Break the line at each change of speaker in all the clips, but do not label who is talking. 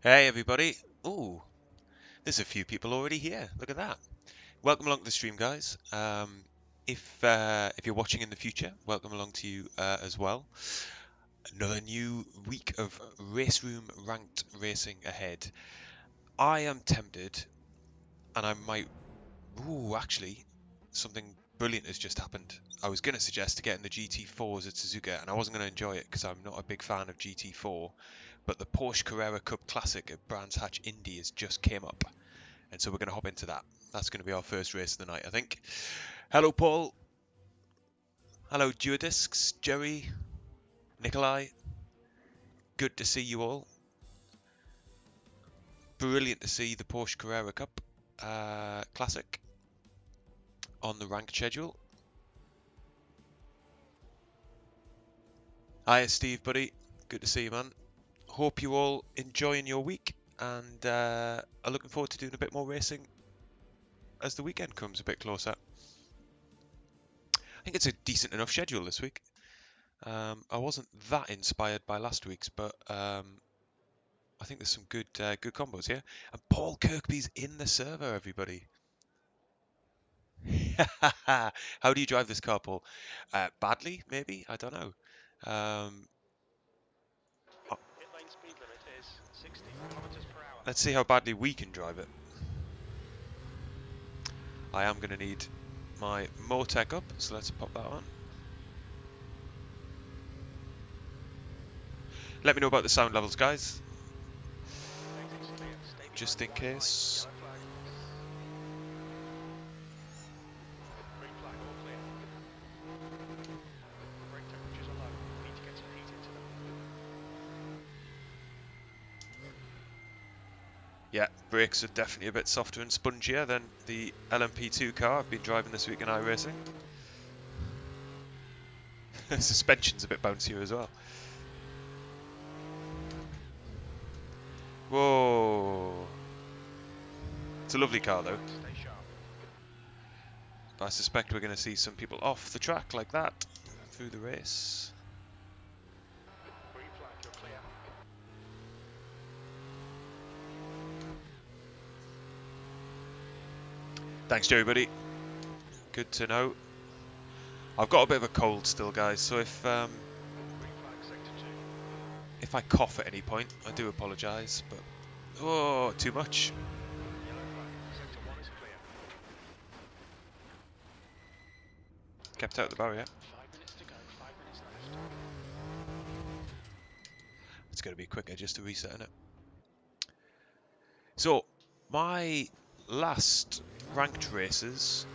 Hey everybody. Ooh, there's a few people already here. Look at that. Welcome along to the stream, guys. If you're watching in the future, welcome along to you as well. Another new week of RaceRoom ranked racing ahead. I am tempted, and I might. Ooh, actually, something brilliant has just happened. I was going to suggest getting the GT4s at Suzuka, and I wasn't going to enjoy it because I'm not a big fan of GT4. But the Porsche Carrera Cup Classic at Brands Hatch Indy has just came up. And so we're going to hop into that. That's going to be our first race of the night, I think. Hello, Paul. Hello, Duodiscs, Jerry, Nikolai. Good to see you all. Brilliant to see the Porsche Carrera Cup Classic on the ranked schedule. Hiya, Steve, buddy. Good to see you, man. Hope you all enjoying your week and are looking forward to doing a bit more racing as the weekend comes a bit closer. I think it's a decent enough schedule this week. I wasn't that inspired by last week's, but I think there's some good combos here. And Paul Kirkby's in the server, everybody. How do you drive this car, Paul? Badly, maybe? I don't know. Let's see how badly we can drive it. I am going to need my Motec up, so let's pop that on. Let me know about the sound levels, guys. Just in case. Yeah, brakes are definitely a bit softer and spongier than the LMP2 car I've been driving this week in iRacing. Suspension's a bit bouncier as well. Whoa. It's a lovely car though. But I suspect we're going to see some people off the track like that through the race. Thanks, Joey, buddy. Good to know. I've got a bit of a cold still, guys, so if I cough at any point, I do apologise, but oh, too much. Kept out the barrier. It's going to be quicker just to reset, isn't it? So, my last ranked races.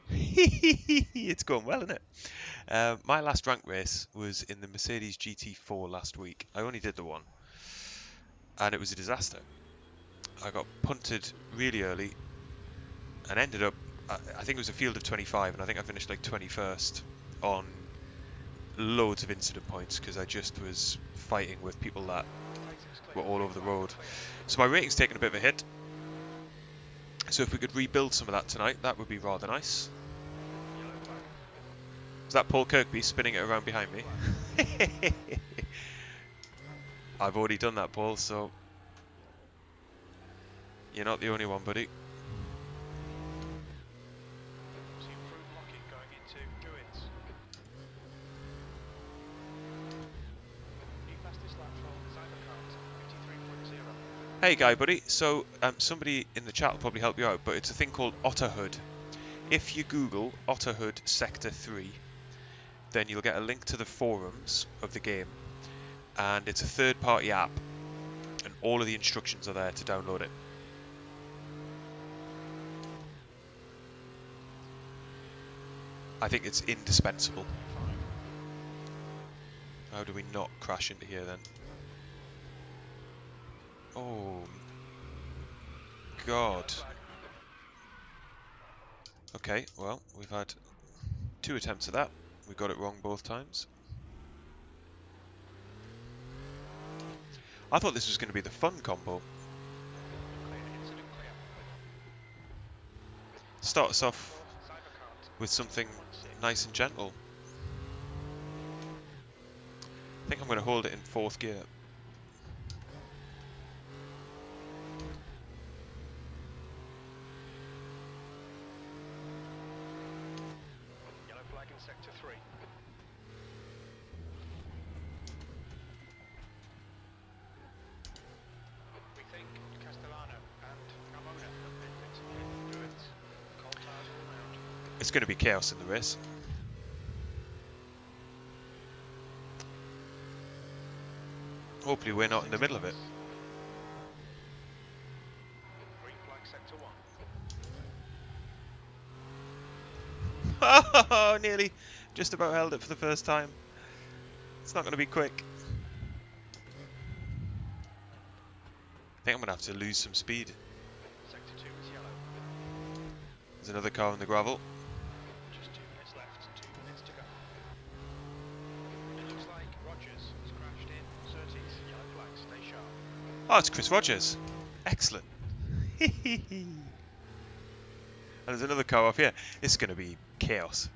It's going well, isn't it? My last ranked race was in the Mercedes GT4 last week. I only did the one, and it was a disaster. I got punted really early and ended up, I think it was a field of 25, and I think I finished like 21st on loads of incident points because I just was fighting with people that were all over the road. So my rating's taken a bit of a hit. So if we could rebuild some of that tonight, that would be rather nice. Is that Paul Kirkby spinning it around behind me? I've already done that, Paul, so you're not the only one, buddy. Hey guy, buddy. So somebody in the chat will probably help you out, but it's a thing called Otterhood. If you Google Otterhood Sector 3, then you'll get a link to the forums of the game, and it's a third-party app, and all of the instructions are there to download it. I think it's indispensable. How do we not crash into here then? Oh, God. Okay, well, we've had 2 attempts at that. We got it wrong both times. I thought this was going to be the fun combo. Start us off with something nice and gentle. I think I'm going to hold it in 4th gear. It's going to be chaos in the race. Hopefully we're not in the middle of it. Oh, nearly. Just about held it for the first time. It's not going to be quick. I think I'm going to have to lose some speed. There's another car in the gravel.
Just 2 minutes left, 2 minutes to go. It looks like Rogers has crashed in. Surtees, yellow flag, stay sharp.
Oh, it's Chris Rogers. Excellent. And there's another car off here. It's going to be chaos.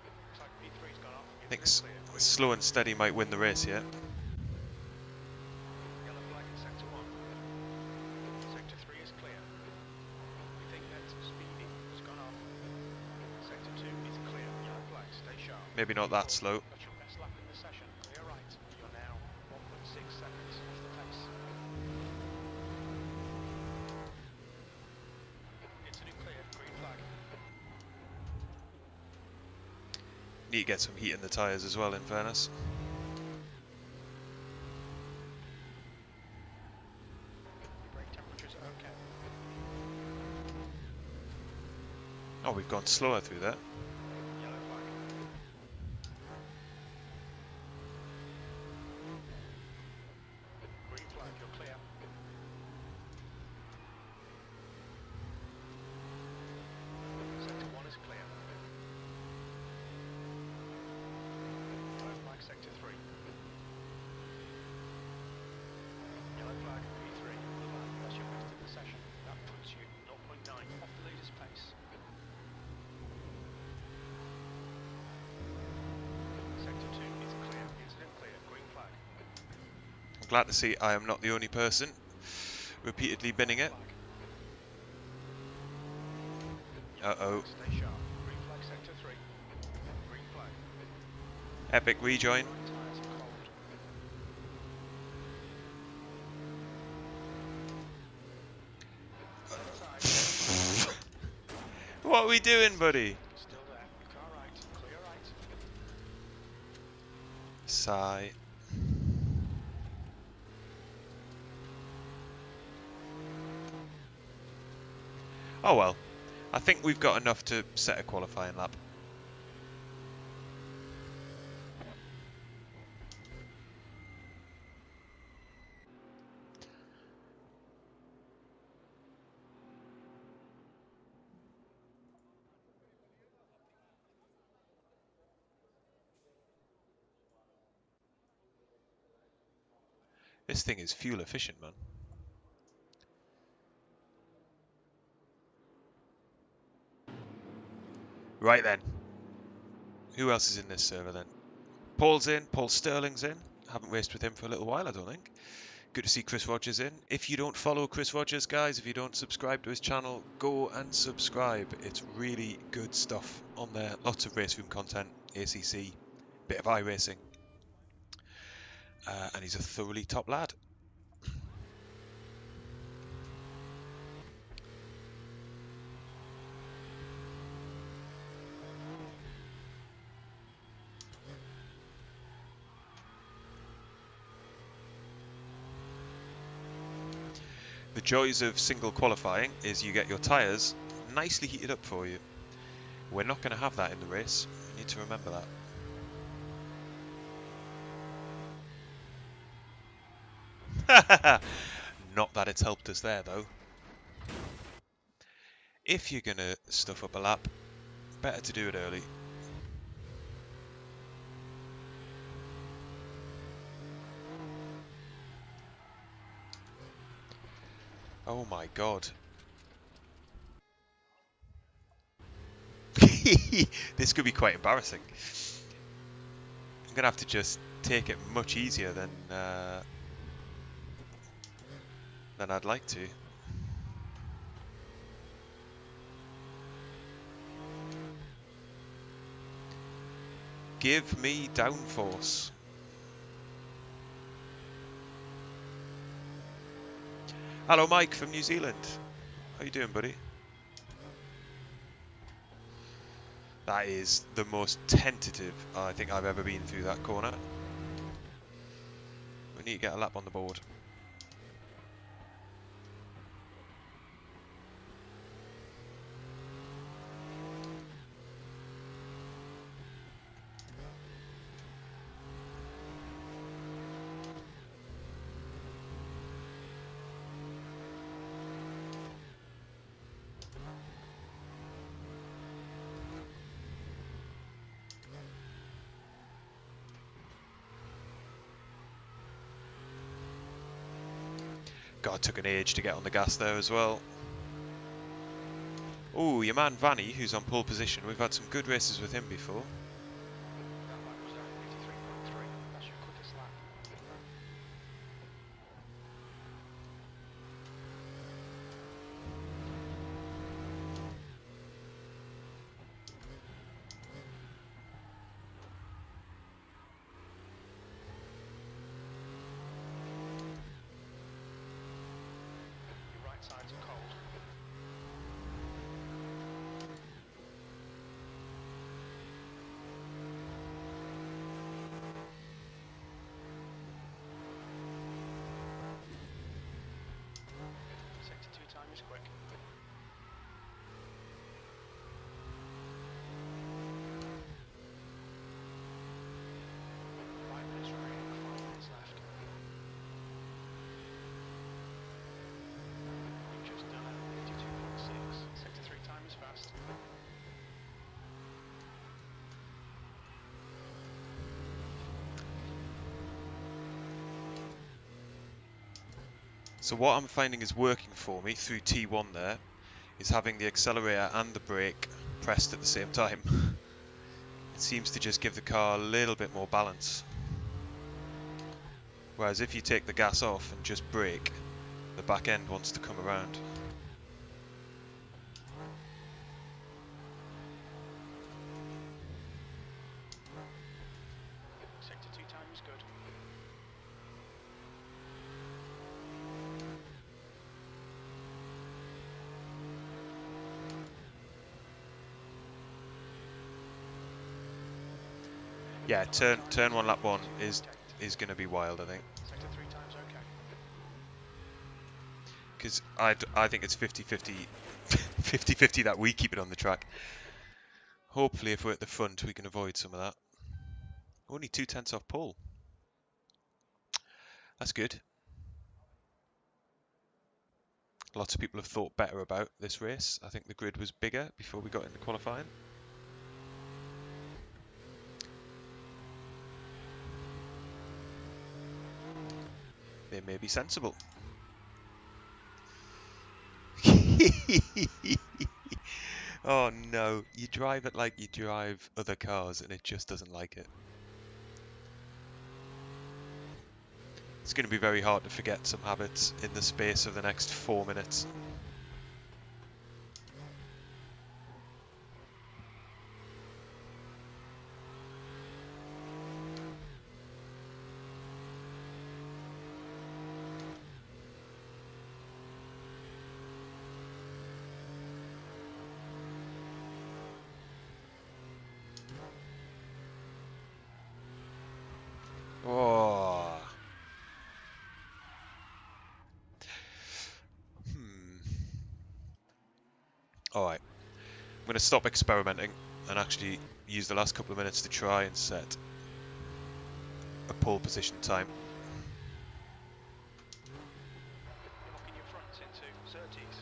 Looks like P3's gone off.
I think slow and steady might win the race here.
Yellow flag in sector 1. Sector 3 is clear. We think that Speedy has gone off. Sector 2 is clear. Yellow flag, stay sharp.
Maybe not that slow.
Got your best lap in the session. Clear right. You're now 1.6 seconds off the pace. Incident clear. Green flag.
Need to get some heat in the tyres as well, in fairness.
Brake temperature's okay.
Oh, we've gone slower through that.
Yellow flag. Green flag, you're clear. Sector 1 is clear. Yellow flag, sector 3. Yellow flag, P3. That's your best in the session. That puts you 0.9 off the leader's pace. Sector 2 is clear. Incident clear. Green flag.
I'm glad to see I am not the only person repeatedly binning it. Uh-oh.
Stay sharp. Green flag, sector 3. Green flag.
Epic rejoin.
Tyres are cold.
What are we doing, buddy?
Still there. Car right. Clear right.
Sigh. Oh well. I think we've got enough to set a qualifying lap. This thing is fuel efficient, man. Right then. Who else is in this server then? Paul's in. Paul Sterling's in. Haven't raced with him for a little while, I don't think. Good to see Chris Rogers in. If you don't follow Chris Rogers, guys, if you don't subscribe to his channel, go and subscribe. It's really good stuff on there. Lots of RaceRoom content, ACC, bit of iRacing. And he's a thoroughly top lad. The joys of single qualifying is you get your tyres nicely heated up for you. We're not going to have that in the race. You need to remember that. Not that it's helped us there, though. If you're going to stuff up a lap, better to do it early. Oh my god. This could be quite embarrassing. I'm going to have to just take it much easier than I'd like to. Give me downforce. Hello, Mike from New Zealand. How you doing, buddy? That is the most tentative I think I've ever been through that corner. We need to get a lap on the board. God, it took an age to get on the gas there as well. Oh, your man Vanny, who's on pole position. We've had some good races with him before.
That lap was 83.3. That's your quickest lap. Your right sides are cold. Sector 2 time is quick. 5 minutes remaining, 5 minutes left. You've just done it, 82.6. Sector 3 time is fast.
So what I'm finding is working for me through T1 there is having the accelerator and the brake pressed at the same time. It seems to just give the car a little bit more balance. Whereas if you take the gas off and just brake, the back end wants to come around.
Sector 2 time is good.
Yeah, turn one lap one is going to be wild, I think.
Sector 3 time's okay.
Because I think it's 50-50 50-50 that we keep it on the track. Hopefully if we're at the front we can avoid some of that. Only 2/10 off pole. That's good. Lots of people have thought better about this race. I think the grid was bigger before we got into qualifying. They may be sensible. Oh no, you drive it like you drive other cars and it just doesn't like it. It's going to be very hard to forget some habits in the space of the next 4 minutes. Oh. Alright, I'm going to stop experimenting and actually use the last couple of minutes to try and set a pole position time.
You're locking your fronts into 30s.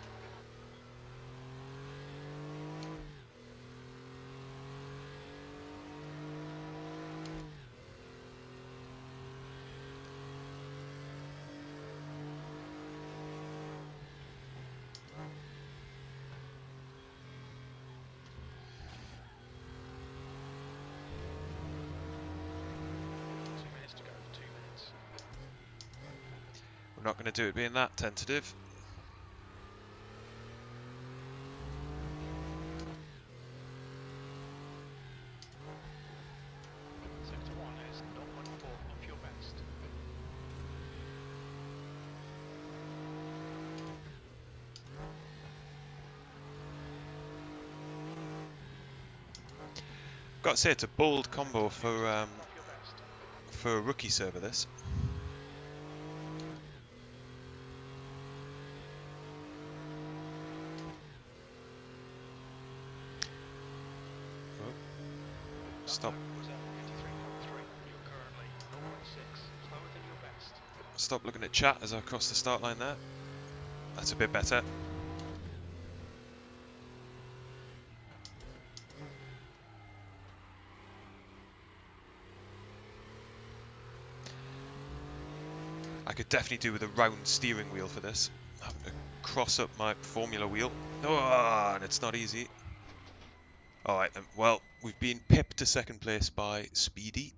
To go, 2 minutes.
We're not going to do it being that tentative.
Sector 1 is 0.4 off your best.
Got to say, it's a bold combo
Sector 2
for
is coming off your best.
a rookie server. This. Oh, stop.
Lap was at 53.3. You're currently 0.6 slower than your best.
Stop looking at chat as I cross the start line there. That's a bit better. I could definitely do with a round steering wheel for this. Having to cross up my Formula wheel. Oh, and it's not easy. Alright then, well, we've been pipped to second place by Speedy.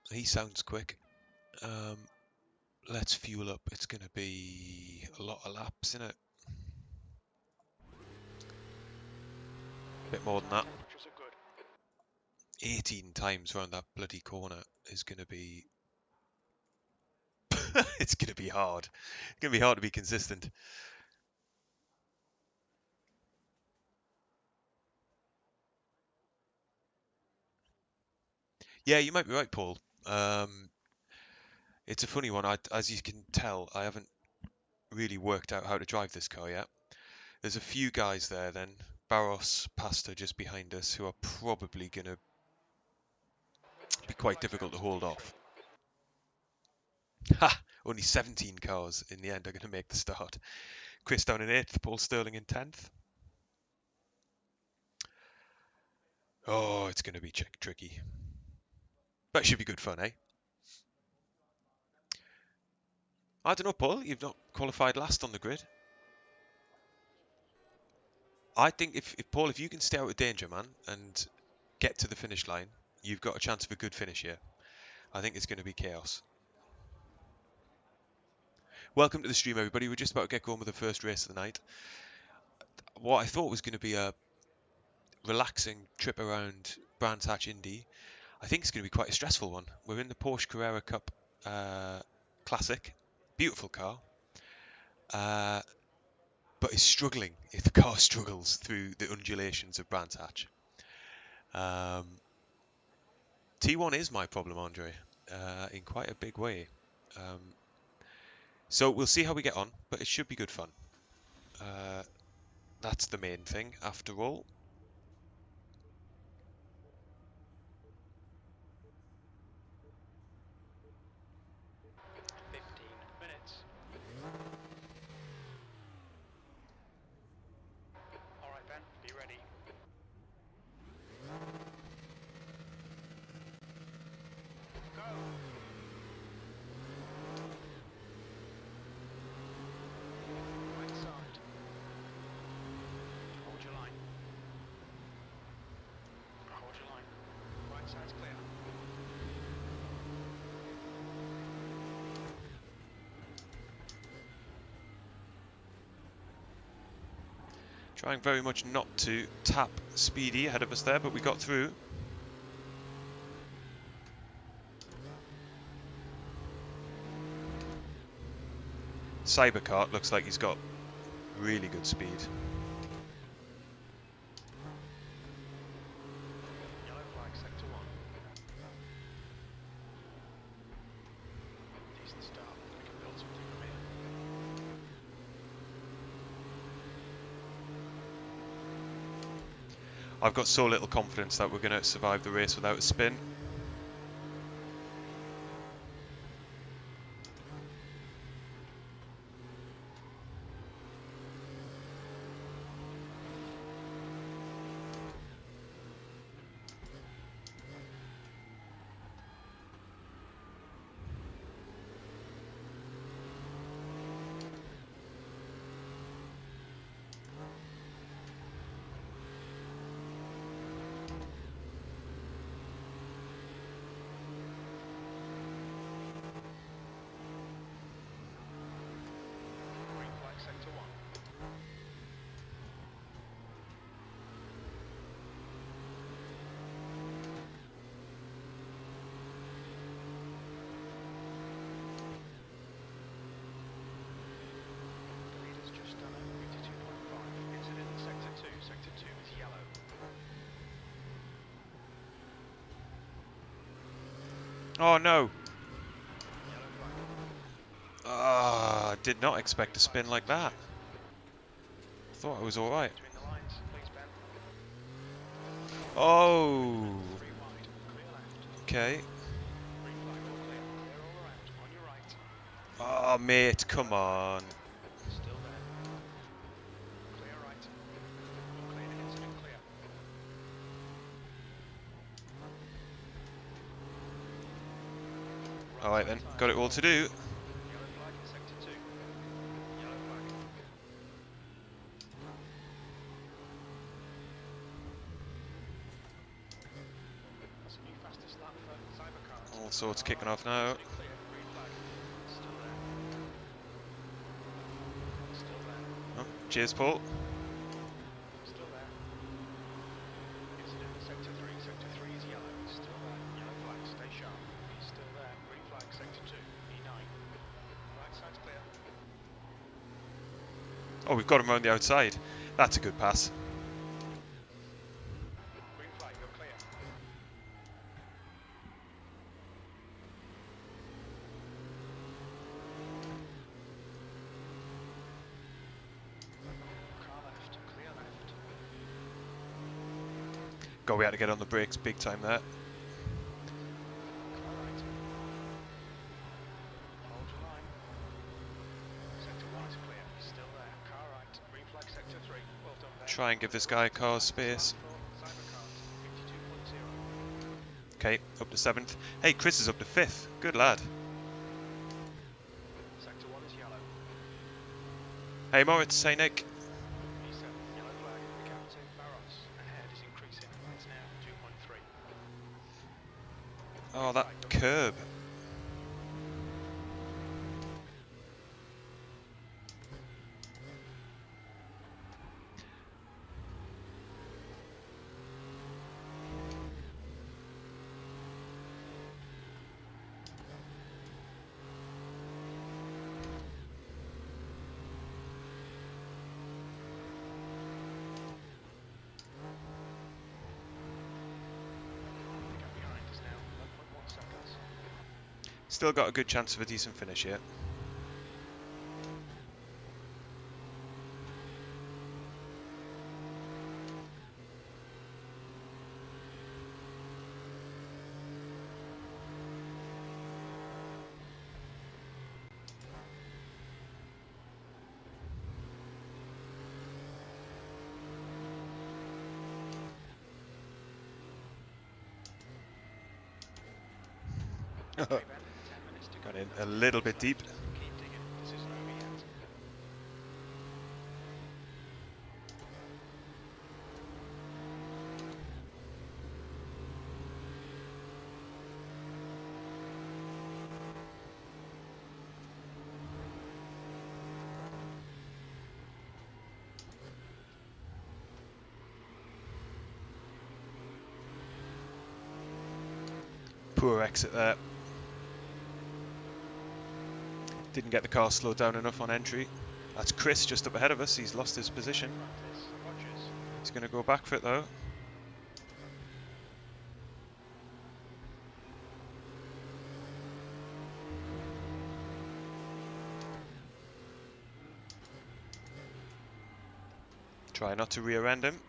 He sounds quick. Let's fuel up. It's going to be a lot of laps, isn't it? A bit more than that.
Temperatures are good.
18 times around that bloody corner is going to be... it's going to be hard. It's going to be hard to be consistent. Yeah, you might be right, Paul. It's a funny one. As you can tell, I haven't really worked out how to drive this car yet. There's a few guys there then. Barros, Pasta just behind us, who are probably going to be
Check the
quite
lights
difficult
out,
to hold
D3.
off. Ha! Only 17 cars in the end are going to make the start. Chris down in 8th, Paul Sterling in 10th. Oh, it's going to be tricky. But it should be good fun, eh? I don't know, Paul. You've not qualified last on the grid. I think if Paul, if you can stay out of danger, man, and get to the finish line, you've got a chance of a good finish here. I think it's going to be chaos. Welcome to the stream, everybody. We're just about to get going with the first race of the night. What I thought was going to be a relaxing trip around Brands Hatch Indy, I think it's going to be quite a stressful one. We're in the Porsche Carrera Cup Classic. Beautiful car. But it's struggling. If the car struggles through the undulations of Brands Hatch. T1 is my problem, Andre, in quite a big way. So we'll see how we get on, but it should be good fun. That's the main thing, after all.
Minutes. All right, Ben, be ready. Go. Right side. Hold your line. Hold your line. Right side's clear.
Trying very much not to tap Speedy ahead of us there, but we got through. Cyberkart looks like he's got really good speed.
Yellow flag, sector 1. Decent start. We can build something from here.
I've got so little confidence that we're going to survive the race without a spin. Oh no!
Yellow flag.
Ah, did not expect to
Green flag,
spin like
sector
that.
2.
Thought I was alright.
Between the lines, please, Ben.
Oh!
Length 3 wide. Clear left.
Okay.
Green flag, all clear. Clear all around. On your right.
Oh, mate, come
Yellow flag.
on.
Still there. Clear right. Clear incident clear. Right
Alright
side
then,
tyre.
got it all to do.
Yellow flag, sector 2. Yellow flag. That's a new fastest lap for Cybercars.
All sorts kicking
Alright,
off now.
incident clear. Green flag. Still there. Still there.
Oh, cheers, Paul.
Still there. Incident sector 3. Sector 3 is yellow. Still there. Yellow flag. Stay sharp. Still there. Green flag. Sector 2. E9. Right side's clear.
Oh, we've got him around the outside. That's a good pass.
Green flag. You're clear. Car left. Clear left.
God, we had to get on the brakes big time there.
Car right. Hold your line. Sector 1 is clear. Still there. Car right. Green flag sector 3. Well done, Ben.
Try and give this guy a car's space.
Lap for Cybercars. 52.0.
Okay, up to 7th. Hey, Chris is up to 5th. Good lad.
Sector 1 is yellow.
Hey, Moritz. Hey, Nick.
E7. Yellow flag. Captain Barros. Ahead is increasing. It's now 2.3.
Oh, that curb.
The gap behind is now 1.1 seconds.
Still got a good chance of a decent finish here.
Okay, Ben. 10 minutes to go.
Got in a little bit deep.
Keep digging. This isn't over yet.
Poor exit there. Didn't get the car slowed down enough on entry. That's Chris just up ahead of us. He's lost his position.
Practice. Rogers.
He's going to go back for it though. Try not to rear end him.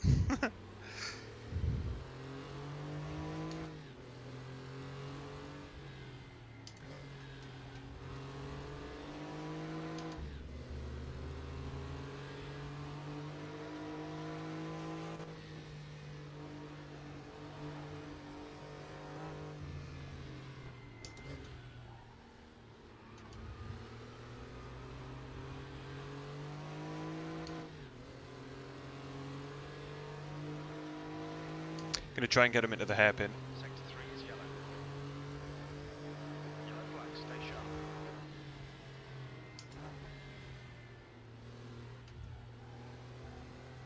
Going to try and get him into the hairpin.
Sector 3 is yellow. Yellow flag. Stay sharp.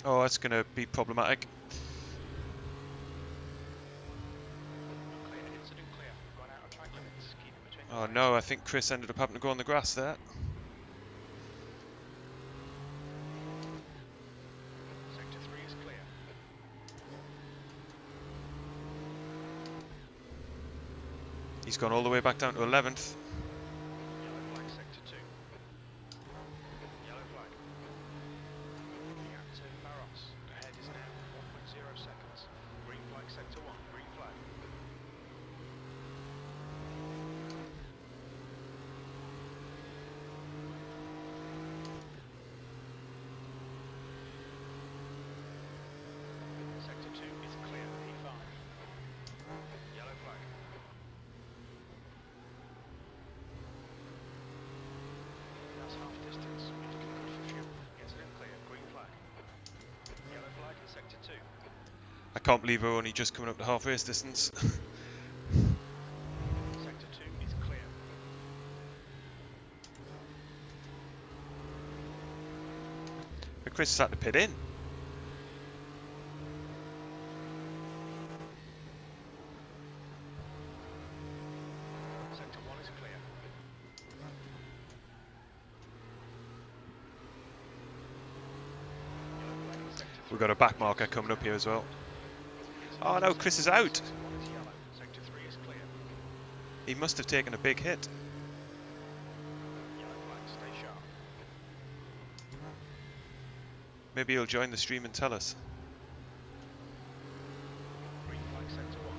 Oh, that's going to be problematic.
Clear. Incident clear. Gone out of track limits. Keep it between the
Oh
lines.
no, I think Chris ended up having to go on the grass there.
Sector 3 is clear.
He's gone all the way back down to 11th.
Yellow flag, sector 2. Yellow flag. Looking at Barros. Ahead is now 1.0 seconds. Green flag, sector 1. Green flag. Sector 2 is clear. P5. Yellow flag. That's half distance. You're looking good for fuel. Incident clear. Green flag. Yellow flag in sector 2.
I can't believe we're only just coming up to half race distance.
Sector 2 is clear.
But Chris has had to pit in.
Sector 1 is clear. Yellow flag in sector 3.
We've got a back marker coming up here as well. Oh no, Chris is out.
Sector 1 is yellow. Sector 3 is clear.
He must have taken a big hit.
Yellow flag, stay sharp.
Maybe he'll join the stream and tell us.
Green flag, sector 1.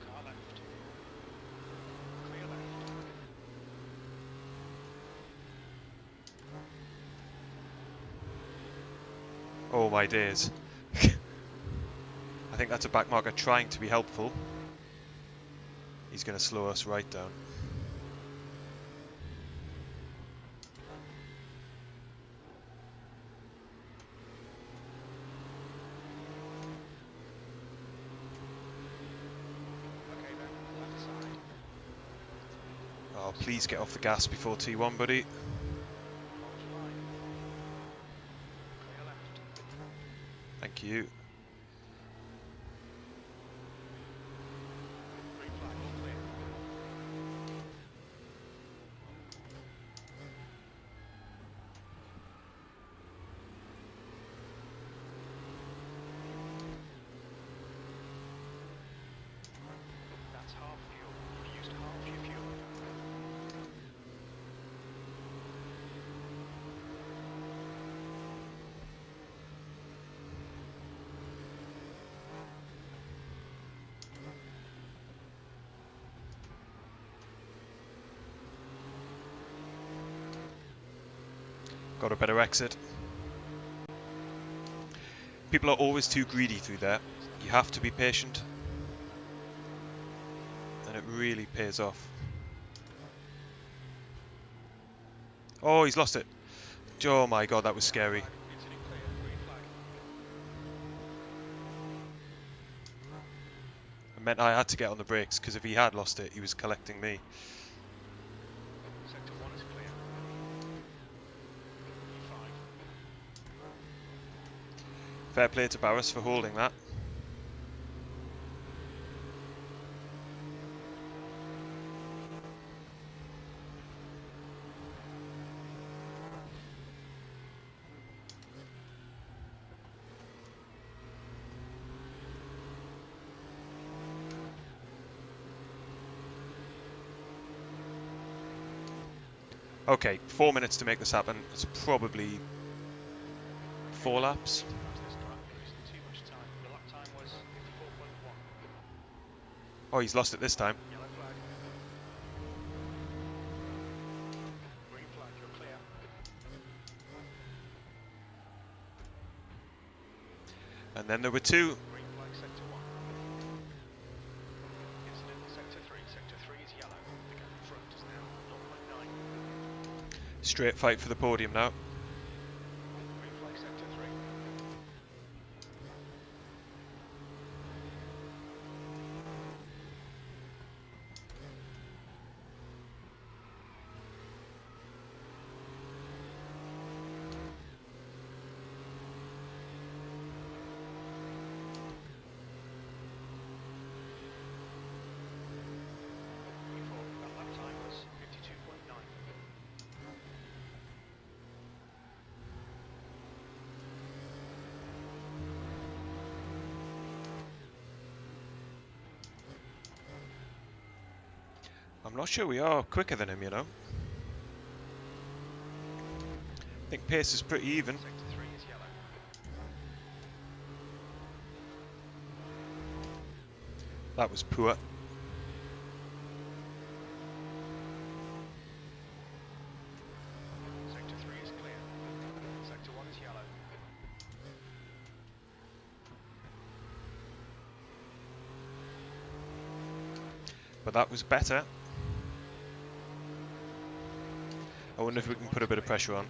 Car left. Clear left.
Oh my days. I think that's a back marker trying to be helpful. He's going to slow us right down.
Okay then, left side.
Oh, please get off the gas before T1, buddy.
Hold line. Clear left.
Thank you.
Green flag, all clear. That's half fuel. You've used half your fuel.
Got a better exit. People are always too greedy through there. You have to be patient. And it really pays off. Oh, he's lost it. Oh my god, that was scary.
Incident clear. Green flag.
It meant I had to get on the brakes, because if he had lost it, he was collecting me.
Sector 1 is clear. E5.
Fair play to Barros for holding that. Okay, 4 minutes to make this happen. It's probably 4 laps.
This time you're losing too much time. Your lap time was 54.1.
Oh, he's lost it this time.
Yellow flag. Green flag, you're clear.
And then there were 2.
Green flag, sector 1. Incident in sector 3. Sector 3 is yellow. The gap in front is now 0.9.
Straight fight for the podium now.
Green flag, sector 3. E4, that lap time was 52.9.
I'm not sure we are quicker than him, you know. I think pace is pretty even.
Sector 3 is yellow.
That was poor.
Sector 3 is clear. Sector 1 is yellow.
But that was better. I wonder if we
Sector
can
1
put a
is
bit of
clear.
pressure on.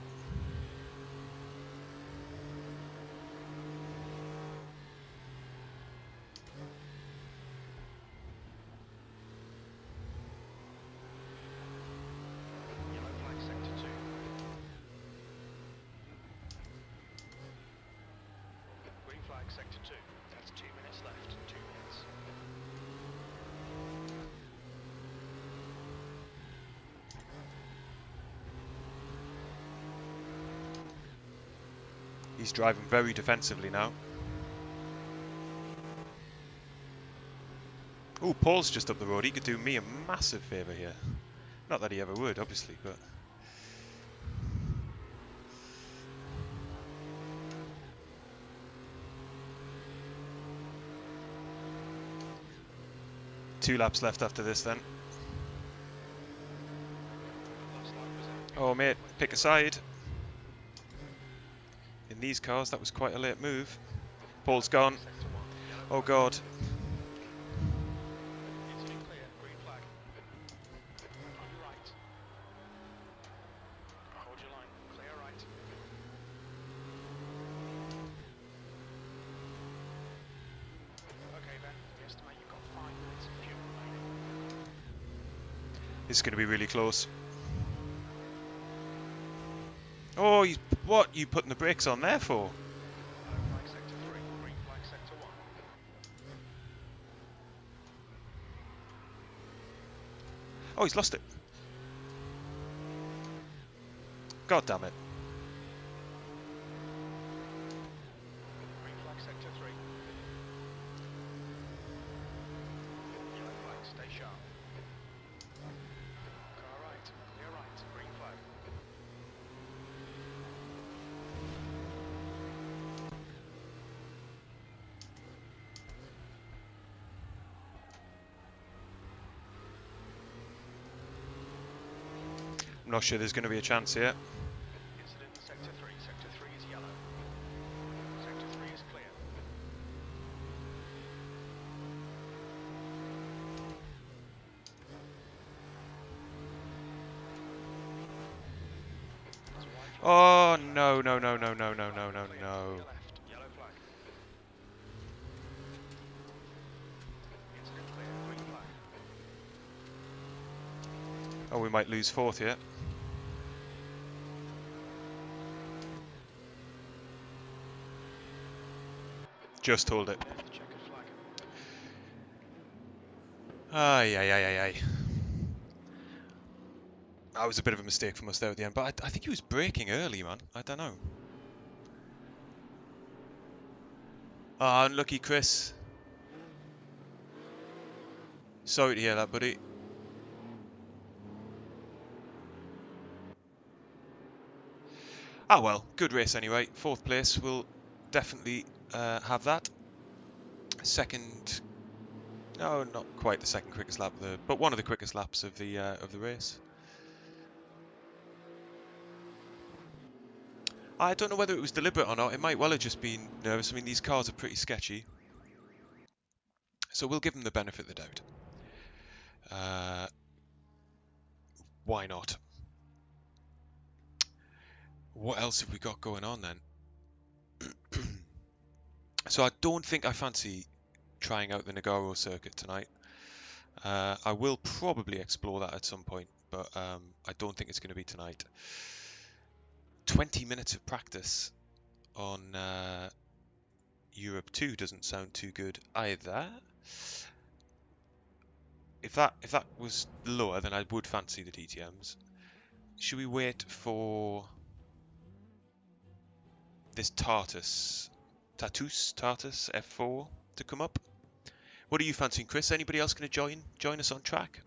Yellow flag sector 2. Green flag sector 2. That's 2 minutes left. 2 minutes.
He's driving very defensively now. Oh, Paul's just up the road. He could do me a massive favour here. Not that he ever would, obviously, but... Two laps left after this, then.
Last line was empty.
Oh, mate, pick a side. In these cars, that was quite a late move. Paul's gone.
Sector 1. Yellow
Oh,
flag.
God.
Instant clear. Green flag. On your right. Hold your line. Clear right. Okay, Ben. We estimate you've got 5 minutes of fuel remaining.
This is going to be really close. Oh, what? You putting the brakes on there for?
Yellow flag sector 3. Green flag sector 1.
Oh, he's lost it. God damn it.
Green flag sector 3. Yellow flag. Stay sharp. Car right. Clear right. Green flag.
I'm not sure there's going to be a chance here.
Incident in sector 3. Sector 3 is yellow. Sector 3 is clear. There's a white flag.
Oh, no, no, no, no, no, no, no, no,
Clear.
no.
To your left. Yellow flag. Incident clear. Green flag.
Oh, we might lose fourth here. Just hold it.
There's the checkered flag.
Ay, ay, ay, ay, ay. That was a bit of a mistake from us there at the end, but I think he was braking early, man. I don't know. Ah, unlucky, Chris. Sorry to hear that, buddy. Ah, well, good race anyway. Fourth place, we'll definitely have that. Second, no, not quite the second quickest lap, but one of the quickest laps of the race. I don't know whether it was deliberate or not. It might well have just been nervous. I mean, these cars are pretty sketchy, so we'll give them the benefit of the doubt. Why not? What else have we got going on then? So I don't think I fancy trying out the Nagaro circuit tonight. I will probably explore that at some point, but I don't think it's going to be tonight. 20 minutes of practice on Europe 2 doesn't sound too good either. If that was lower, then I would fancy the DTMs. Should we wait for this Tartus F4 to come up? What are you fancying, Chris? Anybody else going to join us on track?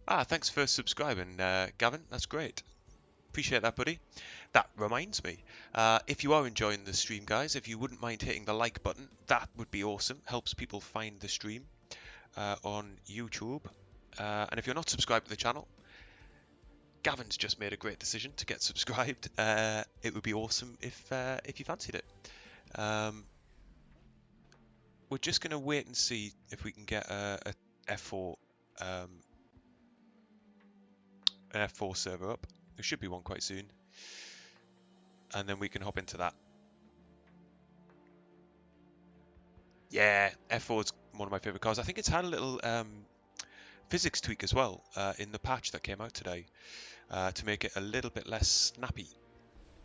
Thanks for subscribing, Gavin. That's great. Appreciate that, buddy. That reminds me, if you are enjoying the stream, guys, if you wouldn't mind hitting the like button, that would be awesome. Helps people find the stream on YouTube. And if you're not subscribed to the channel, Gavin's just made a great decision to get subscribed. It would be awesome if you fancied it. We're just going to wait and see if we can get a F4 an F4 server up. There should be one quite soon, and then we can hop into that. Yeah, F4 is one of my favorite cars. I think it's had a little physics tweak as well in the patch that came out today to make it a little bit less snappy,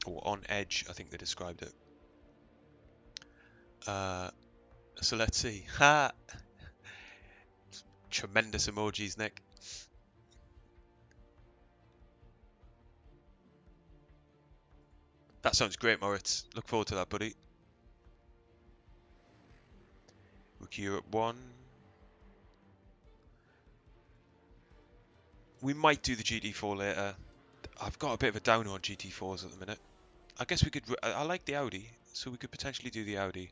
or on edge, I think they described it. So let's see. Ha! Tremendous emojis, Nick. That sounds great, Moritz. Look forward to that, buddy. Rookie Europe 1. We might do the GT4 later. I've got a bit of a downer on GT4s at the minute. I guess we could... I like the Audi, so we could potentially do the Audi.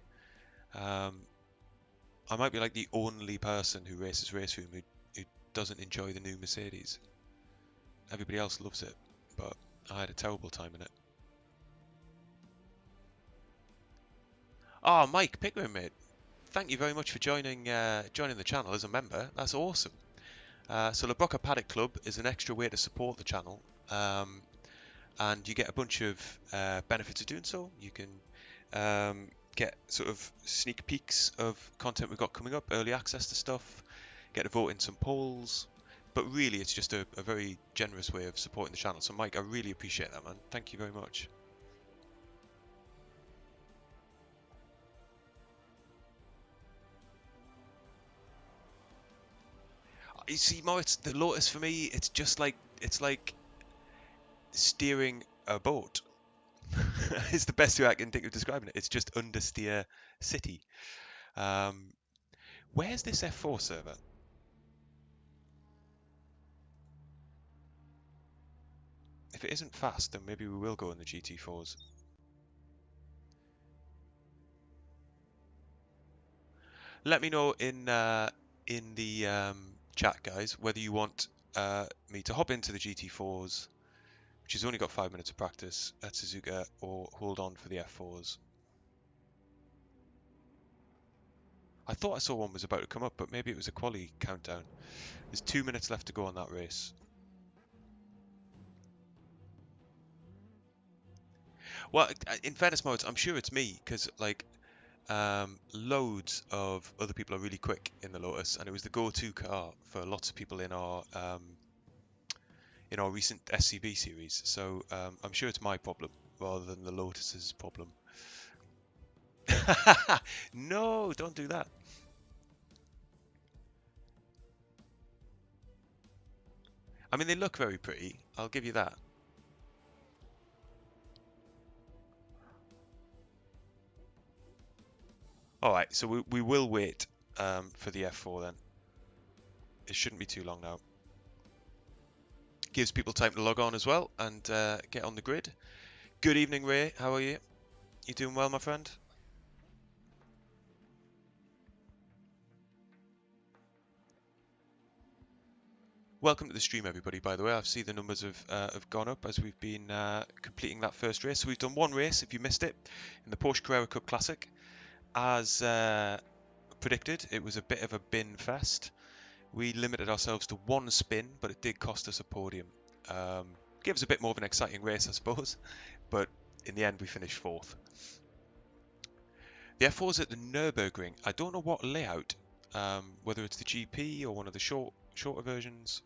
I might be like the only person who races RaceRoom who doesn't enjoy the new Mercedes. Everybody else loves it, but I had a terrible time in it. Oh, Mike Pickering, mate. Thank you very much for joining the channel as a member. That's awesome. So the Broca Paddock Club is an extra way to support the channel, and you get a bunch of benefits of doing so. You can get sort of sneak peeks of content we've got coming up, early access to stuff, get to vote in some polls, but really it's just a very generous way of supporting the channel. So Mike, I really appreciate that, man. Thank you very much. You see, Moritz, the Lotus for me, it's like steering a boat. It's the best way I can think of describing it. It's just understeer city. Where's this F4 server? If it isn't fast, then maybe we will go in the GT4s. Let me know in the chat, guys, whether you want me to hop into the GT4s, which has only got 5 minutes of practice at Suzuka, or hold on for the F4s. I thought I saw one was about to come up, but maybe it was a quali countdown. There's 2 minutes left to go on that race. Well, in fairness, Modes, I'm sure it's me, because like loads of other people are really quick in the Lotus, and it was the go-to car for lots of people in our recent SCB series. So I'm sure it's my problem rather than the Lotus's problem. No, don't do that. I mean, they look very pretty. I'll give you that. All right, so we will wait for the F4 then. It shouldn't be too long now. Gives people time to log on as well and get on the grid. Good evening, Ray. How are you? You doing well, my friend? Welcome to the stream, everybody. By the way, I see the numbers have gone up as we've been completing that first race. So we've done one race, if you missed it, in the Porsche Carrera Cup Classic. As predicted, it was a bit of a bin fest. We limited ourselves to one spin, but it did cost us a podium. Gave us a bit more of an exciting race, I suppose, but in the end we finished 4th. The F4's at the Nürburgring. I don't know what layout, whether it's the GP or one of the shorter versions.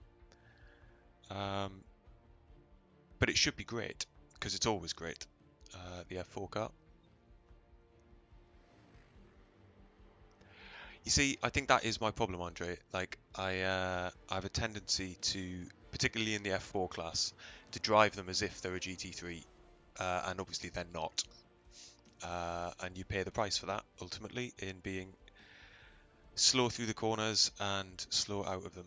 But it should be great, because it's always great, the F4 car. You see, I think that is my problem, Andre. Like, I have a tendency to, particularly in the F4 class, to drive them as if they're a GT3, and obviously they're not. And you pay the price for that, ultimately, in being slow through the corners and slow out of them.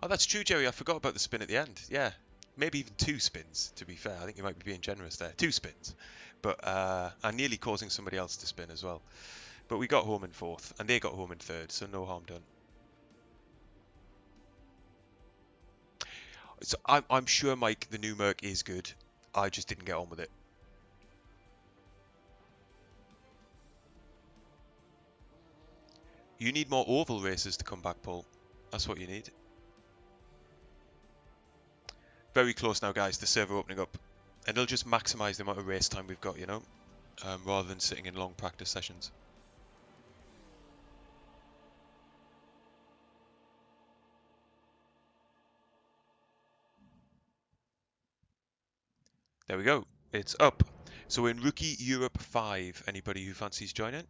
Oh, that's true, Jerry. I forgot about the spin at the end. Yeah, maybe even 2 spins, to be fair. I think you might be being generous there. 2 spins. But and nearly causing somebody else to spin as well. But we got home in 4th, and they got home in 3rd, so no harm done. So I'm sure, Mike, the new Merc is good. I just didn't get on with it. You need more oval races to come back, Paul. That's what you need. Very close now, guys. The server opening up. And it'll just maximise the amount of race time we've got, you know, rather than sitting in long practice sessions. There we go. It's up. So we're in Rookie Europe 5. Anybody who fancies joining?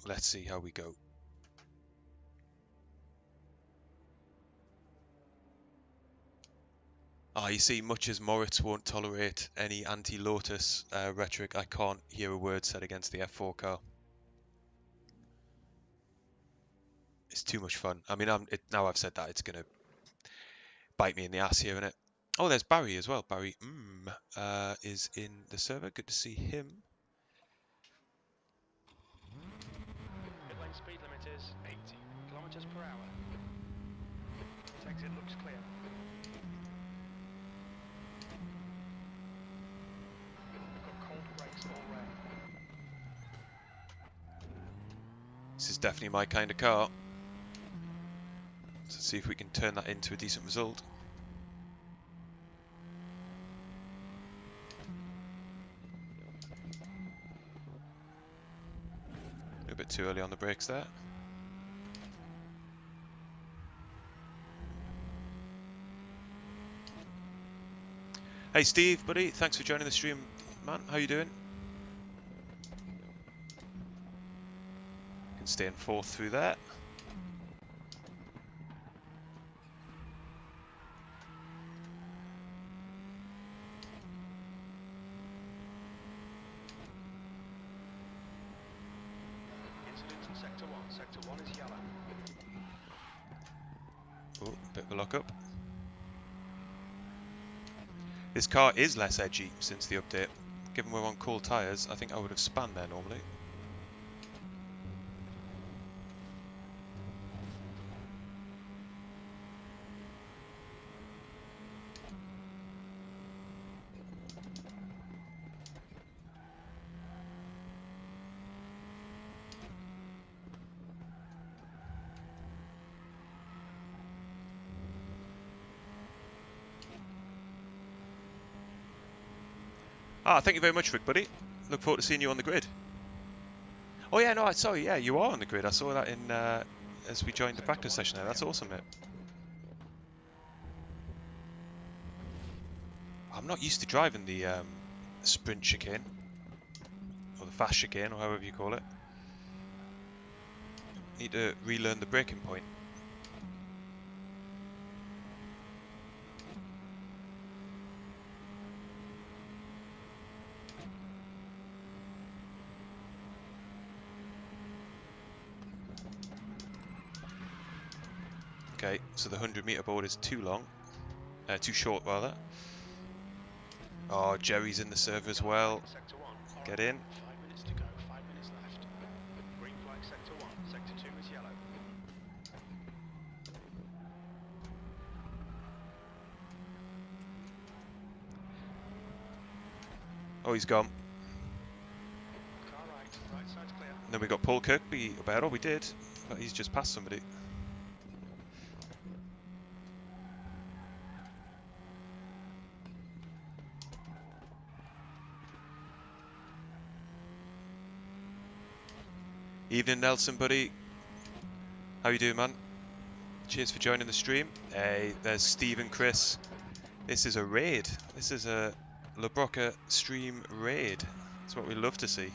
Let's see how we go. Ah, you see, much as Moritz won't tolerate any anti-Lotus rhetoric, I can't hear a word said against the F4 car. It's too much fun. I mean, now I've said that, it's going to bite me in the ass here, innit? Oh, there's Barry as well. Barry is in the server. Good to see him.
Pit lane speed limit is 80 kilometers per hour. Exit looks clear. We've got cold brakes all round.
This is definitely my kind of car. Let's see if we can turn that into a decent result. A bit too early on the brakes there. Hey Steve, buddy, thanks for joining the stream, man. How you doing? Can stay in 4th through there.
Incident in sector 1. Sector 1 is yellow.
Oh, bit of a lock up. This car is less edgy since the update. Given we're on cold tyres, I think I would have spanned there normally. Ah, thank you very much, Rick, buddy. Look forward to seeing you on the grid. Oh yeah, no, sorry, yeah, you are on the grid. I saw that in as we joined the practice session there. That's awesome, mate. I'm not used to driving the sprint chicane, or the fast chicane, or however you call it. Need to relearn the braking point. Okay, so the 100-meter board is too long, too short rather. Oh, Jerry's in the server as well. Get in.
5 minutes to go. 5 minutes left. Green flag sector 1. Sector 2 is yellow.
Oh, he's gone.
Car right. Right side's clear.
And then we got Paul Kirkby about. Oh, we did, but he's just passed somebody. Evening, Nelson, buddy. How you doing, man? Cheers for joining the stream. Hey, there's Steve and Chris. This is a raid. This is a La Broca stream raid. That's what we love to see.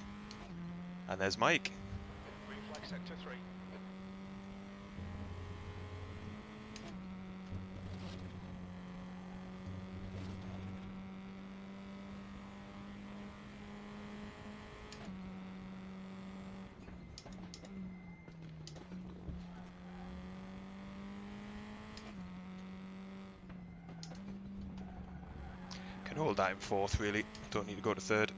And there's Mike.
Green flag sector 3.
hold that in fourth, really. Don't need to go to third.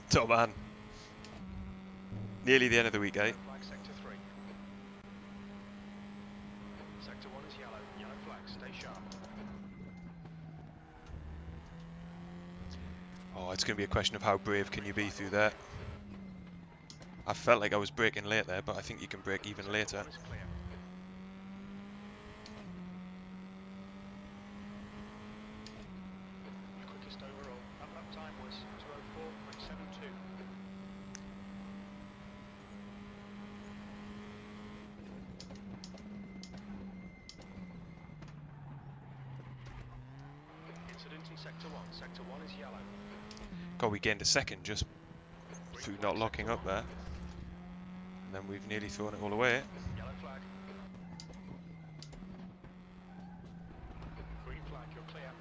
Top man. Nearly the end of the week, eh?
Flag sector 3. Sector 1 is yellow. Yellow flag. Stay sharp.
Oh, it's going to be a question of how brave can you be through there. I felt like I was braking late there, but I think you can brake even
Sector
later.
1 is clear. The quickest overall. That lap time was 2:04.72. Incident in sector 1. Sector 1 is yellow.
God, we gained a second just through
Green
not
flag,
locking
sector
up
1.
there. And then we've nearly thrown it all away.
Yellow flag. Green flag, you're clear.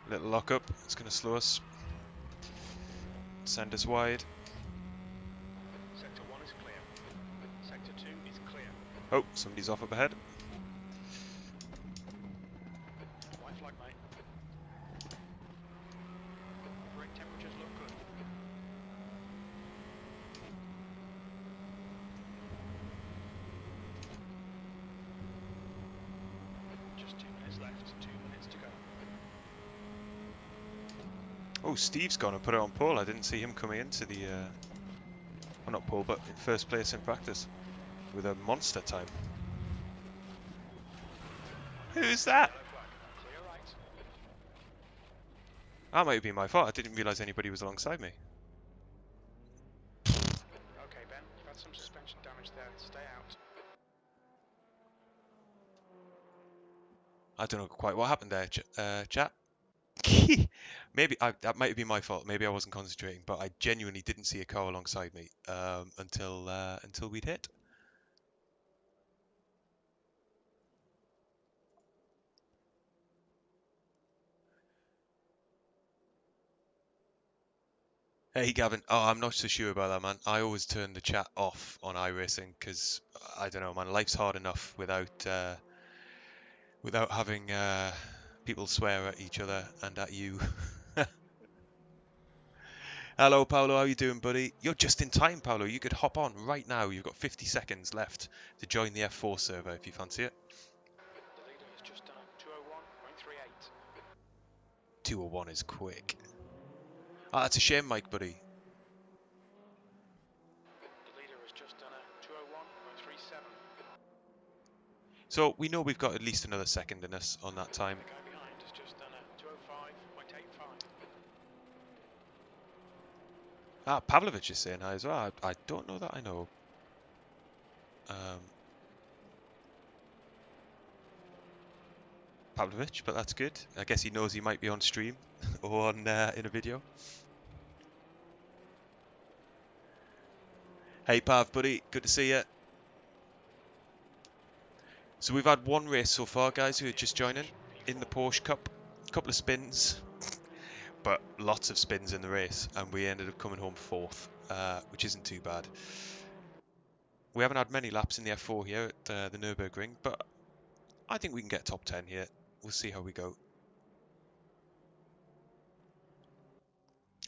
Little lock up. It's going to slow us. Send us wide.
Sector 1 is clear. Sector 2 is clear.
Oh, somebody's off up ahead.
White flag, mate. Brake temperatures look good. Just 2 minutes left. 2 minutes to go.
Oh, Steve's gone and put it on pole. I didn't see him coming into the... well, not pole, but in first place in practice. With a monster time. Who's that?
Yellow flag. Clear right.
That might be my fault. I didn't realise anybody was alongside me.
Okay, Ben. You've had some suspension damage there. Stay out.
I don't know quite what happened there, chat. Maybe that might be my fault. Maybe I wasn't concentrating, but I genuinely didn't see a car alongside me until we'd hit. Hey Gavin, oh I'm not so sure about that, man. I always turn the chat off on iRacing because I don't know, man. Life's hard enough without having people swear at each other and at you. Hello, Paolo. How you doing, buddy? You're just in time, Paolo. You could hop on right now. You've got 50 seconds left to join the F4 server if you fancy it.
The leader has just done a 2:01.38.
201 is quick. Ah, that's a shame, Mike, buddy.
The leader has just done a 2:01.37.
So we know we've got at least another second in us on that time.
The guy behind has just done a 2:05.85.
Ah, Pavlovich is saying hi as well. I don't know that I know. Pavlovich, but that's good. I guess he knows he might be on stream or on in a video. Hey Pav, buddy, good to see you. So we've had one race so far, guys, who are just joining in the Porsche Cup. A couple of spins, but lots of spins in the race, and we ended up coming home fourth, which isn't too bad. We haven't had many laps in the F4 here at the Nürburgring, but I think we can get top 10 here. We'll see how we go.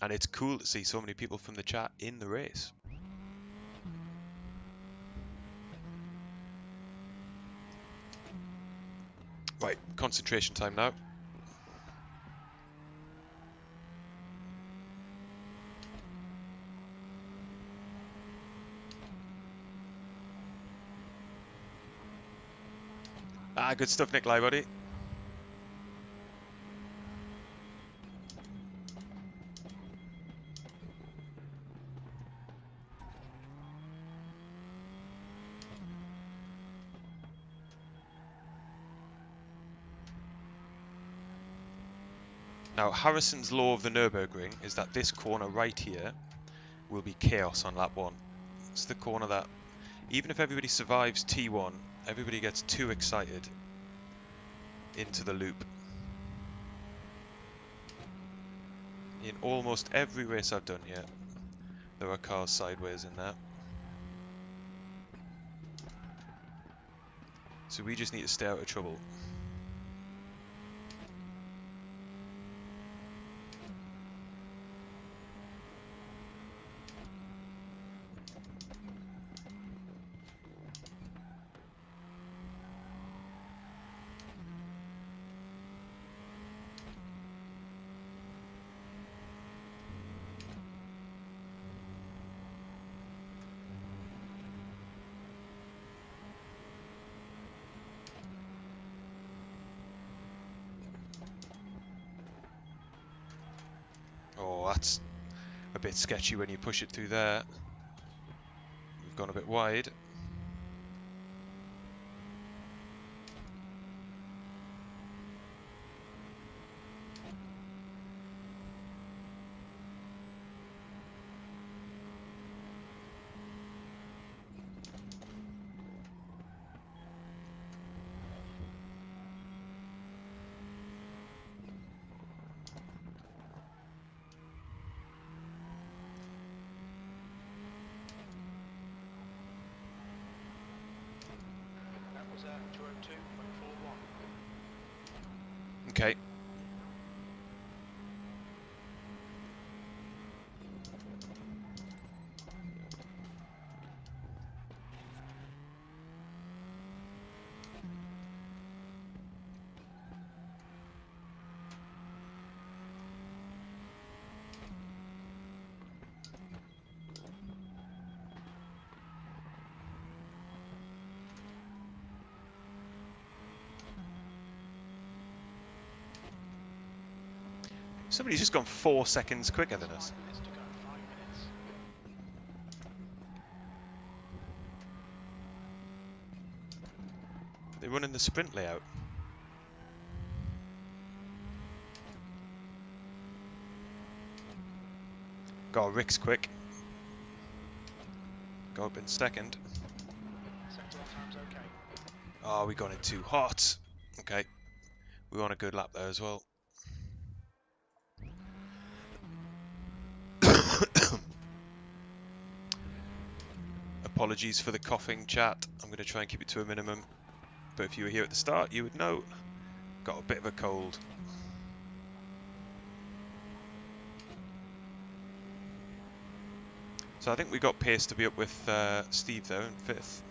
And it's cool to see so many people from the chat in the race. Right, concentration time now. Ah, good stuff, Nikolai, buddy. Now, Harrison's law of the Nürburgring is that this corner right here will be chaos on lap 1. It's the corner that, even if everybody survives T1, Everybody gets too excited into the loop. In almost every race I've done yet, there are cars sideways in that. So we just need to stay out of trouble. Oh, that's a bit sketchy when you push it through there. We've gone a bit wide.
That was 202.41.
Okay. Somebody's just gone 4 seconds quicker than us.
5 minutes to go. 5 minutes.
They're running the sprint layout. God, Rick's quick. Got up in second.
Sector lap time's okay.
Oh, we got in too hot. Okay. We want a good lap there as well. Apologies for the coughing, chat. I'm going to try and keep it to a minimum. But if you were here at the start, you would know. Got a bit of a cold. So I think we got pace to be up with Steve there in 5th.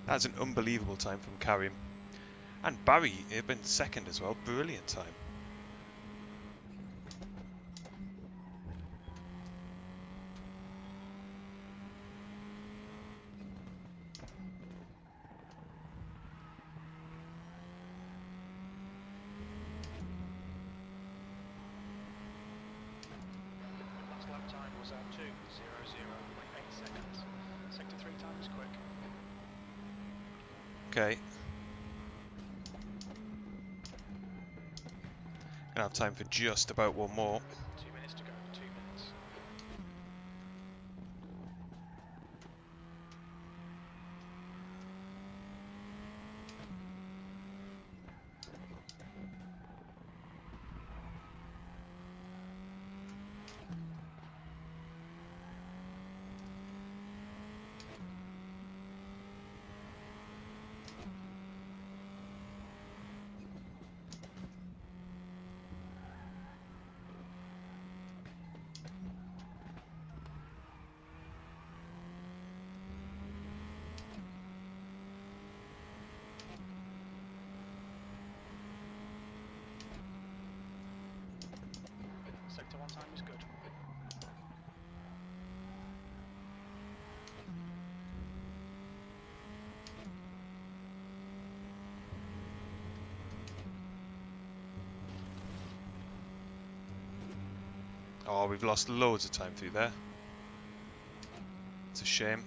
That's an unbelievable time from Karim. And Barry, he'd been second as well. Brilliant time.
Last lap time was 2:00.8 seconds. Sector 3 time is quick.
Okay. Gonna have time for just about one more.
2 minutes to go. 2 minutes. Sector 1 time is good.
Oh, we've lost loads of time through there. It's a shame.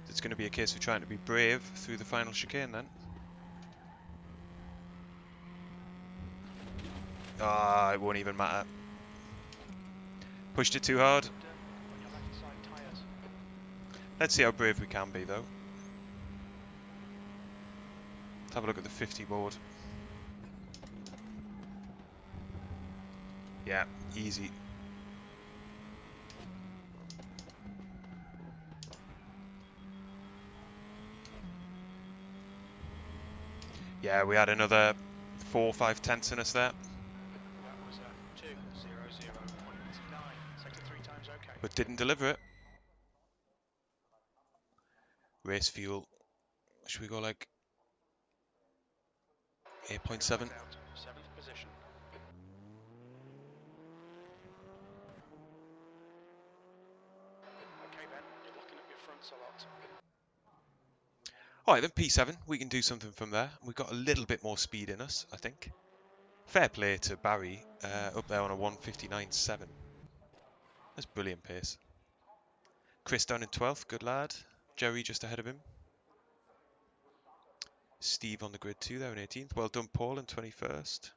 It's going to be a case of trying to be brave through the final chicane then. Ah, it won't even matter. Pushed it too hard.
On your left side tyres.
Let's see how brave we can be though. Let's have a look at the 50 board. Yeah, easy. Yeah, we had another 4 or 5 tenths in us there.
That was 2:00.9. Sector 3 time's okay.
But didn't deliver it. Race fuel. Should we go like 8.7?
Out. 7th position. Okay, Ben, you're locking up your fronts a lot.
Alright then, P7. We can do something from there. We've got a little bit more speed in us, I think. Fair play to Barry, up there on a 1:59.7. That's brilliant pace. Chris down in 12th, good lad. Jerry just ahead of him. Steve on the grid too there in 18th. Well done, Paul in 21st.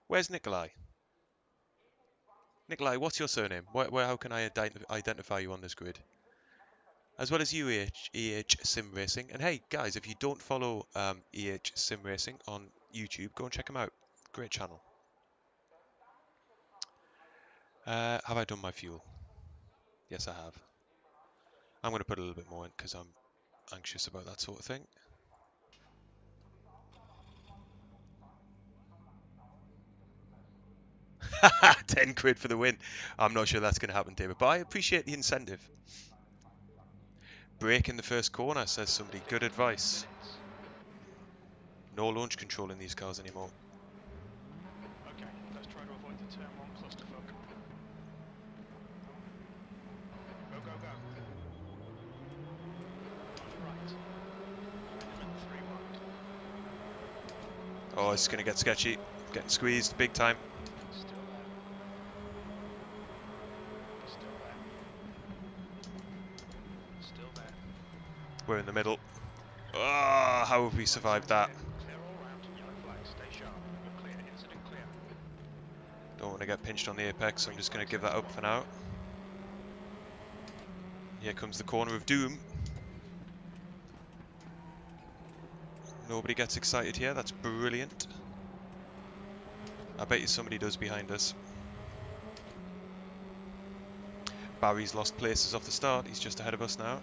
Where's Nikolai? Nikolai, what's your surname? How can I identify you on this grid? As well as you, EH Sim Racing. And hey, guys, if you don't follow EH Sim Racing on YouTube, go and check him out. Great channel. Have I done my fuel? Yes, I have. I'm going to put a little bit more in because I'm anxious about that sort of thing. £10 for the win. I'm not sure that's going to happen, David, but I appreciate the incentive. Brake in the first corner, says somebody. Good advice. No launch control in these cars anymore.
Okay, let's try to avoid the turn 1 clusterfuck. Go, go, go. On your right. Minimum 3 wide.
Oh, it's going to get sketchy. Getting squeezed big time.
Still there. Still there. Still there.
We're in the middle. Oh, how have we survived that?
Clear all round. Yellow flag. Stay sharp. You're clear. Incident clear.
Don't want to get pinched on the apex, so I'm just going to give that up for now. Here comes the corner of doom. Nobody gets excited here. That's brilliant. I bet you somebody does behind us. Barry's lost places off the start. He's just ahead of us now.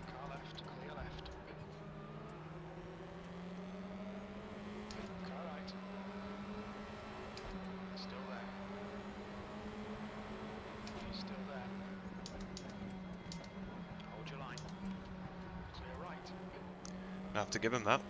Car left. Clear left. Car right. Still there. He's still there. Hold your line. Clear right.
I have to give him that.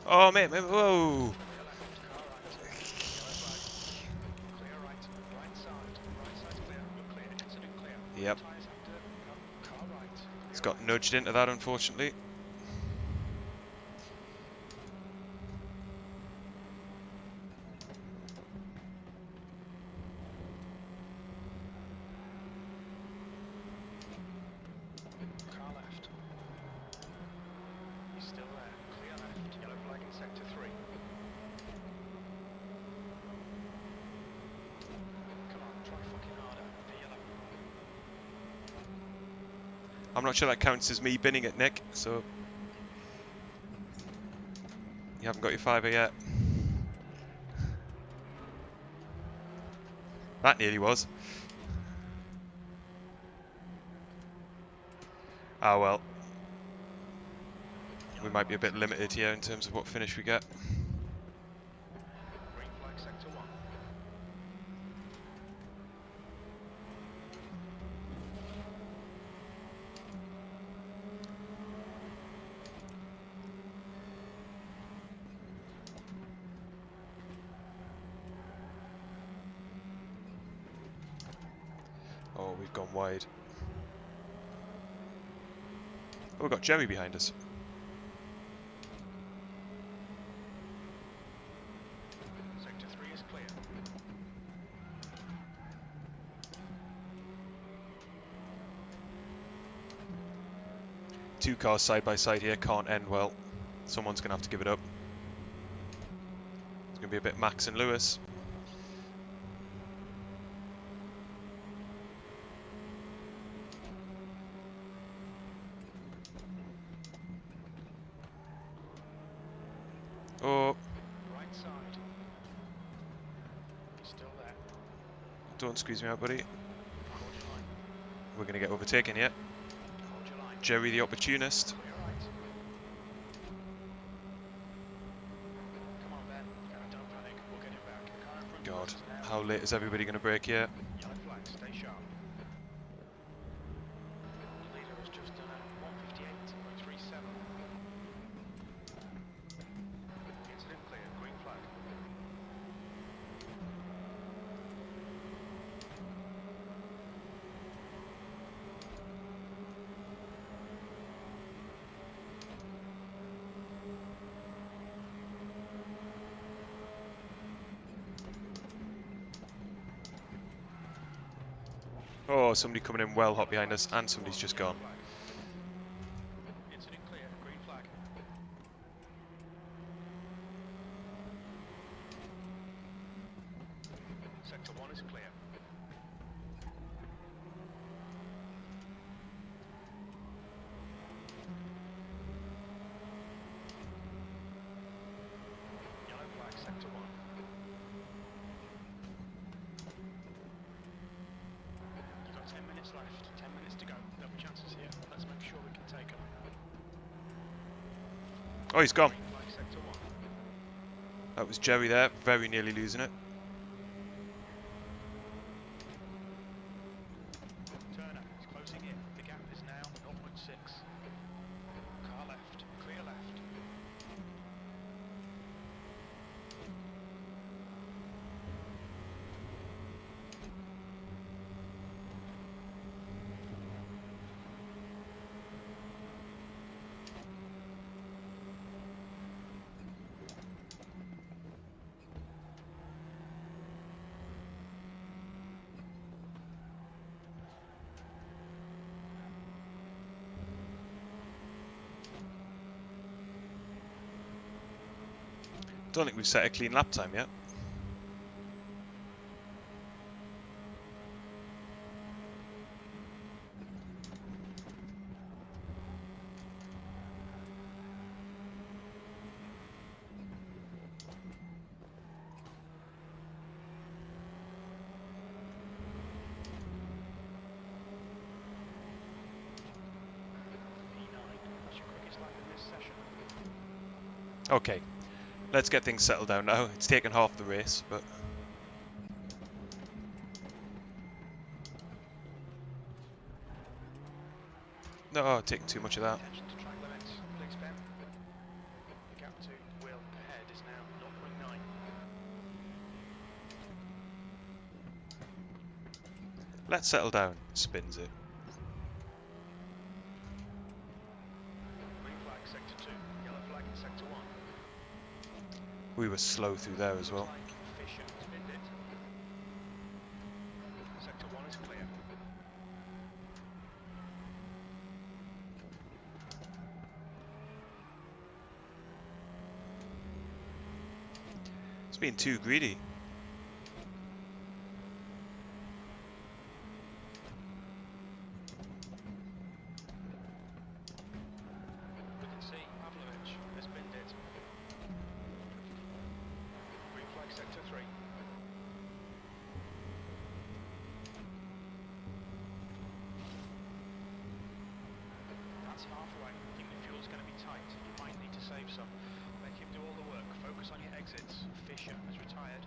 Oh, mate, whoa!
Clear left, car right. Yellow flag. Clear right. Right side. Right side's clear. You're clear. Incident clear.
Yep,
Tyres have to go. Car right.
it's
Clear
got
left.
nudged into that, unfortunately.
Car left. He's still there. Clear left. Yellow flag in sector 3. Come on, try fucking harder. The yellow.
I'm not sure that counts as me binning it, Nick, so you haven't got your fiver yet. That nearly was. Ah, well. We
Yellow
might be a
flag
bit
sector
limited
1.
here in terms of what finish we get.
Green flag sector 1.
Oh, we've gone wide. Oh, we've got Jerry behind us.
Sector 3 is clear.
Two cars side by side here, can't end well. Someone's going to have to give it up. It's going to be a bit Max and Lewis. Oh,
Right side. He's still there.
don't squeeze me out, buddy.
Hold your line.
We're going to get overtaken yet.
Hold your line.
Jerry the opportunist.
Clear right. Come on, Ben. Don't panic. We'll get him back. The car in front of
God,
us is now.
how late is everybody going to break here?
Yellow flag. Stay sharp. The leader has just done a 158.37. Incident clear. Green flag.
Oh, somebody coming in well hot behind us, and somebody's just gone.
Flag. Incident clear. Green flag. Sector 1 is clear. Yellow flag. Sector 1. You've got 10 minutes left. 10 minutes to go. There'll be chances here. Let's make sure we can take them.
Oh, he's gone.
Green flag. Sector 1.
That was Jerry there, very nearly losing it.
Turner is closing in. The gap is now 0.6. Car left. Clear left.
Don't think we've set a clean lap time yet.
P9. That's your quickest lap in this session.
Okay, let's get things settled down now. It's taken half the race, but no, taking too much of that.
Attention to track limits, please, Ben. The gap to Will
Let's settle down. Spins it.
Green flag sector 2, yellow flag in sector 1.
We were slow through there as well.
Looks like Fisher spinned it. Sector 1 is clear.
It's being too greedy.
We can see Pavlovich has spinned it. Green flag sector 3. That's halfway. I think the fuel's going to be tight. You might need to save some. Make him do all the work. Focus on your exits. Fisher has retired.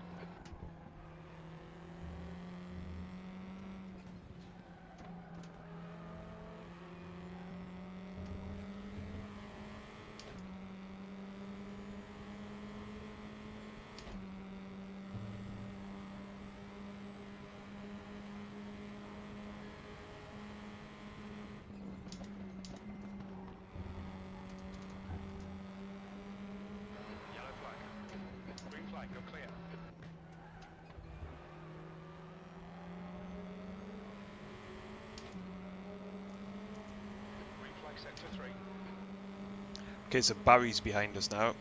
Yellow flag. Green flag, you're clear. Green flag sector 3.
Okay, so Barry's behind us now.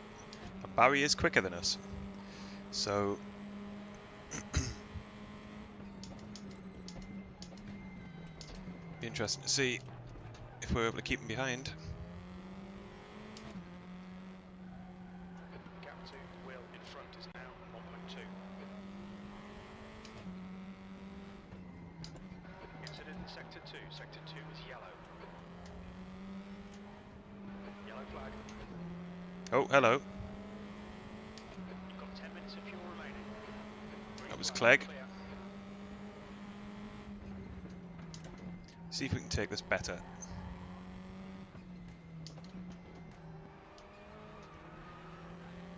And Barry is quicker than us. So... be interesting to see if we're able to keep him behind.
Gap to Will in front is now 1.2. Incident in sector 2. Sector 2 is yellow. Yellow flag.
Oh, hello.
You've got 10 minutes of fuel remaining. Green
That was
flag,
Clegg.
clear.
See if we can take this better.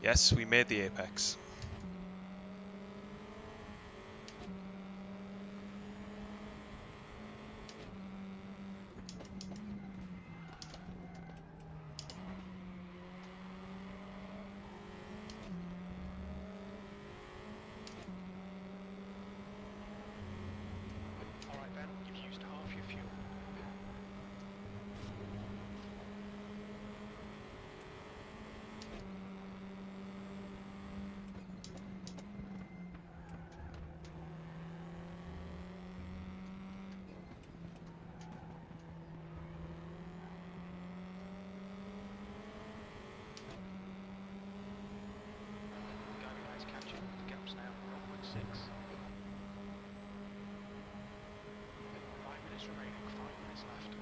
Yes, we made the apex.
Alright Ben, you've used half your fuel. Gary Knight's catching. The gap's now 0.6. 5 minutes remaining, 5 minutes left.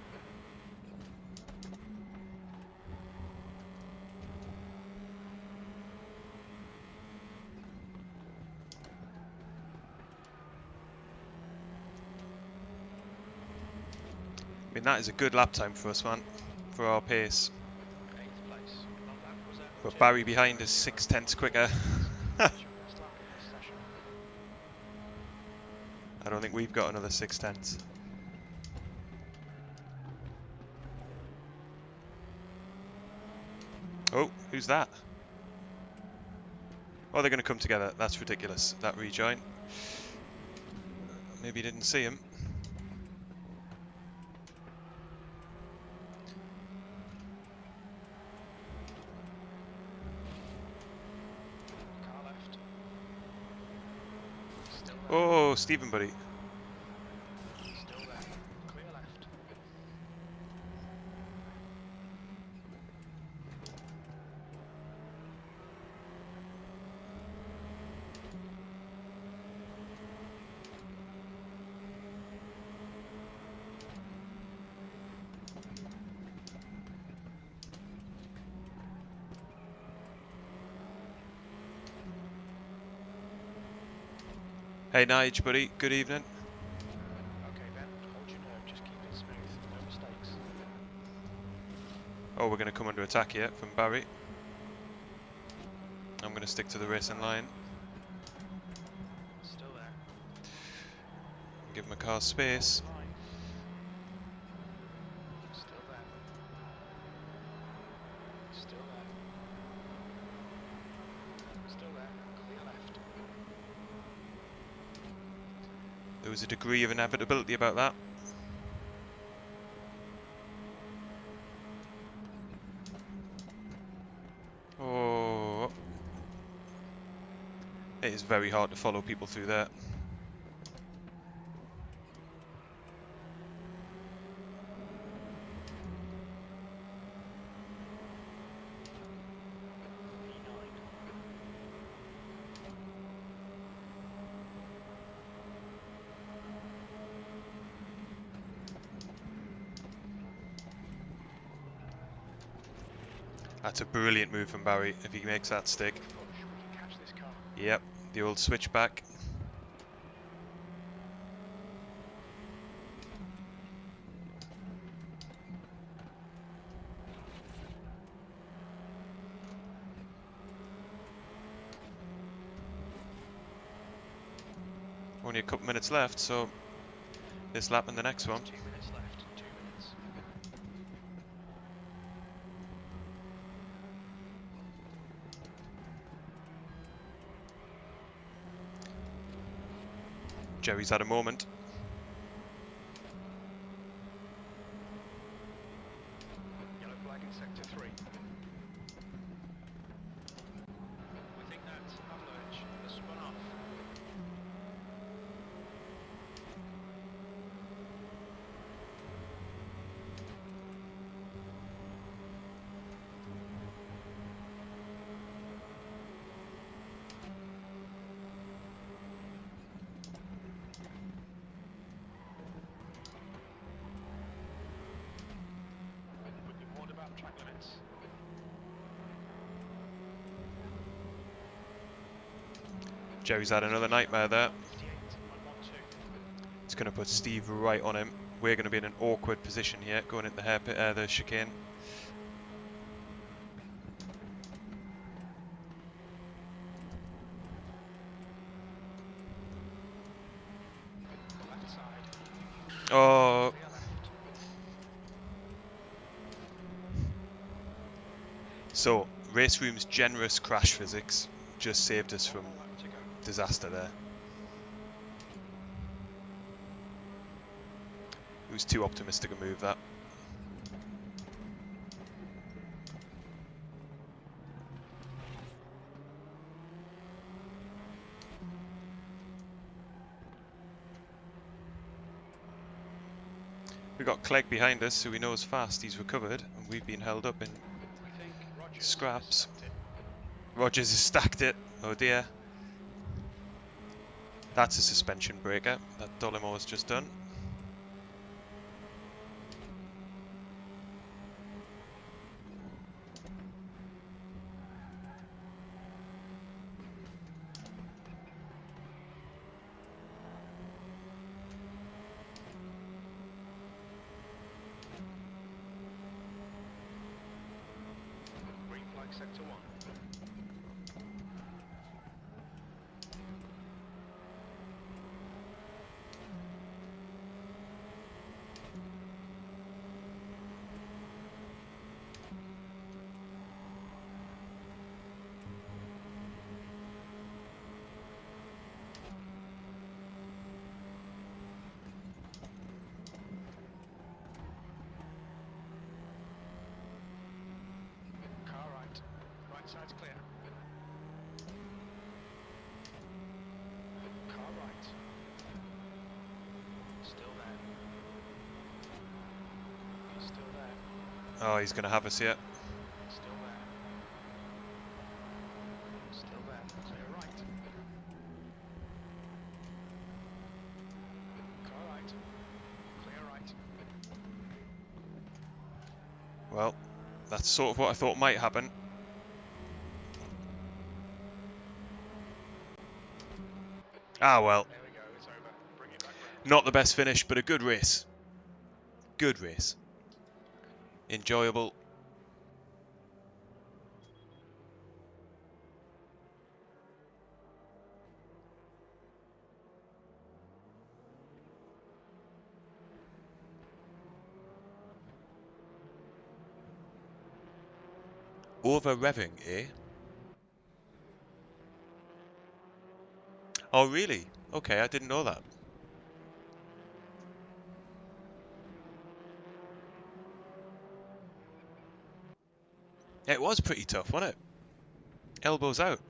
I mean, that is a good lap time for us, man. For our pace.
8th place. Well, that was a
But Barry behind is 6/10 quicker.
That's your best lap in this session.
I don't think we've got another 6/10. Oh, who's that? Oh, they're going to come together. That's ridiculous. That rejoin. Maybe you didn't see him.
Car left. Still there.
Oh, Stephen, buddy.
Still there. Clear left.
Hey, Nige, buddy. Good evening.
Okay, Ben, hold your nerve, just keep it smooth, no mistakes.
Oh, we're going to come under attack here from Barry. I'm going to stick to the racing line.
Still there.
Give McCarr space.
Line. Still there. Still there. Still there. Clear left.
There was a degree of inevitability about that. Oh, it is very hard to follow people through there. That's a brilliant move from Barry if he makes that stick.
Push. We can catch this car.
Yep, the old switchback. Only a couple minutes left, so this lap and the next one.
2 minutes left. 2 minutes.
Jerry's had a moment.
Yellow flag in sector 3. We think that Avalanche has spun off. We've been warned about track limits.
Jerry's had another nightmare there.
58 on 1-2.
It's going to put Steve right on him. We're going to be in an awkward position here, going into the chicane.
Left side.
Oh,
Clear left.
so RaceRoom's generous crash physics just saved us from
One more lap to go.
disaster there. It was too optimistic a move, that. We got Clegg behind us, so we know as fast he's recovered, and we've been held up in
We think Rogers
scraps.
has stacked it.
Rogers has stacked it. Oh dear. That's a suspension breaker that Dollimore has just done.
Green flag sector 1. Car right. Right side's clear. Car right. Still there. He's still there.
Oh, he's going to have us here.
Still there. Still there. Clear right. Car right. Clear right.
Well, that's sort of what I thought might happen. Ah well,
There we go. It's over. Bring it back round.
not the best finish, but a good race. Good race. Enjoyable. Over revving, eh? Oh, really? Okay, I didn't know that. It was pretty tough, wasn't it? Elbows out.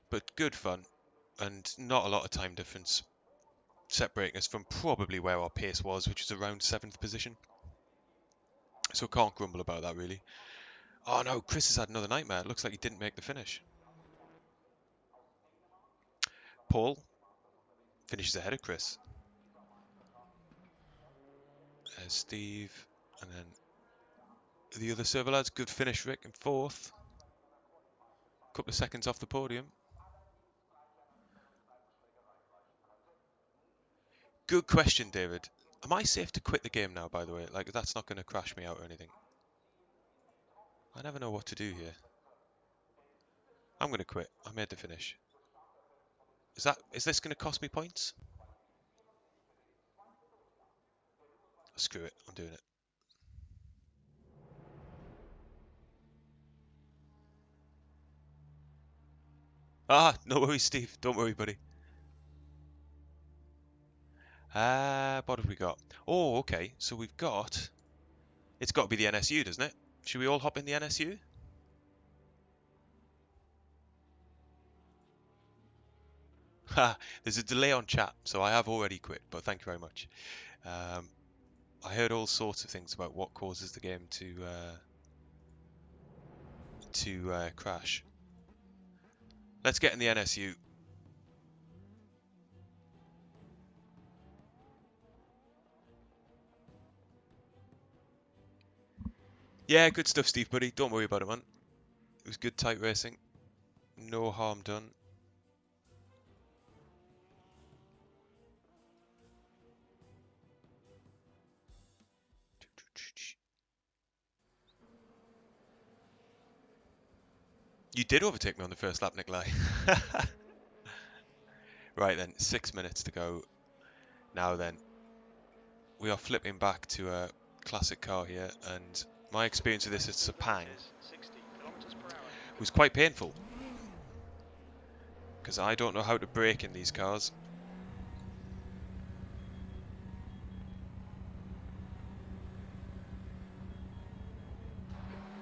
But good fun. And not a lot of time difference separating us from probably where our pace was, which was around 7th position. So can't grumble about that, really. Oh no, Chris has had another nightmare. It looks like he didn't make the finish. Paul finishes ahead of Chris. There's Steve, and then the other server lads. Good finish, Rick, in 4th. Couple of seconds off the podium. Good question, David. Am I safe to quit the game now, by the way? Like, that's not going to crash me out or anything. I never know what to do here. I'm going to quit. I made the finish. Is this going to cost me points? Screw it. I'm doing it. Ah, no worries, Steve. Don't worry, buddy. What have we got? Oh, okay. So we've got... It's got to be the NSU, doesn't it? Should we all hop in the NSU? Ha! There's a delay on chat, so I have already quit, but thank you very much. I heard all sorts of things about what causes the game to crash. Let's get in the NSU. Yeah, good stuff, Steve, buddy. Don't worry about it, man. It was good, tight racing. No harm done. You did overtake me on the first lap, Nikolai. Right then, 6 minutes to go. Now then, we are flipping back to a classic car here, and my experience of this at Sepang was quite painful, because I don't know how to brake in these cars.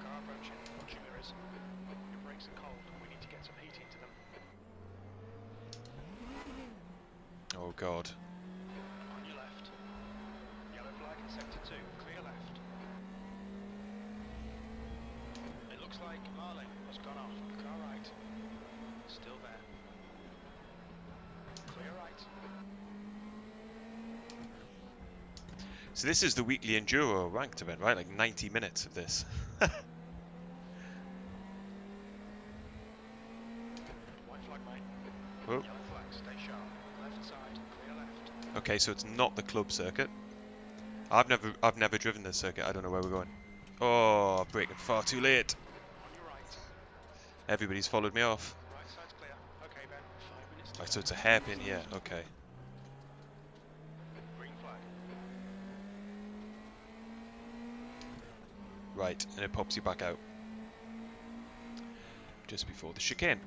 Car approaching. Watching mirrors. Your brakes are cold. We need to get some heat into them.
Oh god.
On your left. Yellow flag in sector 2. Clear left. It looks like Marlin has gone off. Car right. Still there. Clear right.
So this is the weekly Enduro ranked event, right? Like 90 minutes of this.
White flag, mate.
Oh.
Yellow flag. Stay sharp. Left side. Clear left.
Okay, so it's not the club circuit. I've never driven this circuit. I don't know where we're going. Oh, braking far too late.
On your right.
Everybody's followed me off.
Right side's clear. Okay, Ben. 5 minutes to
Right,
go.
so it's a hairpin here. Okay.
Green flag.
Right, and it pops you back out. Just before the chicane.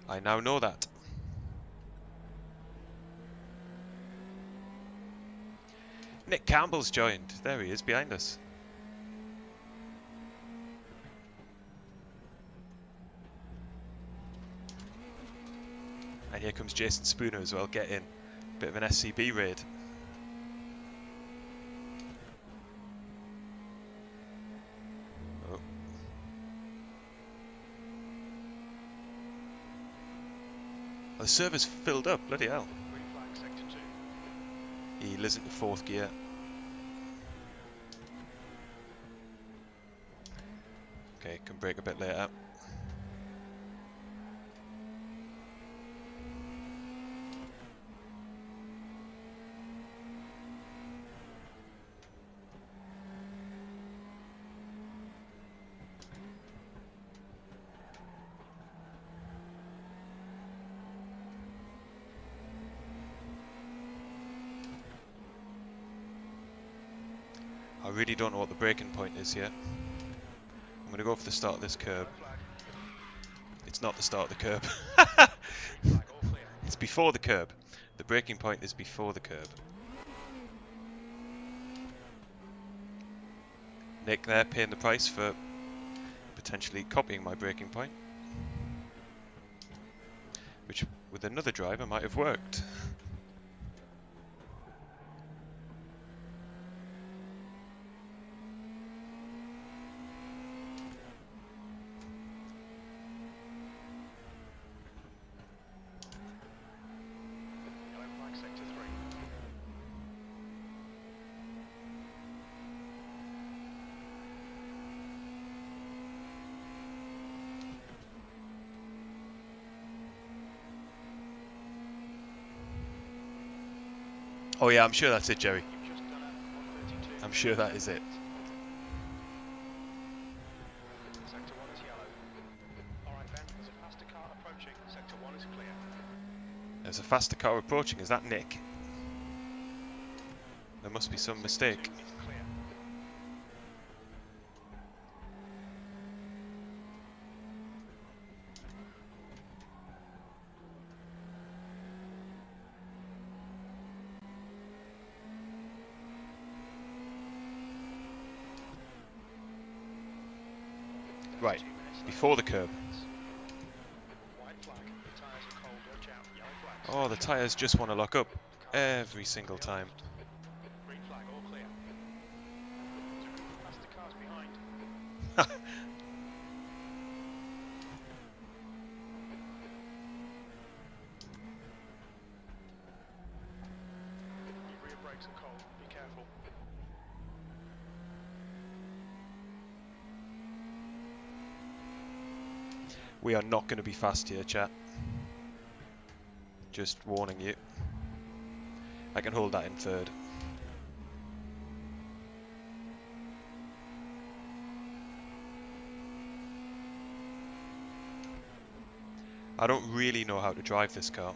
I now know that. Nick Campbell's joined. There he is, behind us. And here comes Jason Spooner as well. Get in. Bit of an SCB raid. Oh. The server's filled up. Bloody hell.
Green flag, sector 2.
He lives into 4th gear. Okay, can brake a bit later. really don't know what the braking point is here. I'm going to go for the start of this curb.
Yellow flag.
It's not the start of the curb.
Green flag, all clear.
It's before the curb. The braking point is before the curb. Nick there paying the price for potentially copying my braking point, which with another driver might have worked.
Yellow flag, sector 3.
Oh yeah, I'm sure that's it, Jerry.
You've just done a 132.
I'm sure that is it.
Sector 1 is yellow. Alright Ben, there's a faster car approaching. Sector 1 is clear.
There's a faster car approaching. Is that Nick? There must be some
Sector
mistake.
2 is clear.
Right,
2 minutes left.
before the curb.
White flag. The tyres are cold. Watch out. Yellow flag.
Oh, the
Stay
tyres just want to lock up
sharp. Car
every single
to the
time.
left. Green flag, all clear. There's a group of faster cars behind. Your rear brakes are cold. Be careful.
We are not going to be fast here, chat. Just warning you. I can hold that in third. I don't really know how to drive this car.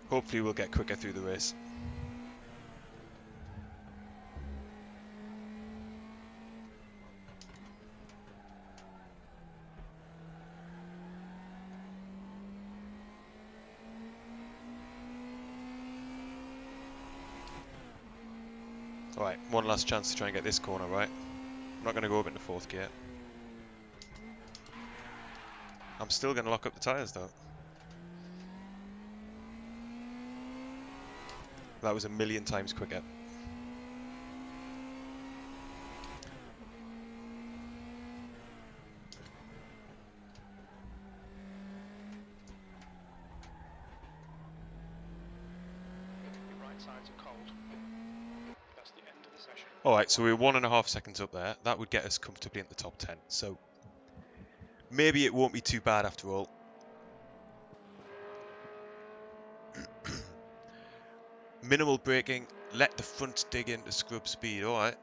Hopefully we'll get quicker through the race. Alright, one last chance to try and get this corner right. I'm not going to go up into fourth gear. I'm still going to lock up the tyres though. That was a million times quicker.
Your right sides are cold. That's the end of the session.
Alright, so we're 1.5 seconds up there. That would get us comfortably in the top 10. So maybe it won't be too bad after all. Minimal braking. Let the front dig into scrub speed. Alright.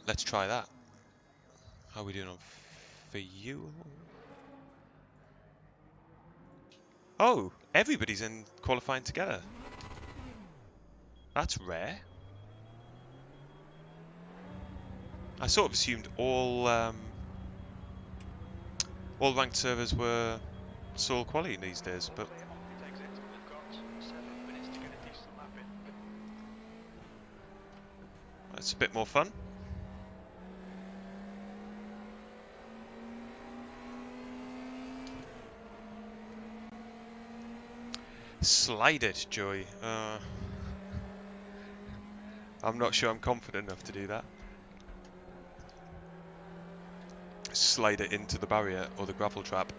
Let's try that. How are we doing on fuel? Oh, everybody's in qualifying together. That's rare. I sort of assumed all ranked servers were sole quality these days, but
Clear on pit exit. We've got 7 minutes to get a decent lap in.
it's a bit more fun. Slide it, Joey. I'm not sure I'm confident enough to do that. Slide it into the barrier or the grapple trap.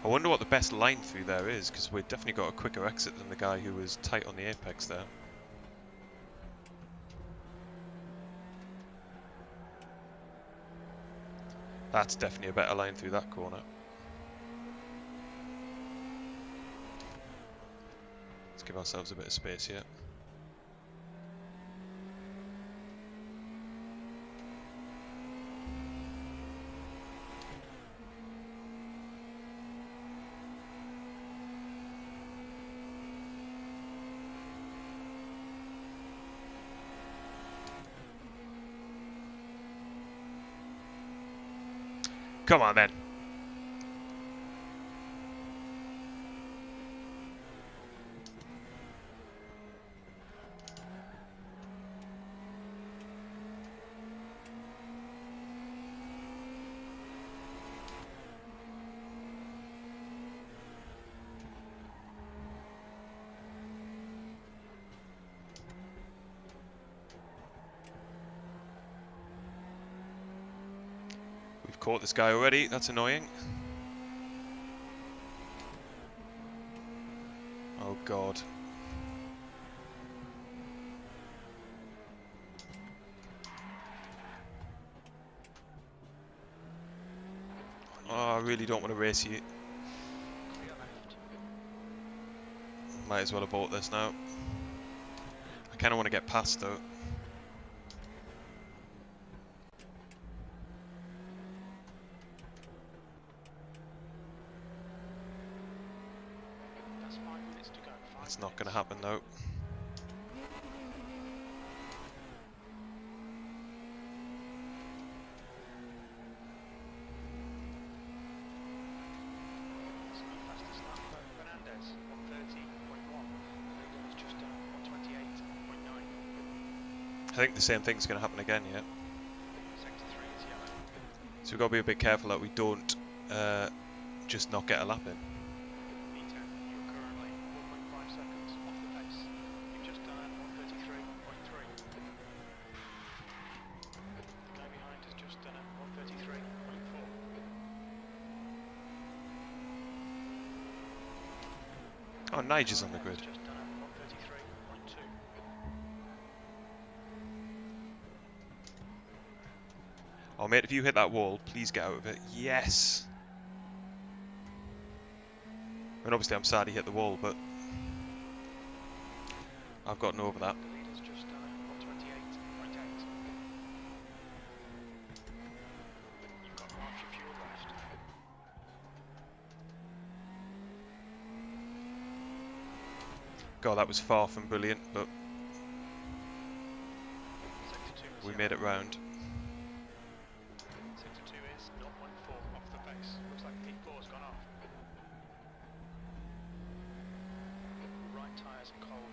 I wonder what the best line through there is, because we've definitely got a quicker exit than the guy who was tight on the apex there. That's definitely a better line through that corner. Let's give ourselves a bit of space here. Come on then. We've caught this guy already, that's annoying. Oh god. Oh, I really don't want to race you.
Clear left.
Might as well have bought this now. I kind of want to get past though.
That's 5 minutes to go. 5
It's
minutes.
not going to happen though.
That's the fastest lap for Fernandez. 130.1. Leader was just done 128.9.
I think the same thing's going to happen again, yeah.
Sector 3 is yellow.
So we've got to be a bit careful that we don't just not get a lap in.
P10, you're currently 4.5 seconds off the pace. You've just done 133.3. The guy behind has just done 133.4.
Oh, Nigel's on the grid.
Just done 133.2.
Oh mate, if you hit that wall, please get out of it. Yes! And obviously I'm sad he hit the wall, but I've gotten over that.
The leader's just done 128.8. You've got half your fuel left.
God, that was far from brilliant, but
Sector 2 is
we
yellow.
made it round.
Sector 2 is 0.4 off the pace. Looks like P4's gone off. Right tyres are cold.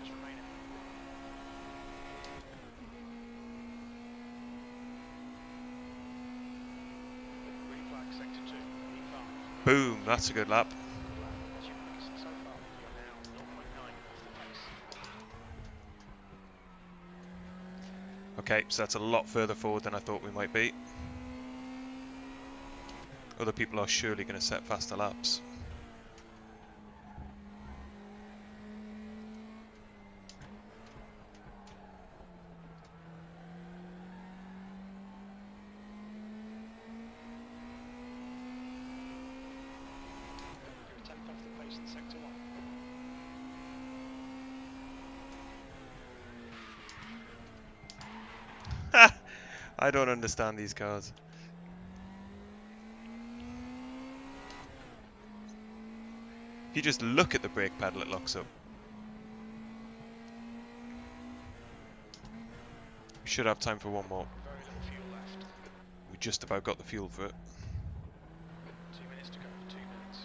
Remaining. Green flag, sector 2, E5.
Boom, that's a good lap.
Good lap. What's your quickest so far? You're now 0.9 off the pace.
Okay, so that's a lot further forward than I thought we might be. Other people are surely going to set faster laps.
You're a tenth off the pace in sector 1.
I don't understand these cars. If you just look at the brake pedal, it locks up. We should have time for one more.
Very little fuel left.
We just about got the fuel for it.
2 minutes to go. 2 minutes.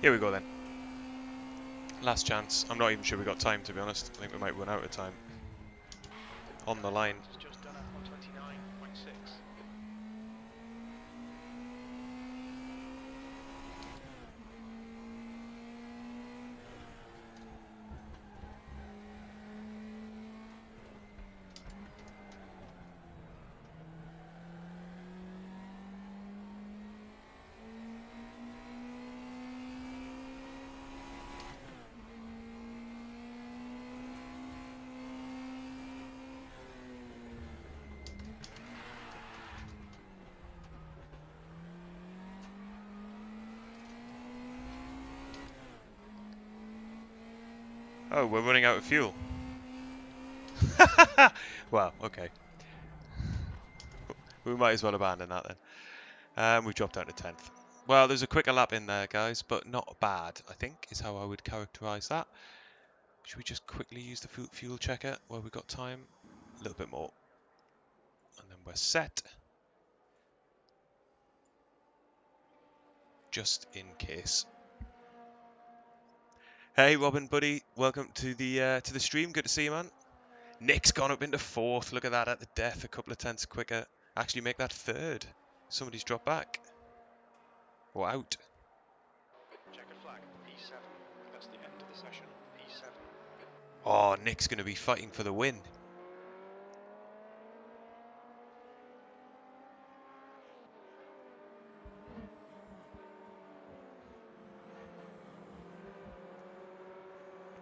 Here we go then. Last chance. I'm not even sure we got time, to be honest. I think we might run out of time. On the line.
It's just done at 129.6.
Oh, we're running out of fuel. Well, okay. We might as well abandon that then. We've dropped down to 10th. Well, there's a quicker lap in there, guys, but not bad, I think, is how I would characterise that. Should we just quickly use the fuel checker while we've got time? A little bit more. And then we're set. Just in case. Hey, Robin, buddy. Welcome to the stream. Good to see you, man. Nick's gone up into 4th. Look at that, at the death. A couple of tenths quicker. Actually make that 3rd. Somebody's dropped back. Or out.
Checker flag, P7. That's the end of the session, P7.
Oh, Nick's going to be fighting for the win.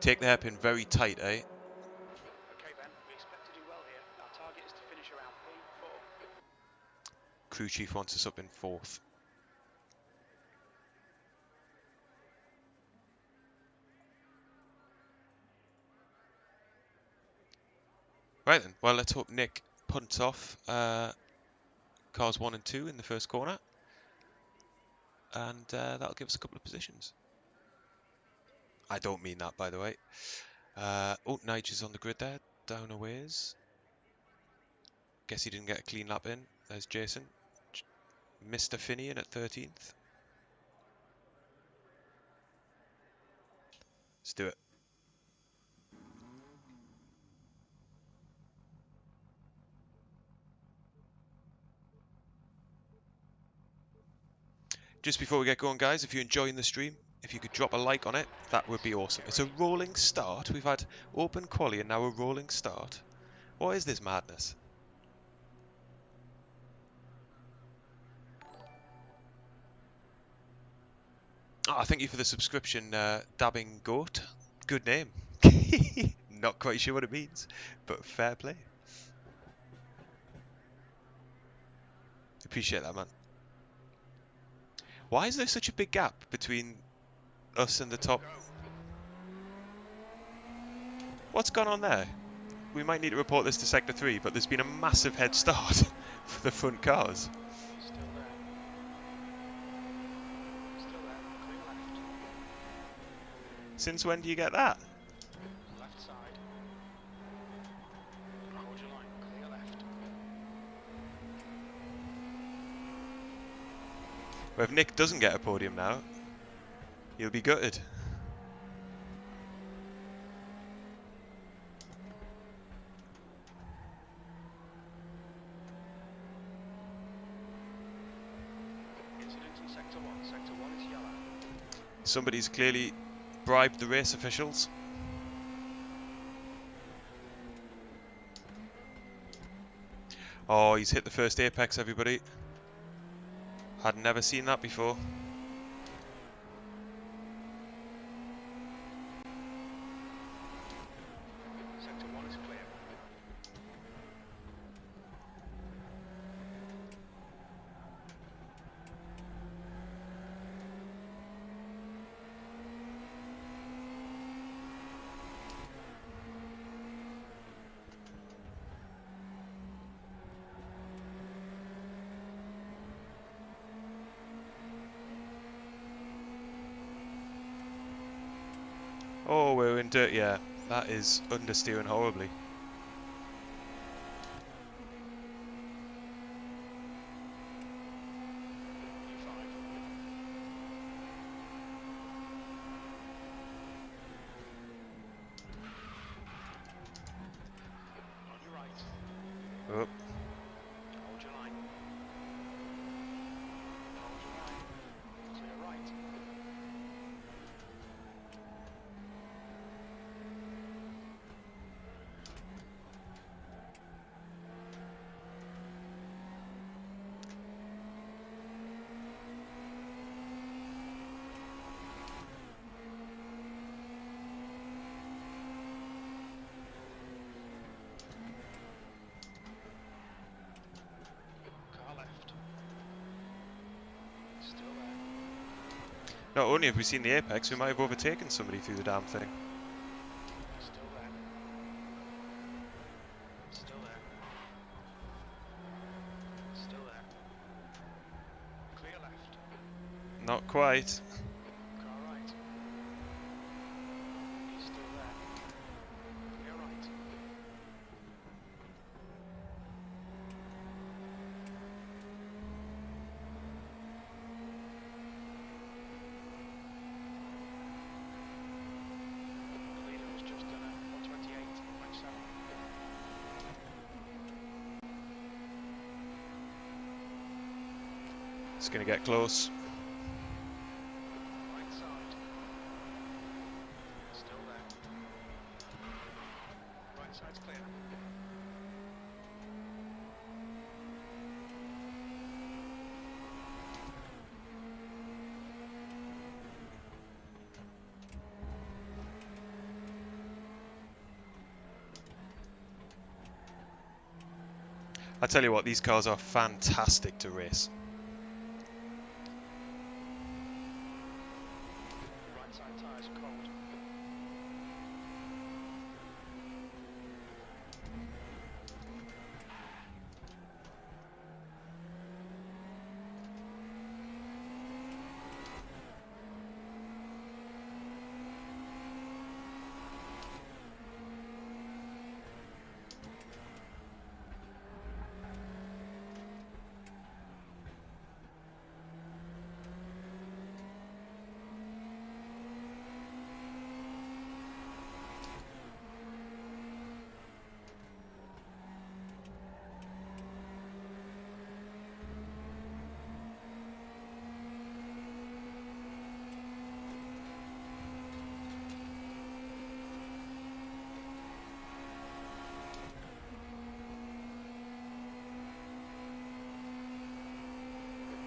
Take the hairpin very tight, eh?
Okay Ben, we expect to do well here. Our target is to finish around P4.
Crew chief wants us up in 4th. Right then, well, let's hope Nick punts off cars 1 and 2 in the first corner. And that'll give us a couple of positions. I don't mean that, by the way. Oh, Nigel's on the grid there. Down a ways. Guess he didn't get a clean lap in. There's Jason. Mr. Finian at 13th. Let's do it. Just before we get going, guys, if you're enjoying the stream, if you could drop a like on it, that would be awesome. It's a rolling start. We've had open quali and now a rolling start. What is this madness? Oh, thank you for the subscription, Dabbing Goat. Good name. Not quite sure what it means, but fair play. Appreciate that, man. Why is there such a big gap between us and the top? What's gone on there? We might need to report this to Sector 3, but there's been a massive head start for the front cars.
Still there. Still there. Clear left.
Since when do you get that?
Left side. Hold your line. Clear left.
Well, if Nick doesn't get a podium now, he'll be gutted.
Incident in Sector 1. Sector 1 is yellow.
Somebody's clearly bribed the race officials. Oh, he's hit the first apex, everybody. Had never seen that before.
Sector 1 is clear.
Oh, we're in dirt, yeah. That is understeering horribly.
P5.
Not only have we seen the apex, we might have overtaken somebody through the damn thing.
Still there. Still there. Still there. Clear left.
Not quite.
Car right. He's still there. Clear right. The leader has just done a 128.7.
It's going to get close.
Right side. Still there. Right side's clear.
I tell you what, these cars are fantastic to race.
Right side tyres are cold.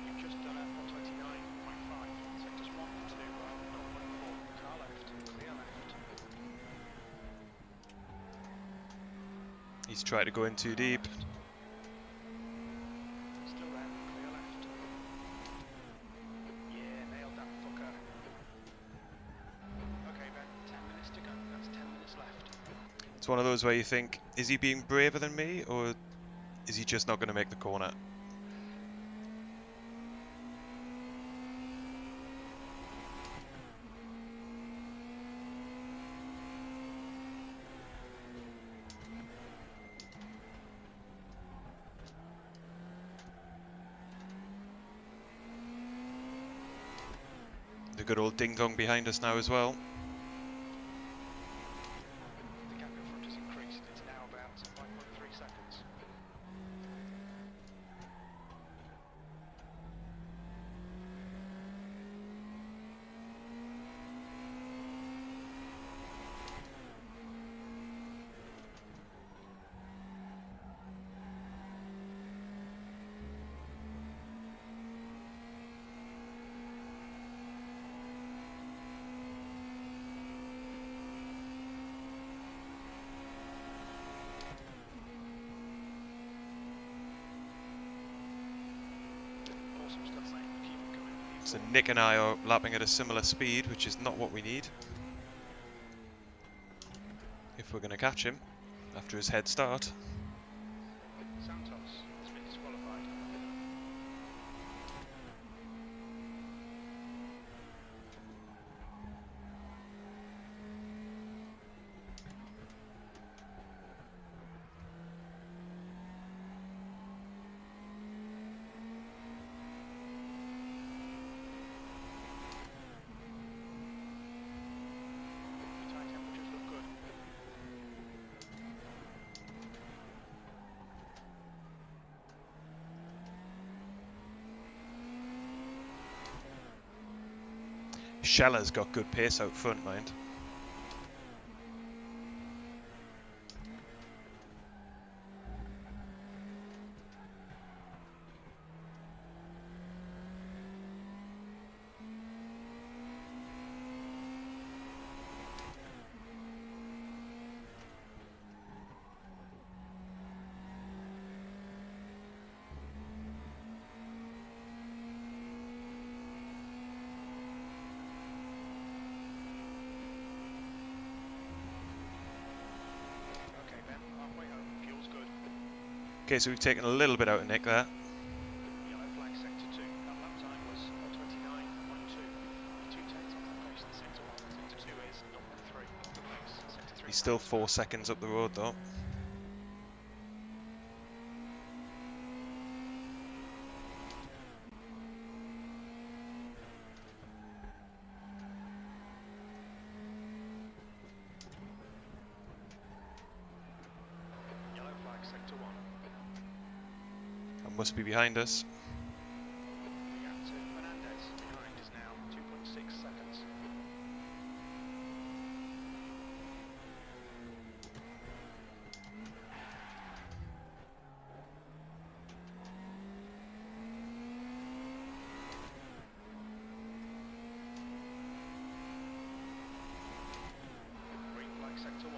You've just done a 129.5. Sectors 1 to 0.4. Car left. Clear left.
He's tried to go in too deep.
Left. Still there. Clear left. Yeah, nailed that fucker. Okay, Ben. 10 minutes to go. That's 10 minutes left.
It's one of those where you think, is he being braver than me, or is he just not going to make the corner? The good old ding dong behind us now as well.
The gap in front has increased. It's now about 5.3 seconds. Awesome's got something. Keep it coming.
So Nick and I are lapping at a similar speed, which is not what we need if we're going to catch him after his head start.
Santos has been disqualified. Your tyre temperatures look good.
Scheller's got good pace out front, mind. Okay, so we've taken a little bit out of Nick there.
Yellow flag sector 2. That lap time was 29.2. 2 tenths off the pace in sector 1. Sector 2 is 0.3 off the pace. Sector 3
He's still
fastest
4
lap.
seconds up the road though.
Yellow flag sector 1.
That must be behind us.
The gap to Fernandez behind is now 2.6 seconds. Green flag sector 1.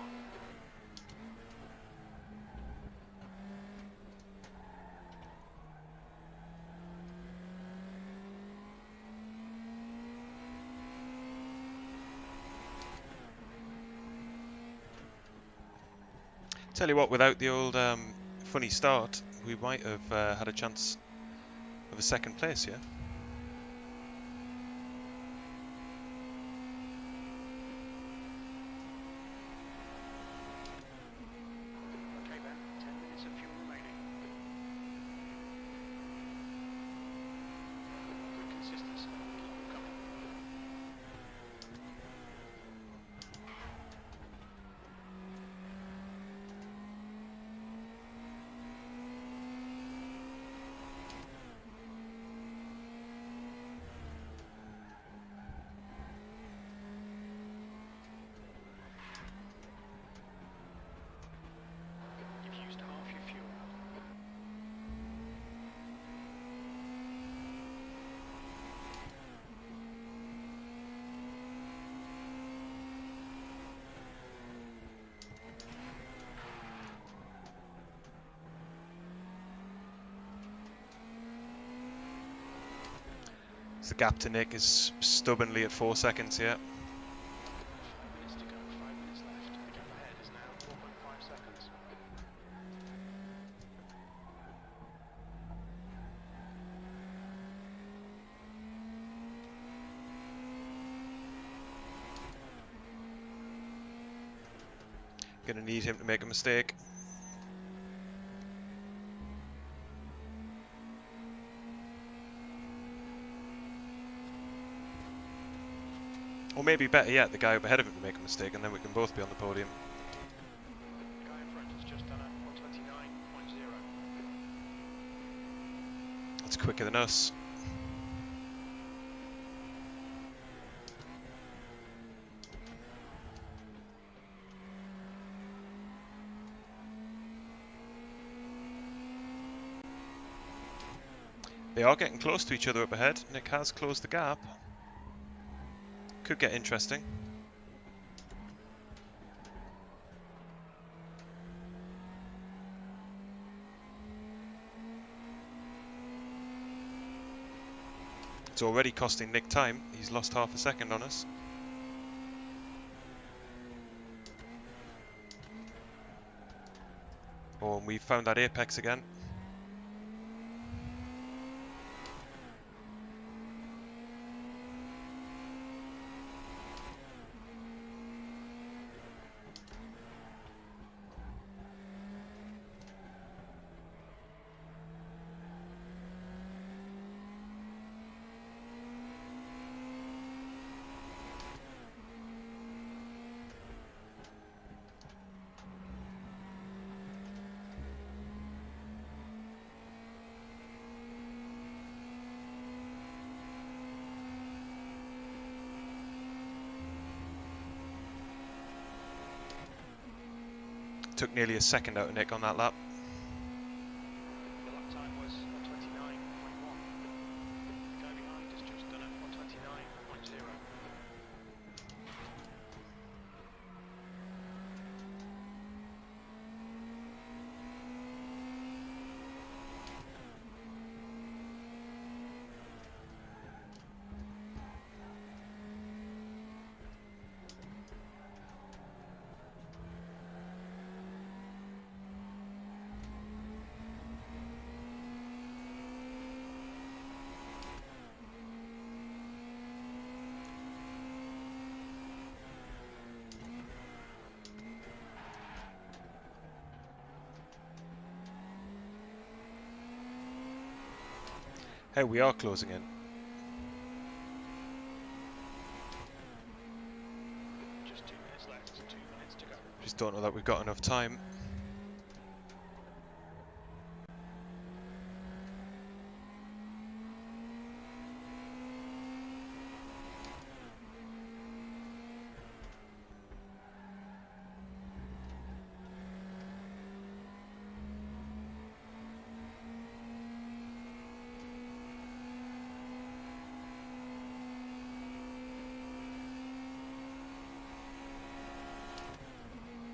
Tell you what, without the old funny start, we might have had a chance of a second place, yeah?
Okay then, 10 minutes of fuel remaining. Good consistency. Keep them coming. You've used half your fuel.
So the gap to Nick is stubbornly at 4 seconds, yeah?
5 minutes to go, 5 minutes left. The gap ahead is now 4.5 seconds.
Gonna need him to make a mistake. Or maybe better yet, the guy up ahead of him to make a mistake and then we can both be on the podium.
The guy in front has just done a 129.0.
That's quicker than us. They are getting close to each other up ahead. Nick has closed the gap. Could get interesting. It's already costing Nick time. He's lost half a second on us. Oh, and we've found that apex again. Took nearly a second out of Nick on that lap.
The lap time was 129.1. The guy behind has just done a 129.0.
Hey, we are closing in.
Just 2 minutes left, 2 minutes to go.
Just don't know that we've got enough time.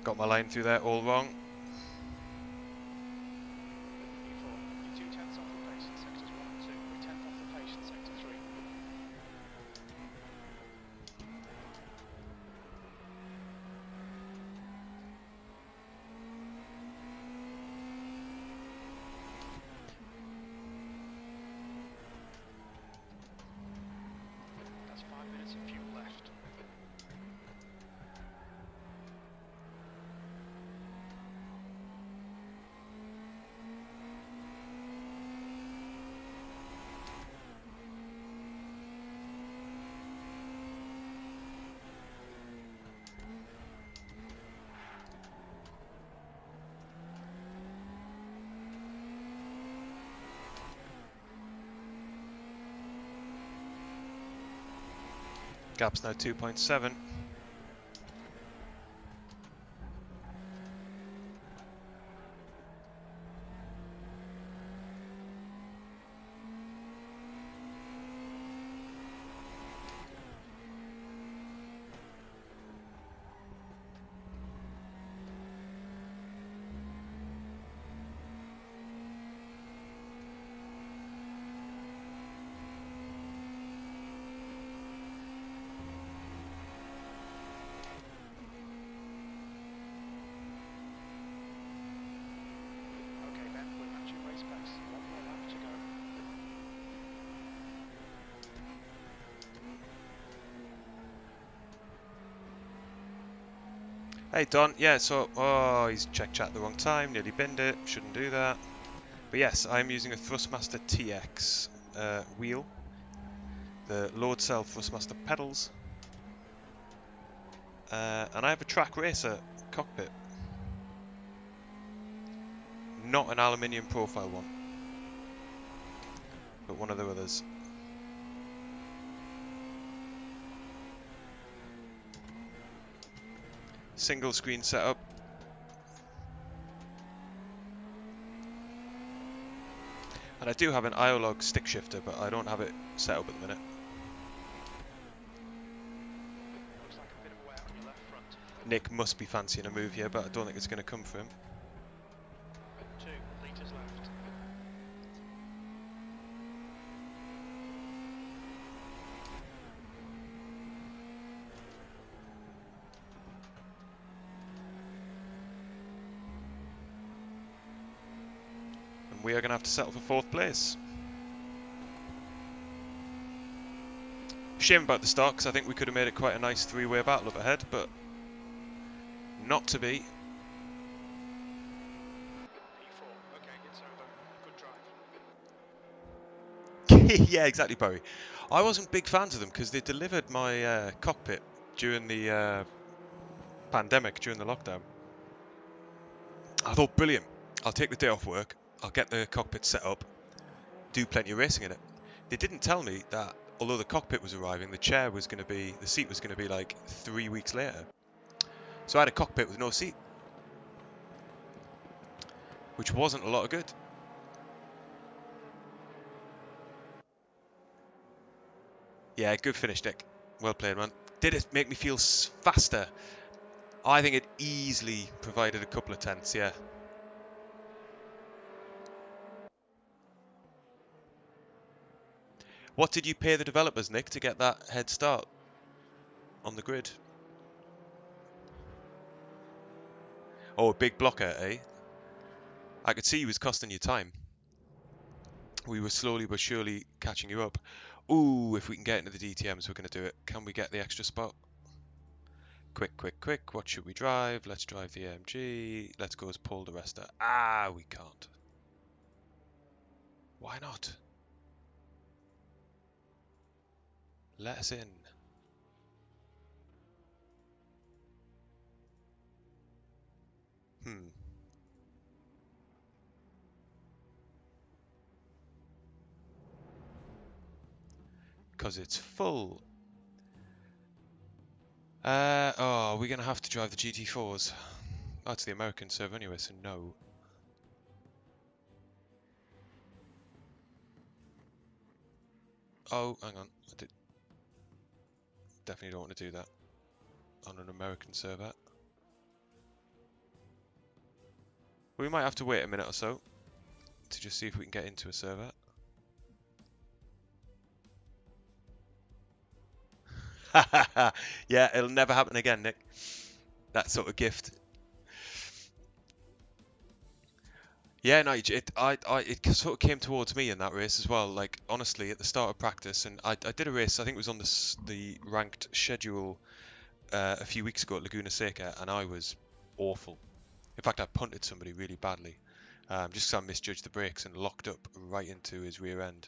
Got my line through there all wrong.
E4, you're 2 tenths off the pace in sectors 1 and 2. We're 1/10 off the pace in sector 3. That's 5 minutes of fuel left.
Gap's now 2.7.
Okay, Ben, we're matching race pace. 1 more lap to go.
Hey Don, yeah, so, oh, he's check chat at the wrong time, nearly binned it, shouldn't do that. But yes, I'm using a Thrustmaster TX wheel, the load cell Thrustmaster pedals, and I have a track racer cockpit. Not an aluminium profile one, but one of the others. Single screen setup. And I do have an IOLOG stick shifter, but I don't have it set up at the minute.
Looks like a bit of wear on your left front.
Nick must be fancying a move here, but I don't think it's going to come for him.
2 litres left.
And we are going to have to settle for 4th place. Shame about the start, because I think we could have made it quite a nice 3-way battle up ahead, but not to be.
P4, okay, it's over. Good drive.
Yeah, exactly, Barry. I wasn't big fans of them because they delivered my cockpit during the pandemic, during the lockdown. I thought, brilliant. I'll take the day off work. I'll get the cockpit set up. Do plenty of racing in it. They didn't tell me that although the cockpit was arriving, the seat was going to be like 3 weeks later. So I had a cockpit with no seat, which wasn't a lot of good. Yeah, good finish, Nick. Well played, man. Did it make me feel faster? I think it easily provided a couple of tenths, yeah. What did you pay the developers, Nick, to get that head start on the grid? Oh, a big blocker, eh? I could see he was costing you time. We were slowly but surely catching you up. Ooh, if we can get into the DTMs, we're going to do it. Can we get the extra spot? Quick, quick, quick. What should we drive? Let's drive the AMG. Let's go as Paul de Resta. Ah, we can't. Why not? Let us in. Because it's full. Oh, we're going to have to drive the GT4s. Oh, it's the American server anyway, so no. Oh, hang on. Definitely don't want to do that on an American server. We might have to wait a minute or so to just see if we can get into a server. Yeah, it'll never happen again, Nick. That sort of gift. Yeah, no, it sort of came towards me in that race as well. Like, honestly, at the start of practice, and I did a race, I think it was on the ranked schedule a few weeks ago at Laguna Seca, and I was awful. In fact, I punted somebody really badly, just because I misjudged the brakes and locked up right into his rear end,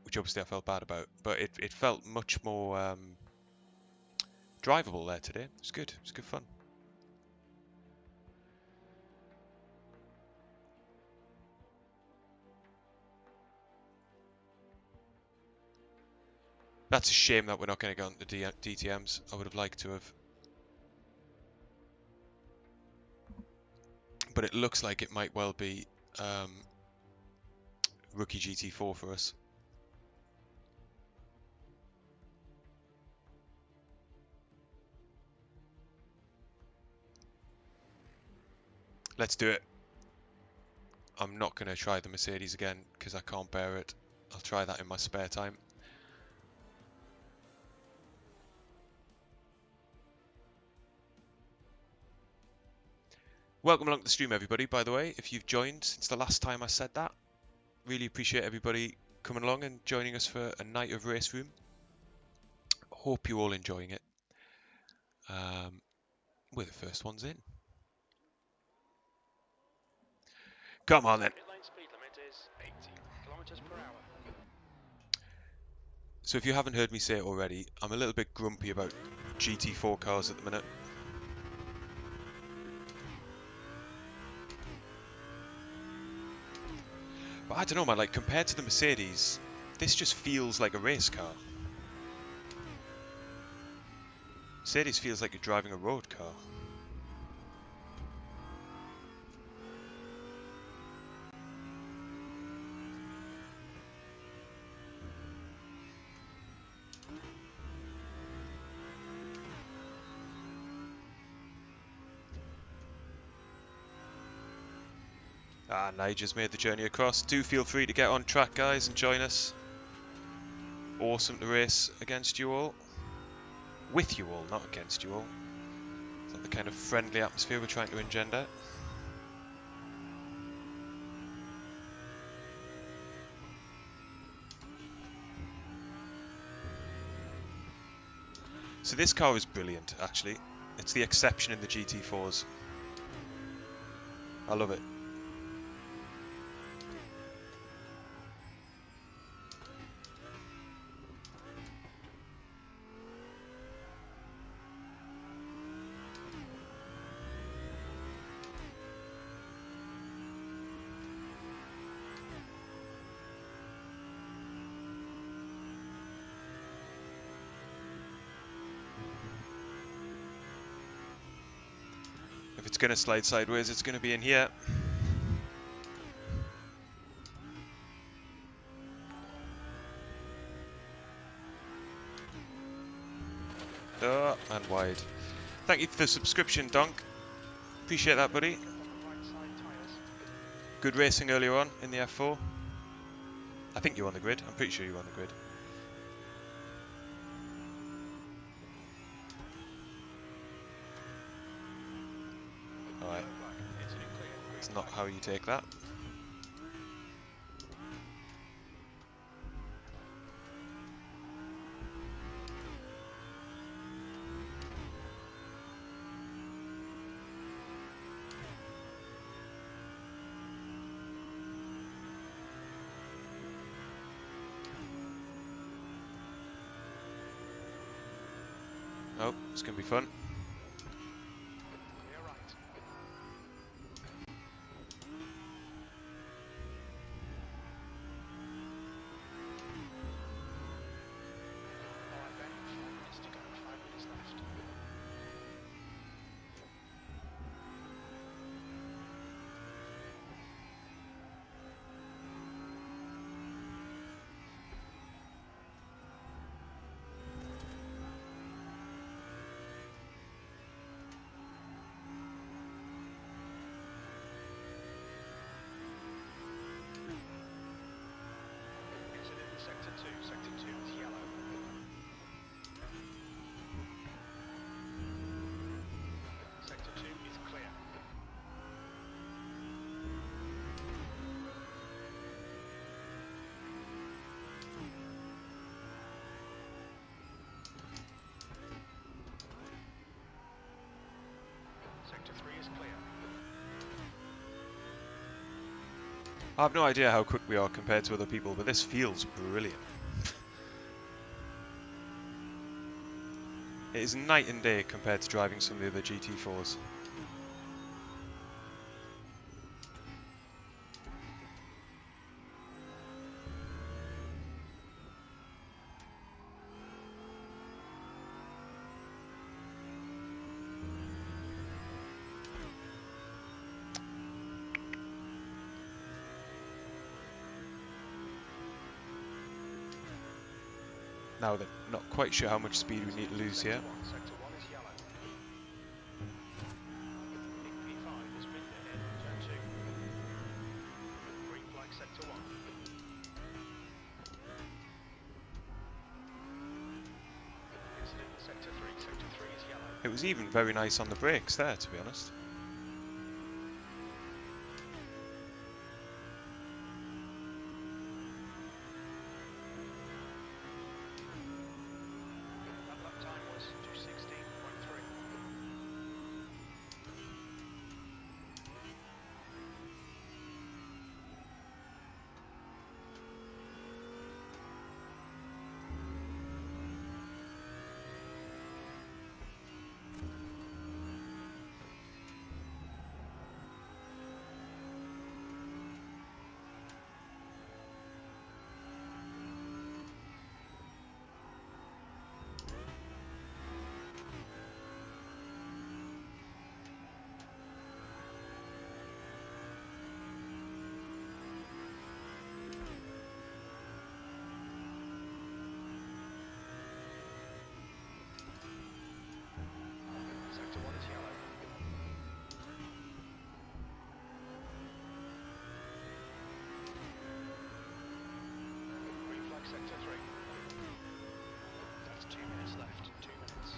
which obviously I felt bad about. But it felt much more drivable there today. It was good. It was good fun. That's a shame that we're not going to go on the DTMs. I would have liked to have. But it looks like it might well be rookie GT4 for us. Let's do it. I'm not going to try the Mercedes again because I can't bear it. I'll try that in my spare time. Welcome along to the stream, everybody, by the way, if you've joined since the last time I said that. Really appreciate everybody coming along and joining us for a night of RaceRoom. Hope you're all enjoying it. We're the first ones in. Come on then.
Speed limit is 80 kilometers per hour.
So if you haven't heard me say it already, I'm a little bit grumpy about GT4 cars at the minute. But I don't know, man, like compared to the Mercedes, this just feels like a race car. Mercedes feels like you're driving a road car. Ah, Nigel's made the journey across. Do feel free to get on track, guys, and join us. Awesome to race against you all. With you all, not against you all. Is that the kind of friendly atmosphere we're trying to engender? So this car is brilliant, actually. It's the exception in the GT4s. I love it. If it's going to slide sideways, it's going to be in here. Oh, and wide. Thank you for the subscription, Donk. Appreciate that, buddy. Good racing earlier on in the F4. I think you're on the grid. I'm pretty sure you're on the grid. Alright. It's not how you take that. Oh, it's going to be fun.
Clear right. Alright Ben, 5 minutes to go, 5 minutes left. Exit in sector 2. Sector 2 is yellow. Sector 2 is clear. Sector 3 is clear.
I have no idea how quick we are compared to other people, but this feels brilliant. It is night and day compared to driving some of the other GT4s. Now they're not quite sure how much speed we need to lose here.
Sector 1 is yellow. P5 has been ahead in turn 2. Green flag sector 1. Incident in sector 3. Sector 3 is yellow.
It was even very nice on the brakes there, to be honest.
Lap time was 2:16.3. Sector 1 is yellow. Green flag sector 3. That's 2 minutes left. 2 minutes.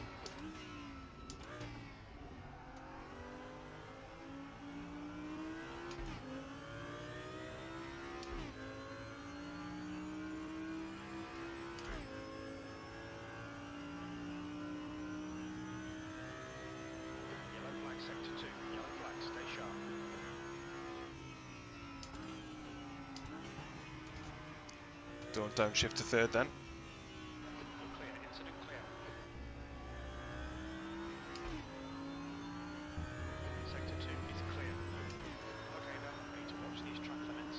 Yellow flag sector 2. Yellow flag, stay sharp.
Don't downshift to third then.
All clear, incident clear. Sector 2 is clear. Okay then, we need to watch these track limits.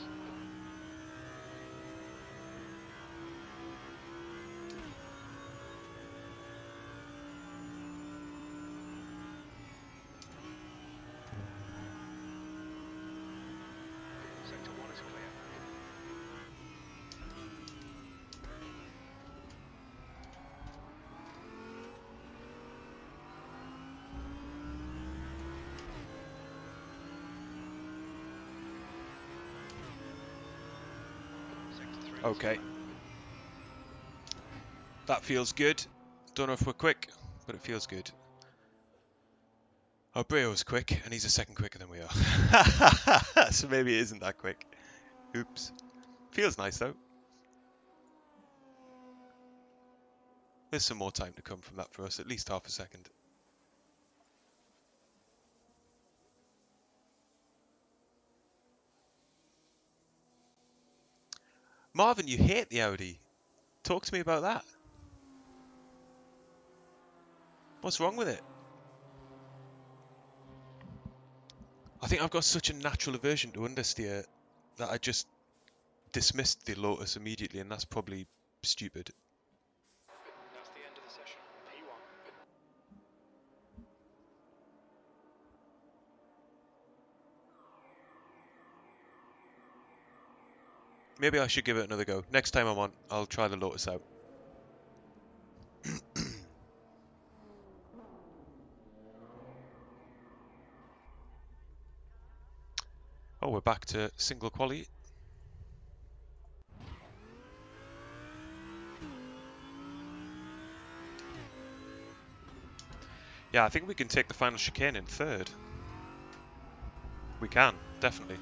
Sector 1 is clear. Sector 3 is
Okay.
yellow.
That feels good. Don't know if we're quick, but it feels good. Oh, Breo's quick, and he's a second quicker than we are. So maybe it isn't that quick. Oops. Feels nice though. There's some more time to come from that for us, at least half a second. Marvin, you hate the Audi. Talk to me about that. What's wrong with it? I think I've got such a natural aversion to understeer that I just dismissed the Lotus immediately, and that's probably stupid.
That's the end of the session. P1.
Maybe I should give it another go. Next time I'm on, I'll try the Lotus out. Oh, we're back to single quality. Yeah, I think we can take the final chicane in third. We can, definitely.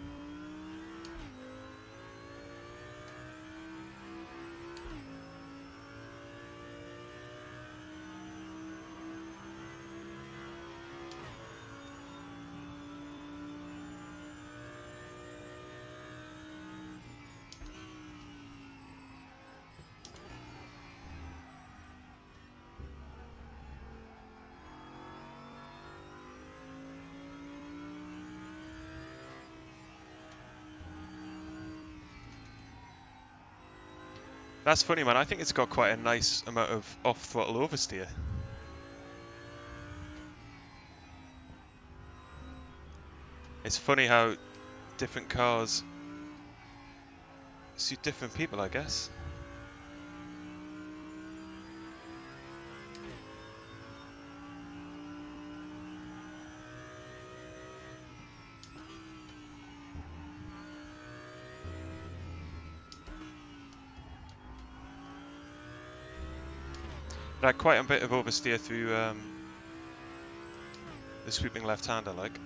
That's funny, man. I think it's got quite a nice amount of off-throttle oversteer. It's funny how different cars suit different people, I guess. But I had quite a bit of oversteer through the sweeping left-hander, like.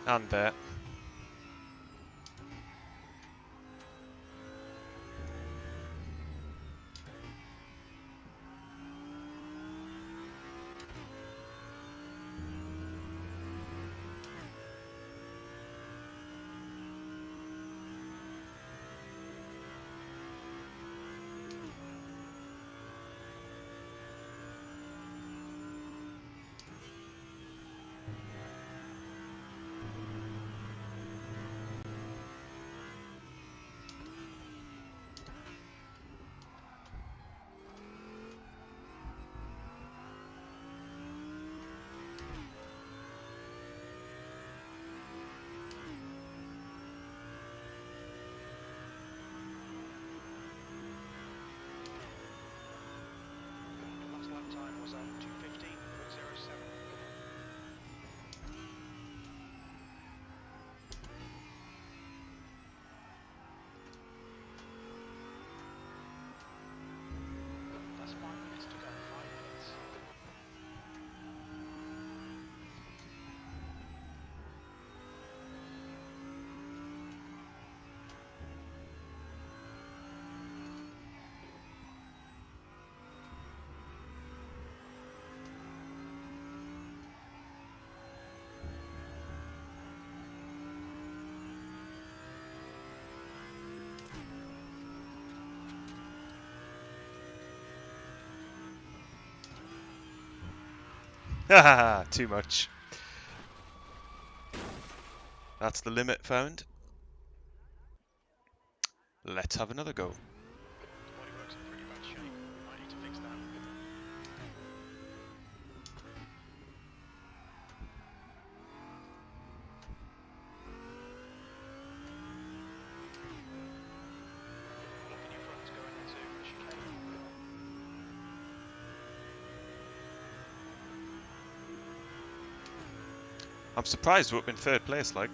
And there.
Last lap time was 2:15.07. That's 5 minutes to go. 5 minutes.
Haha, too much. That's the limit found. Let's have another go.
The bodywork's in pretty bad shape. We might need to fix that. Look in your front going into the chicane.
I'm surprised we're up in third place, like.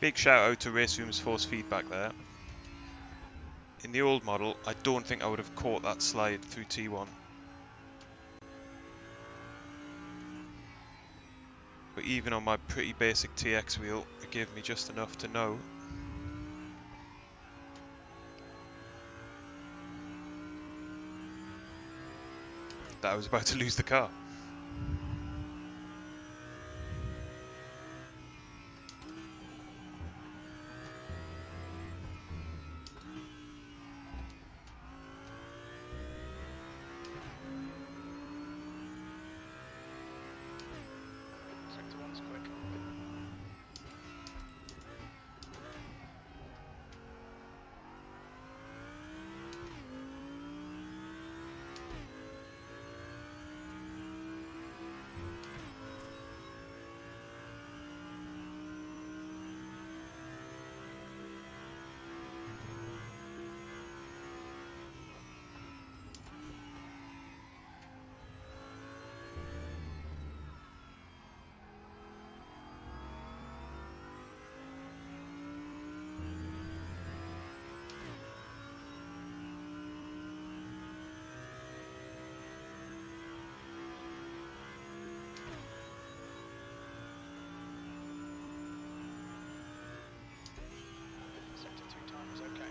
Big shout out to RaceRoom's force feedback there. In the old model, I don't think I would have caught that slide through T1. But even on my pretty basic TX wheel, it gave me just enough to know that I was about to lose the car.
Sector 1's quick. Sector 2 time is okay.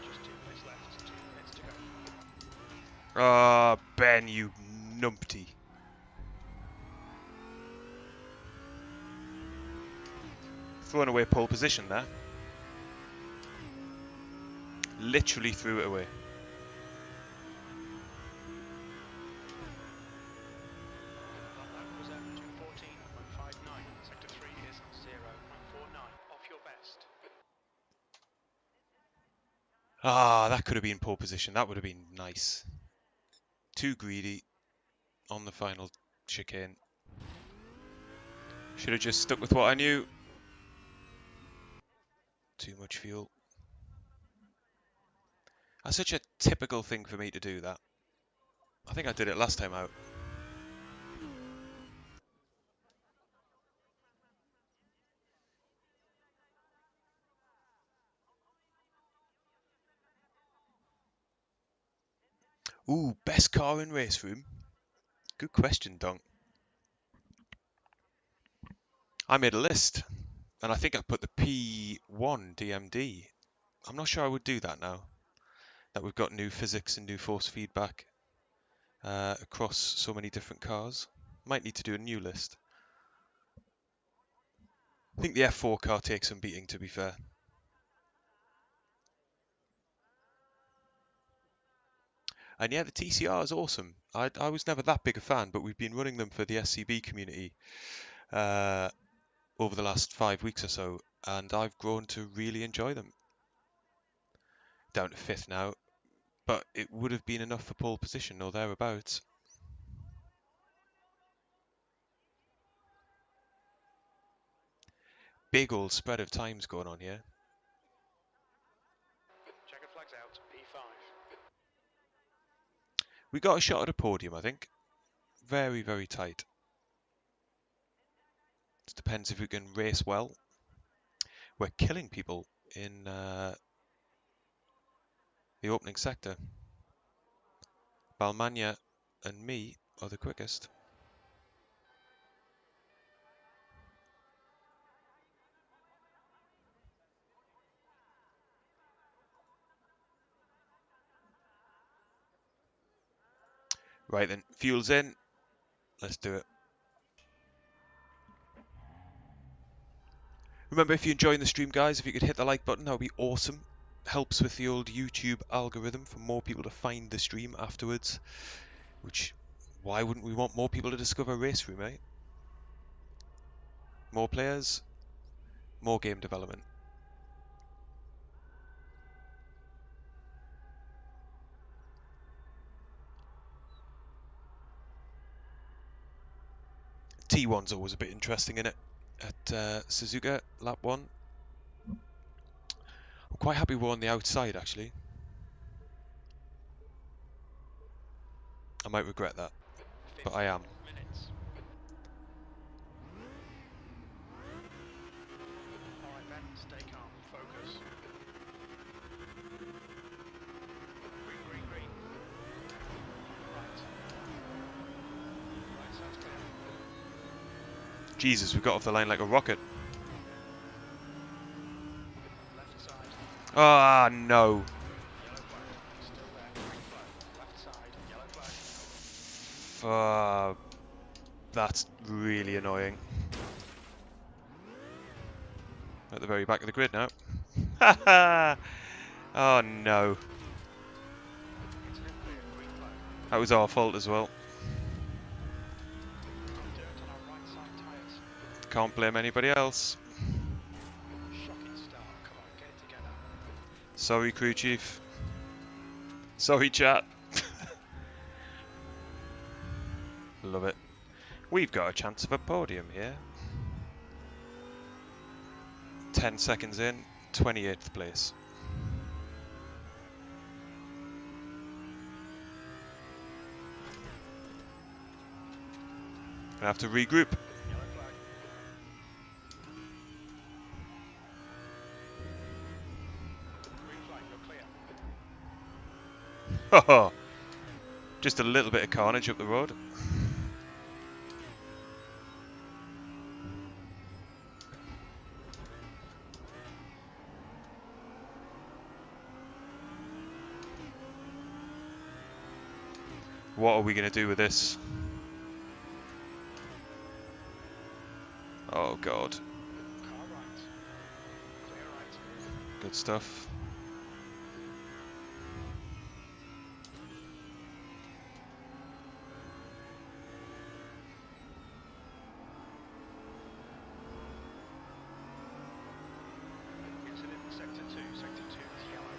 Just 2 minutes left, 2 minutes to go.
Ah, Ben, you numpty. Throwing away pole position there. Literally threw it away.
That lap was at 2:14.59. Sector 3 is 0.49. Off your best.
Ah, that could have been pole position. That would have been nice. Too greedy on the final chicane. Should have just stuck with what I knew. Too much fuel. That's such a typical thing for me to do, that. I think I did it last time out. Ooh, best car in RaceRoom? Good question, Donk. I made a list, and I think I put the P1 DMD. I'm not sure I would do that now, that we've got new physics and new force feedback across so many different cars. Might need to do a new list. I think the F4 car takes some beating, to be fair. And yeah, the TCR is awesome. I was never that big a fan, but we've been running them for the SCB community over the last 5 weeks or so, and I've grown to really enjoy them. Down to 5th now, but it would have been enough for pole position or thereabouts. Big old spread of times going on here.
Checker flags out, P5.
We got a shot at a podium, I think. Very, very tight. It depends if we can race well. We're killing people in the opening sector. Balmania and me are the quickest. Right then, fuel's in. Let's do it. Remember, if you're enjoying the stream, guys, if you could hit the like button, that would be awesome. Helps with the old YouTube algorithm for more people to find the stream afterwards. Which, why wouldn't we want more people to discover RaceRoom, eh? More players, more game development. T1's always a bit interesting, innit? At Suzuka, lap 1. I'm quite happy we're on the outside, actually. I might regret that, but I am.
Minutes. Alright Ben, stay calm.
Jesus, we got off the line like a rocket.
Left side.
Ah, no.
Yellow flag. Still there. Green flag. Left side. Yellow flag.
That's really annoying. At the very back of the grid now. Haha! Oh no.
Incident clear. Green flag.
That was our fault as well.
Dirt on our right side tyres.
Can't blame anybody else.
Shocking start. Come on, get it together.
Sorry, crew chief. Sorry, chat. Love it. We've got a chance of a podium here. 10 seconds in, 28th place. Gonna have to regroup.
Yellow flag. Green flag. You're clear.
Just a little bit of carnage up the road. What are we going to do with this? Oh god.
Car right. Clear right.
Good stuff.
Incident in sector 2. Sector 2 is yellow.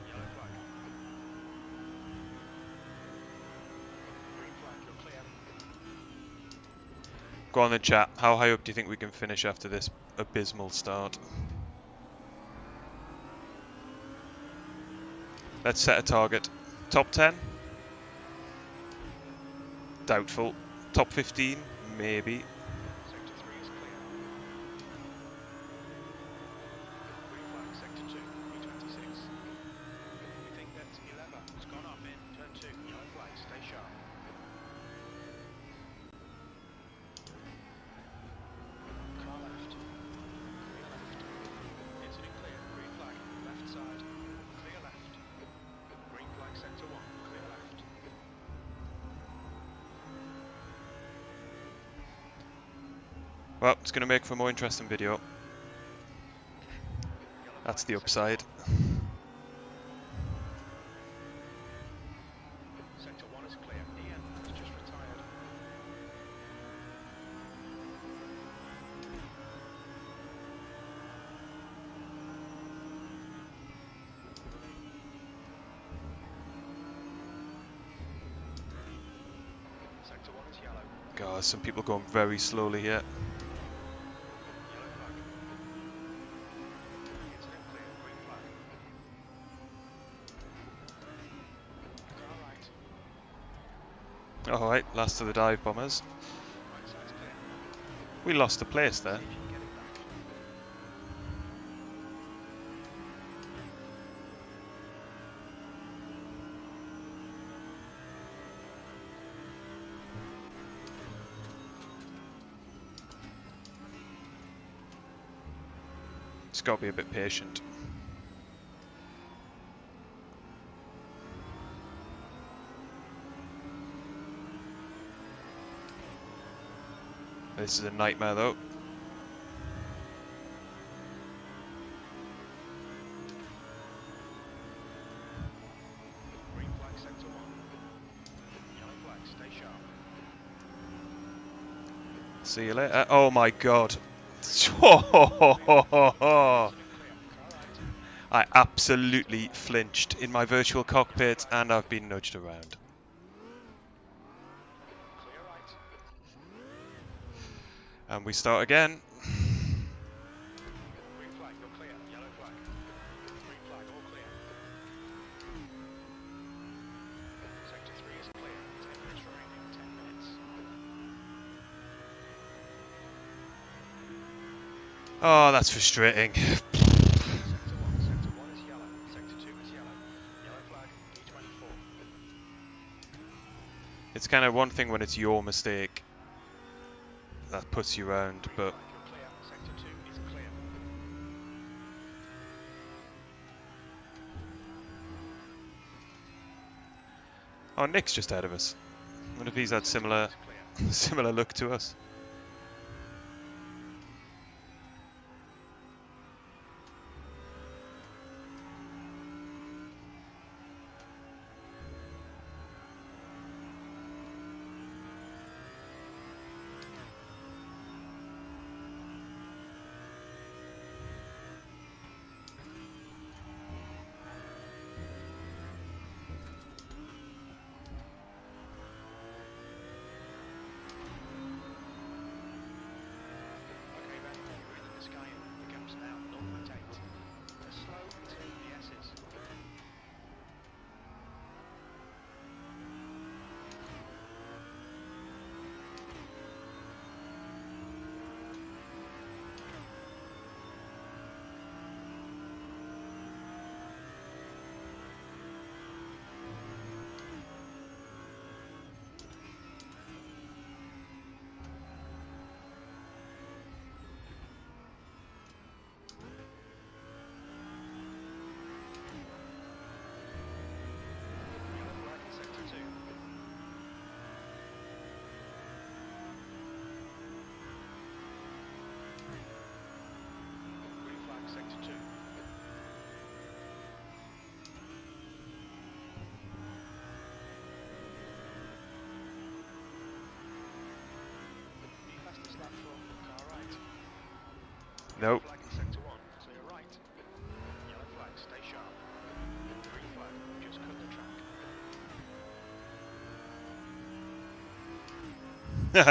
Yellow flag. Green flag. You're clear.
Go on then, chat. How high up do you think we can finish after this abysmal start? Let's set a target. Top 10? Doubtful. Top 15? Maybe.
Sector 3 is clear. Green flag. Sector 2. B26. We think that 11 has gone off in turn 2. Yellow flag. Stay sharp. Car left. Clear left. Incident clear. Green flag. Left side. Clear left. Green flag. Sector 1. Clear left.
Well, it's going to make for a more interesting video.
Yellow
That's
flag.
the upside.
Sector 1 is clear. Ian has just retired. Sector 1 is yellow.
God, some people going very slowly here.
Yellow flag. Incident clear. Green flag. Car right.
Alright, last of the dive bombers.
Right side's clear.
We lost a place there.
See if you can get it back.
Just got to be a bit patient. This is a nightmare though.
Green flag. Sector 1. Yellow flag. Stay sharp.
See you later. Oh my god.
Incident clear. Car right.
I absolutely flinched in my virtual cockpit and I've been nudged around.
Clear right.
And we start again.
Green flag. You're clear. Yellow flag. Green flag. All clear. Sector 3 is clear. 10 minutes remaining. 10 minutes.
Oh, that's frustrating.
Sector 1 is yellow. Sector 2 is yellow. Yellow flag, P24.
It's kind of one thing when it's your mistake that puts you around,
Green
but
flag, you're clear. Sector 2 is clear.
oh, Nick's just ahead of us. I wonder if he's had
Sector 1
similar
is clear.
similar look to us.
Okay, then, you're in the sky. The gap's now 0.8. They're slow until the S's. Yellow flag, sector 2. Green flag, sector 2. Be fastest lap from car right. Yellow
Nope.
flag in sector 1, clear right. Yellow flag, stay sharp. Green flag, just cut the track.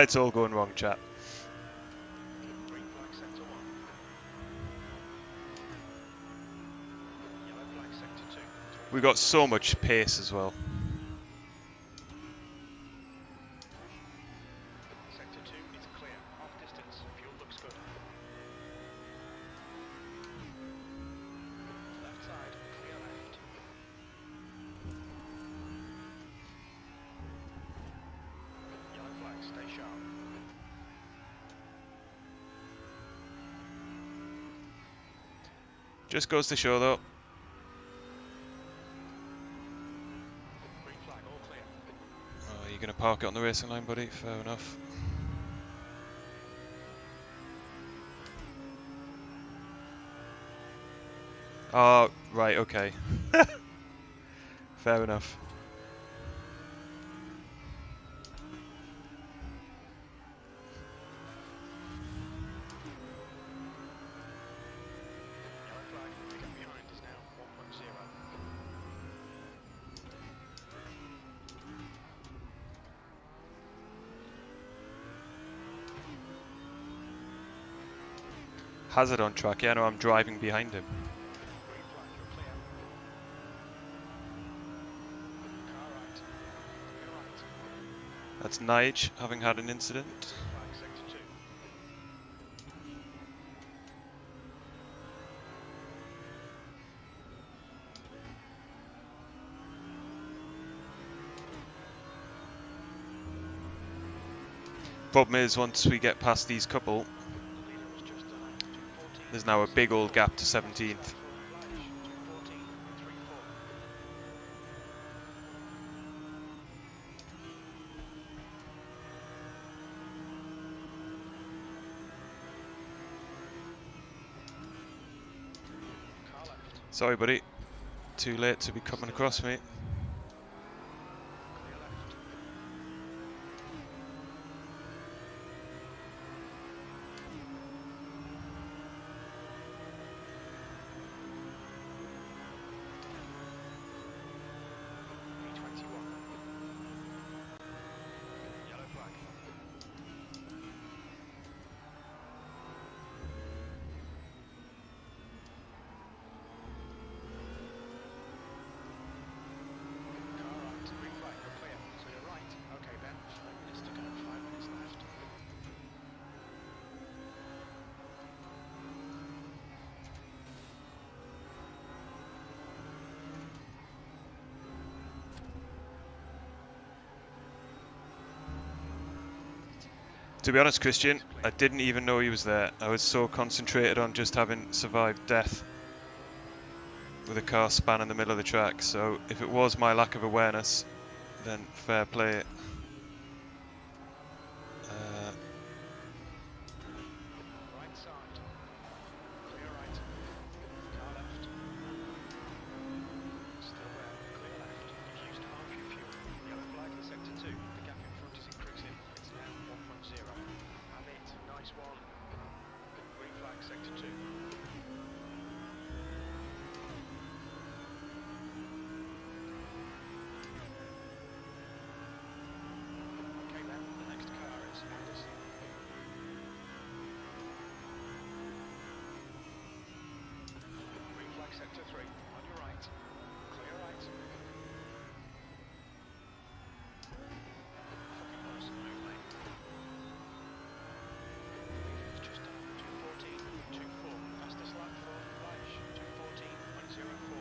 It's all going wrong, chat.
Green flag, sector 1. Yellow flag, sector 2.
We got so much pace as well.
Sector 2 is clear. Half distance. Fuel looks good. Left side, clear left. Yellow flag, stay sharp.
Just goes to show though.
Green flag, all clear.
Oh, you're gonna park it on the racing line, buddy? Fair enough. Oh, right, okay. Fair enough.
Yellow flag, the gap behind is now 1.0.
Hazard on track. Yeah, no, I'm driving behind him.
Green flag, you're clear. Car right. Clear right.
That's Nige having had an incident.
Green flag, sector 2.
Problem is, once we get past these couple,
The leader has just done a 214.
there's now a big old gap to 17th.
214.34. Car left.
Sorry, buddy. Too late to be coming across me.
Clear left. P21. Yellow flag.
To be honest, Christian, I didn't even know he was there. I was so concentrated on just having survived death with a car span in the middle of the track. So if it was my lack of awareness, then fair play.
Right side. Clear right. Car left. Still there. Clear left. You've used half your fuel. Yellow flag in sector 2. The gap in front is increasing. It's now 1.0. Have it. Nice one. Green flag sector 2. Okay then, the next car is Anderson. Green flag sector 3. On your right. Clear right. Fucking awesome move, mate. It's just done 214, 24. Fastest lap for Flash. 214.04.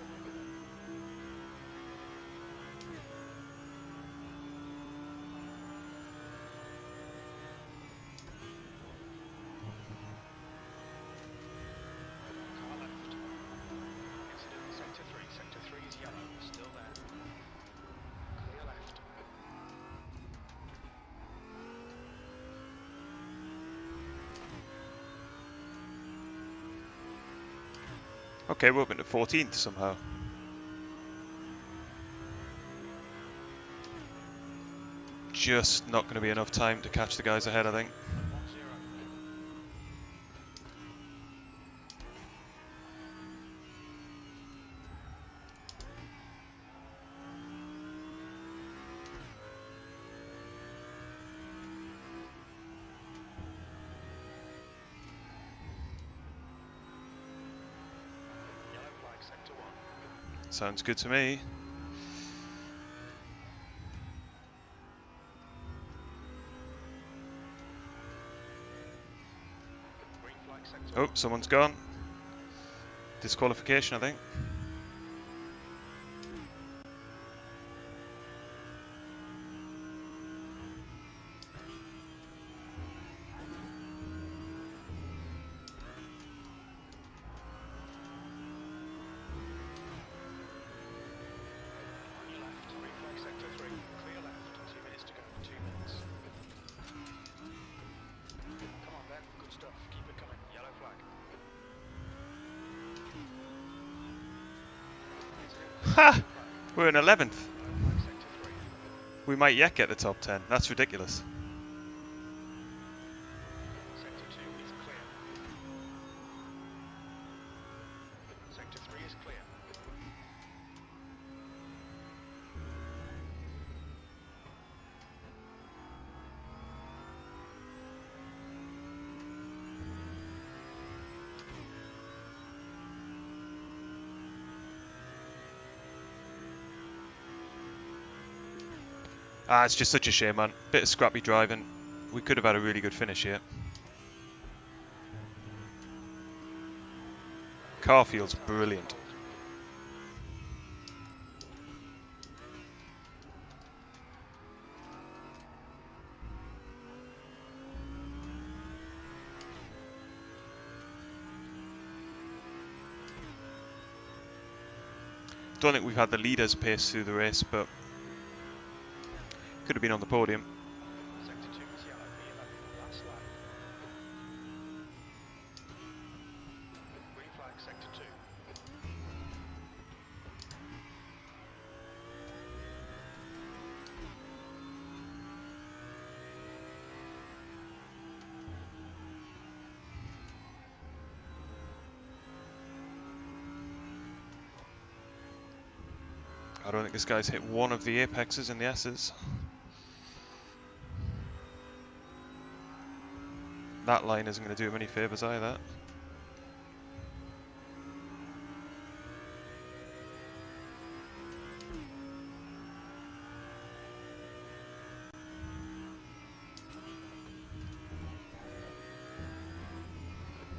Car left. Incident in sector 3. Sector 3 is yellow. Still there. Clear left.
Okay, we're up into 14th somehow. Just not going to be enough time to catch the guys ahead, I think.
1-0. Yellow flag sector 1.
Sounds good to me.
Green flag sector
Oh,
1.
someone's gone. Disqualification, I think.
On your left. Green flag sector 3. Clear left. 2 minutes to go. 2 minutes. Come on then. Good stuff. Keep it coming. Yellow flag.
Ha! We're in 11th.
Yellow flag sector 3.
We might yet get the top 10. That's ridiculous.
Sector 2 is clear. Sector 3 is clear.
Ah, it's just such a shame, man. Bit of scrappy driving. We could have had a really good finish here. Car feels brilliant. Don't think we've had the leaders pace through the race, but could have been on the podium.
Sector 2 is yellow. P11. Last lap. Green flag sector 2.
I don't think this guy's hit one of the apexes in the S's. That line isn't going to do him any favours either.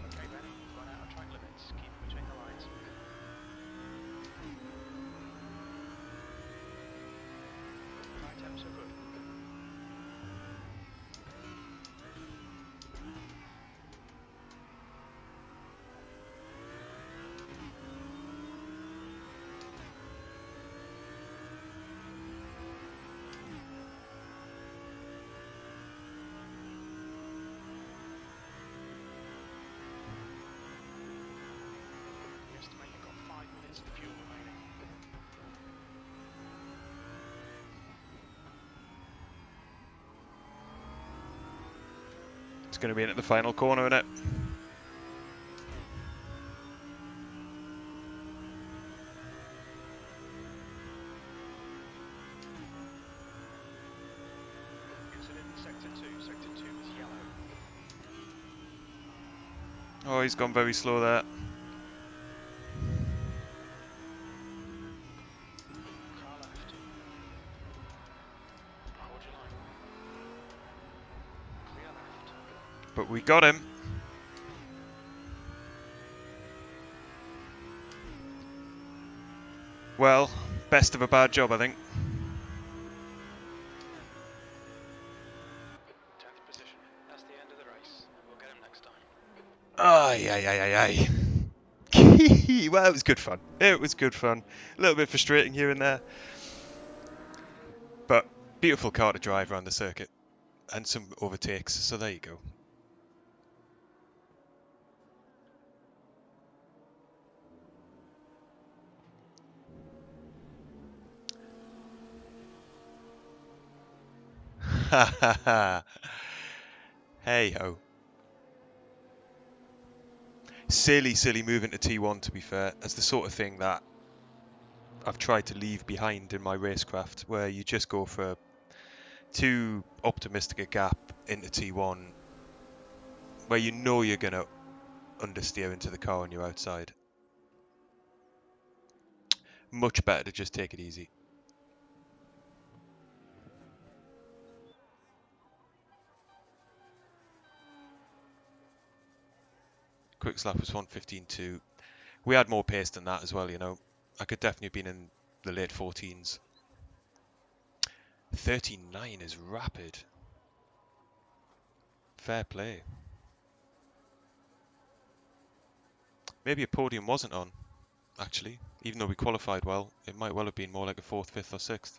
Okay, Benny. Run out of track limits. Keep it between the lines. Right temps are good.
It's going to be in at the final corner, isn't it?
Incident in sector 2. Sector 2 is yellow.
Oh, he's gone very slow there.
Car left. Hold your line. Clear left.
But we got him. Well, best of a bad job, I think.
10th position. That's the end of the race. We'll get him next time.
Ay, ay, ay, ay, ay. Well, it was good fun. It was good fun. A little bit frustrating here and there. But beautiful car to drive around the circuit. And some overtakes, so there you go. Ha ha ha. Hey ho. Silly, silly move into T1, to be fair. That's the sort of thing that I've tried to leave behind in my racecraft, where you just go for too optimistic a gap into T1, where you know you're going to understeer into the car on your outside. Much better to just take it easy. Quick slap was 1:15.2. We had more pace than that as well, you know. I could definitely have been in the late 14s. 39 is rapid. Fair play. Maybe a podium wasn't on, actually. Even though we qualified well, it might well have been more like a 4th, 5th or 6th.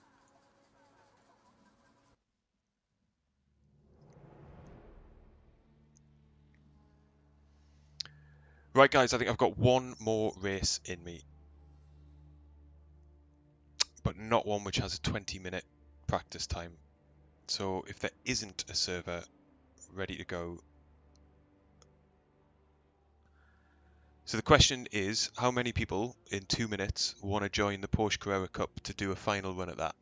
Right, guys, I think I've got one more race in me. But not one which has a 20-minute practice time. So if there isn't a server ready to go. So the question is, how many people in 2 minutes want to join the Porsche Carrera Cup to do a final run at that?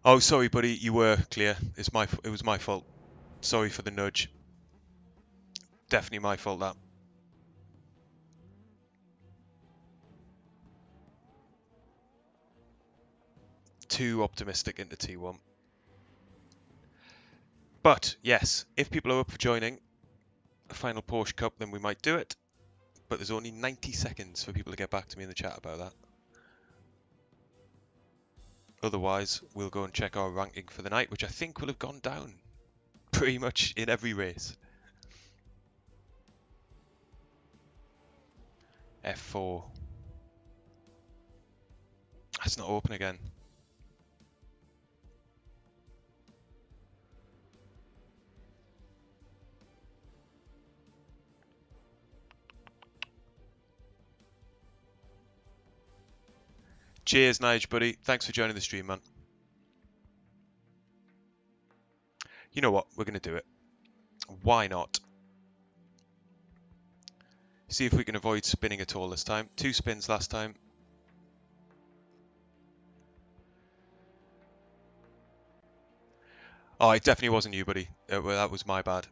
Oh, sorry, buddy, you were clear. It was my fault. Sorry for the nudge. Definitely my fault, that. Too optimistic into T1. But, yes, if people are up for joining a final Porsche Cup, then we might do it. But there's only 90 seconds for people to get back to me in the chat about that. Otherwise, we'll go and check our ranking for the night, which I think will have gone down pretty much in every race. F4. That's not open again. Cheers, Nige, buddy. Thanks for joining the stream, man. You know what? We're going to do it. Why not? See if we can avoid spinning at all this time. 2 spins last time. Oh, it definitely wasn't you, buddy. Well, that was my bad.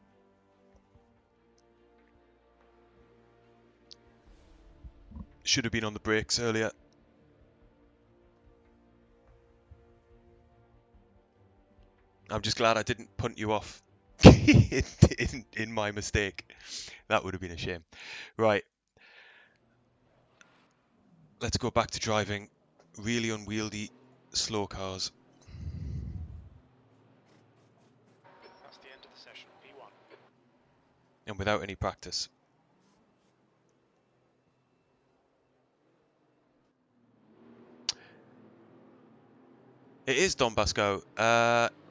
Should have been on the brakes earlier. I'm just glad I didn't punt you off in my mistake. That would have been a shame. Right. Let's go back to driving really unwieldy, slow cars.
That's the end of the session. P1.
And without any practice. It is Don Basco.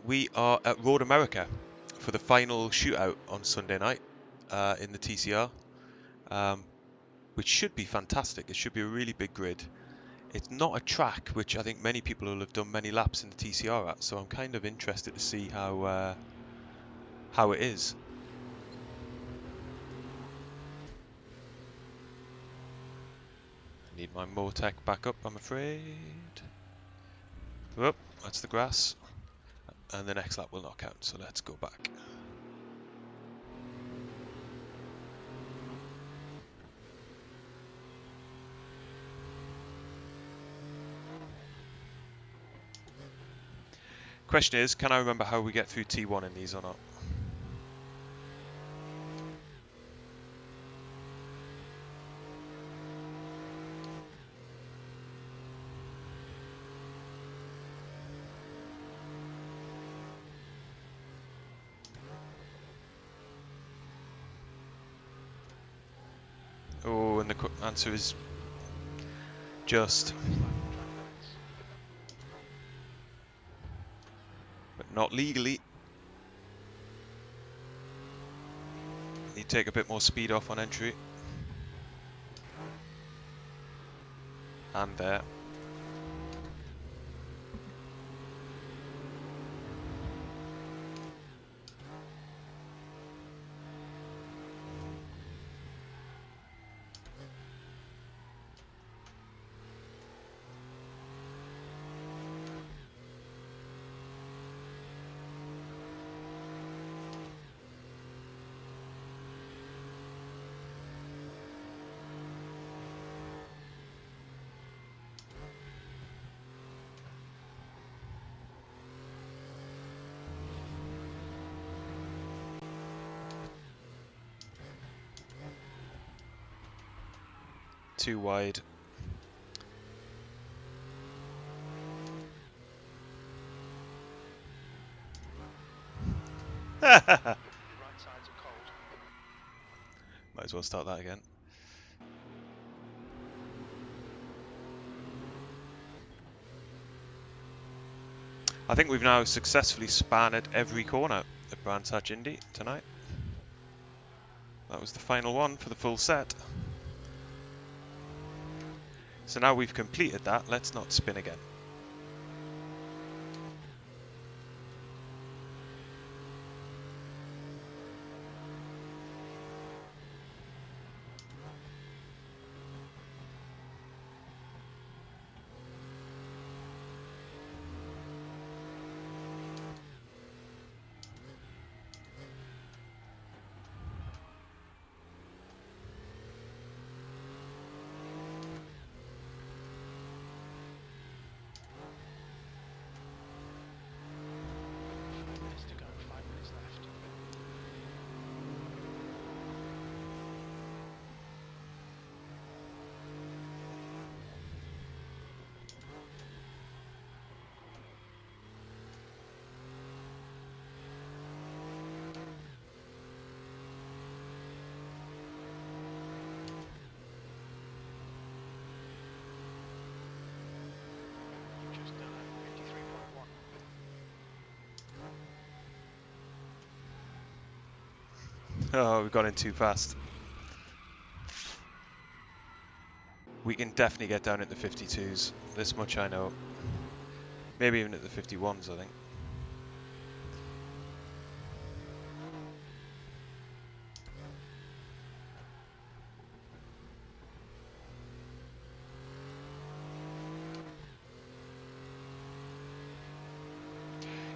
We are at Road America for the final shootout on Sunday night in the TCR, which should be fantastic. It should be a really big grid. It's not a track which I think many people will have done many laps in the TCR at, so I'm kind of interested to see how how it is. I need my Motec back up, I'm afraid. Whoop, that's the grass. And the next lap will not count, so let's go back. Question is, can I remember how we get through T1 in these or not? Oh, and the answer is just. But not legally. You take a bit more speed off on entry. And there. Too wide. Might as well start that again. I think we've now successfully spanned every corner at Brands Hatch Indy tonight. That was the final one for the full set. So now we've completed that, let's not spin again. Oh, we got in too fast. We can definitely get down at the 52s. This much I know. Maybe even at the 51s, I think.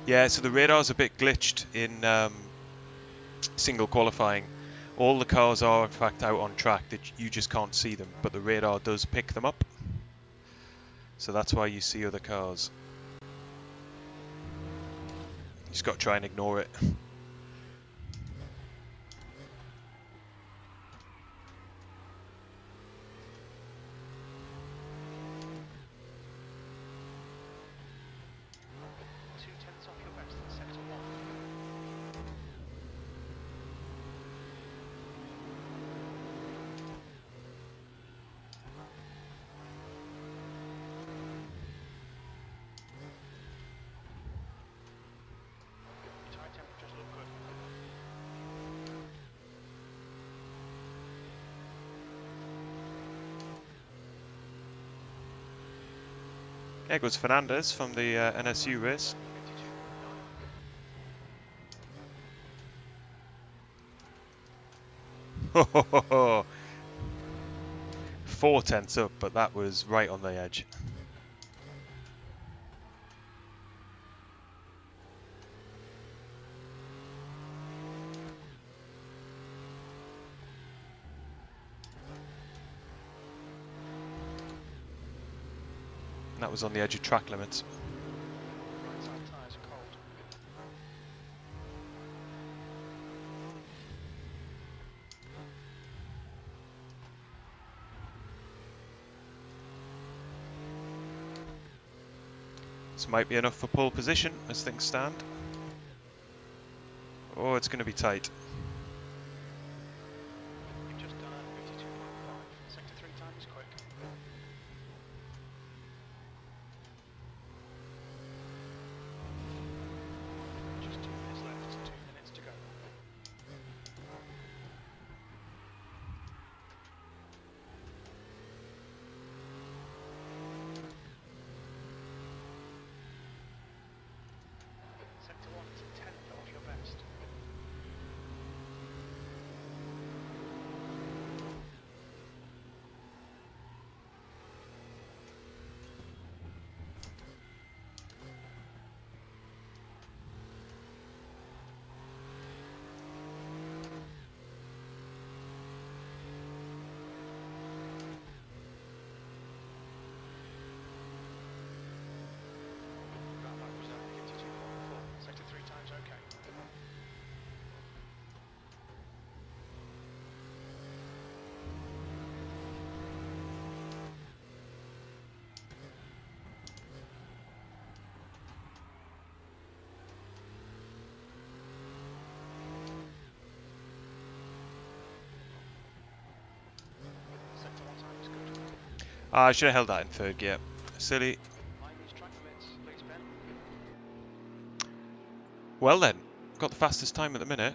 Yeah, so the radar's a bit glitched in single qualifying. All the cars are in fact out on track, that you just can't see them, but the radar does pick them up. So that's why you see other cars. You just got to try and ignore it. There goes Fernandez from the NSU race. 4 tenths up, but that was right on the edge. And that was on the edge of track limits.
Right side tyres are cold.
This might be enough for pole position as things stand. Oh, it's going to be tight.
You've just done a 52.5. Sector 3 time is quick. Just 2 minutes left. 2 minutes to go. Sector 1 is a tenth off your best. That lap was at 52.4. Sector 3 time's okay. Sector 1 time is good.
I should have held that in third gear. Silly.
Mind these track limits, please, Ben.
Well then, got the fastest time at the minute.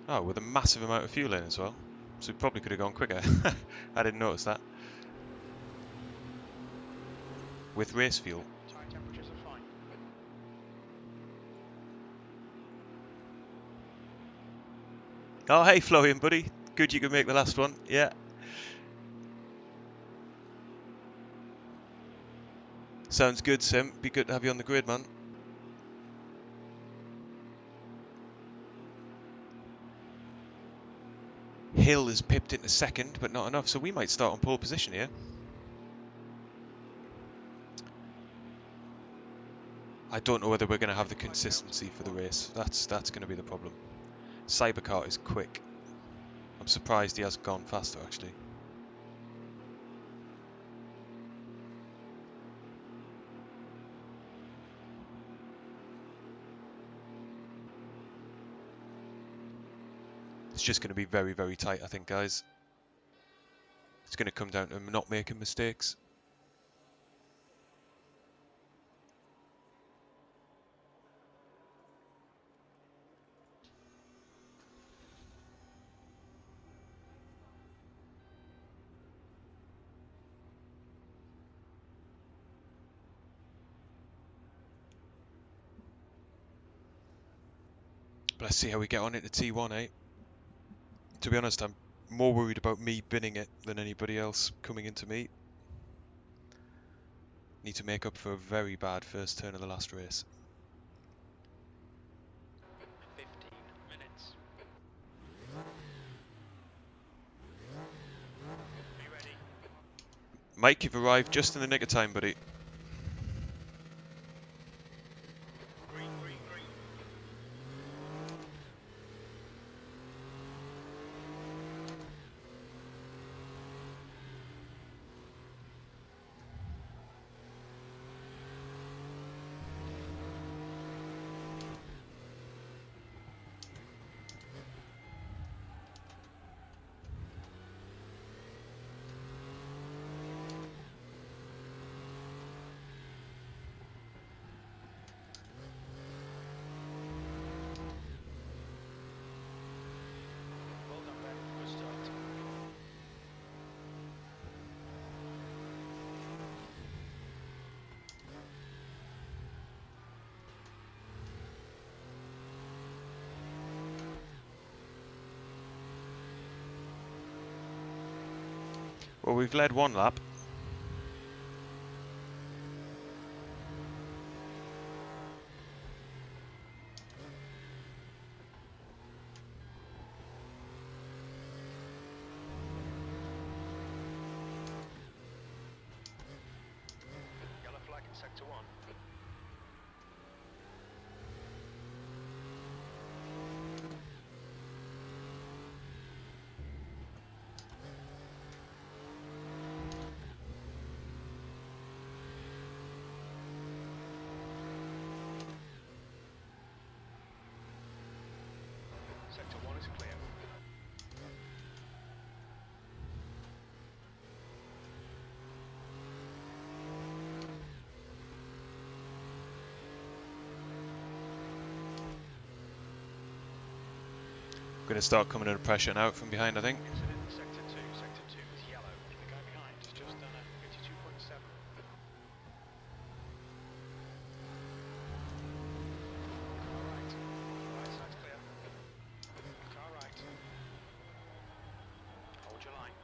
Oh, with a massive amount of fuel in as well. So we probably could have gone quicker. I didn't notice that. With race fuel.
Tyre temperatures are fine.
Oh, hey Florian, buddy. Good you could make the last one. Yeah. Sounds good, Sim. Be good to have you on the grid, man. Hill is pipped into second, but not enough, so we might start on pole position here. I don't know whether we're going to have the consistency for the race. That's going to be the problem. Cybercar is quick. I'm surprised he hasn't gone faster, actually. It's just going to be very, very tight, I think, guys. It's going to come down to not making mistakes. But let's see how we get on into T1, eh? To be honest, I'm more worried about me binning it than anybody else coming into me. Need to make up for a very bad first turn of the last race.
15 minutes. Are you ready?
Mike, you've arrived just in the nick of time, buddy.
Green, green, green.
Well, we've led one lap.
Yellow flag in sector 1. Sector 1 is clear.
Going to start coming under pressure now from behind, I think.
Incident in sector 2. Sector 2 is yellow. The guy behind has just done a 52.7. Car right. Right side's clear. Car right. Hold your line.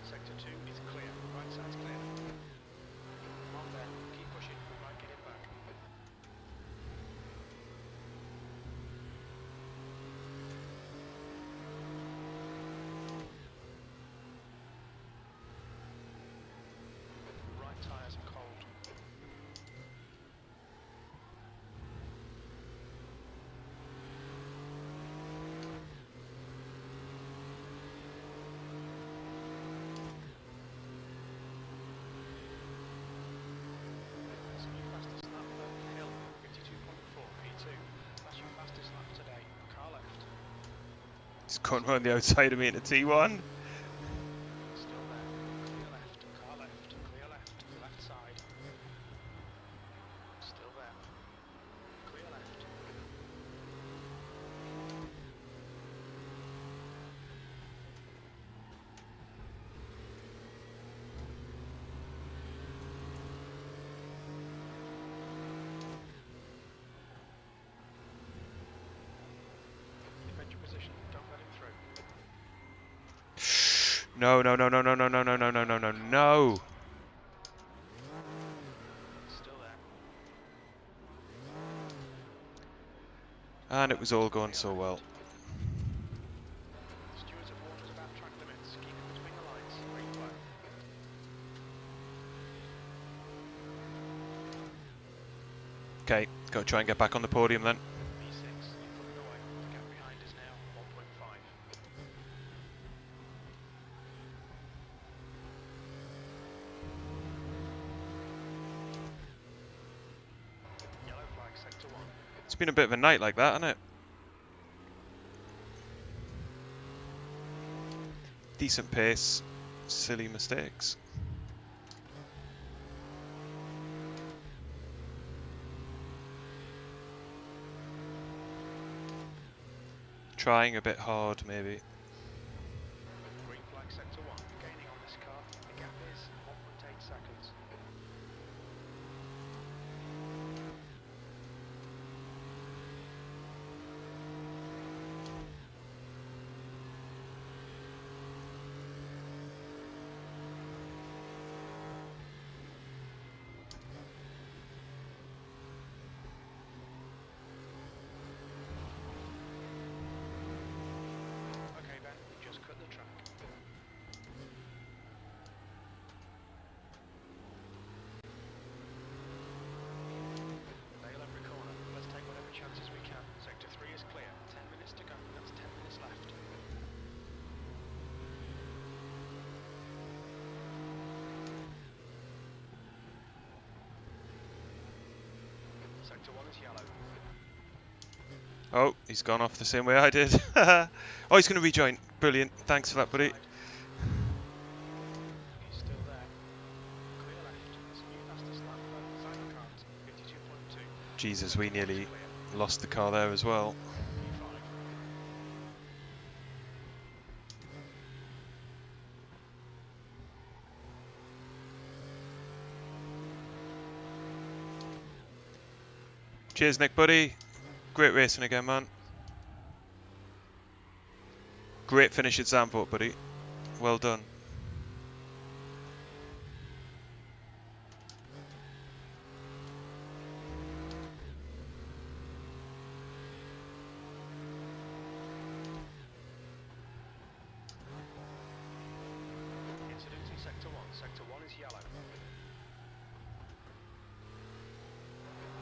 Sector 2 is clear. Right side's clear. Come on then. Keep pushing. We might get it back. Right tyres are cold. That's your fastest lap for Hill. 52.4 P2. That's your fastest lap today. Car left.
He's going around the outside of me into T1.
Still there. Clear left. Car left. Clear left. Left side. Still there. Clear left. Defend your position. Don't let him through.
No, no, no, no, no, no, no, no, no, no, no, no, no.
Still there.
And it was all going so well.
Stewards have warned us about track limits. Keep it between the lines. Green flag.
Okay, got to try and get back on the podium then.
V6, you're pulling away. The gap behind is now 1.5. Yellow flag, sector 1.
It's been a bit of a night like that, hasn't it? Decent pace, silly mistakes. Trying a bit hard, maybe.
Green flag, sector 1. Gaining on this car. The gap is 1.8 seconds. Okay, Ben, we just cut the track. Nail every corner. Let's take whatever chances we can. Sector 3 is clear. 10 minutes to go. That's 10 minutes left. Sector 1 is yellow.
Oh, he's gone off the same way I did. Oh, he's going to rejoin. Brilliant. Thanks for that, buddy.
He's still there. Clear left. That's new fastest lap for Simon Cart. 52.2.
Jesus, we nearly lost the car there as well.
P5.
Cheers, Nick, buddy. Great racing again, man. Great finish at Zandvoort, buddy. Well done.
Incident in sector 1. Sector 1 is yellow.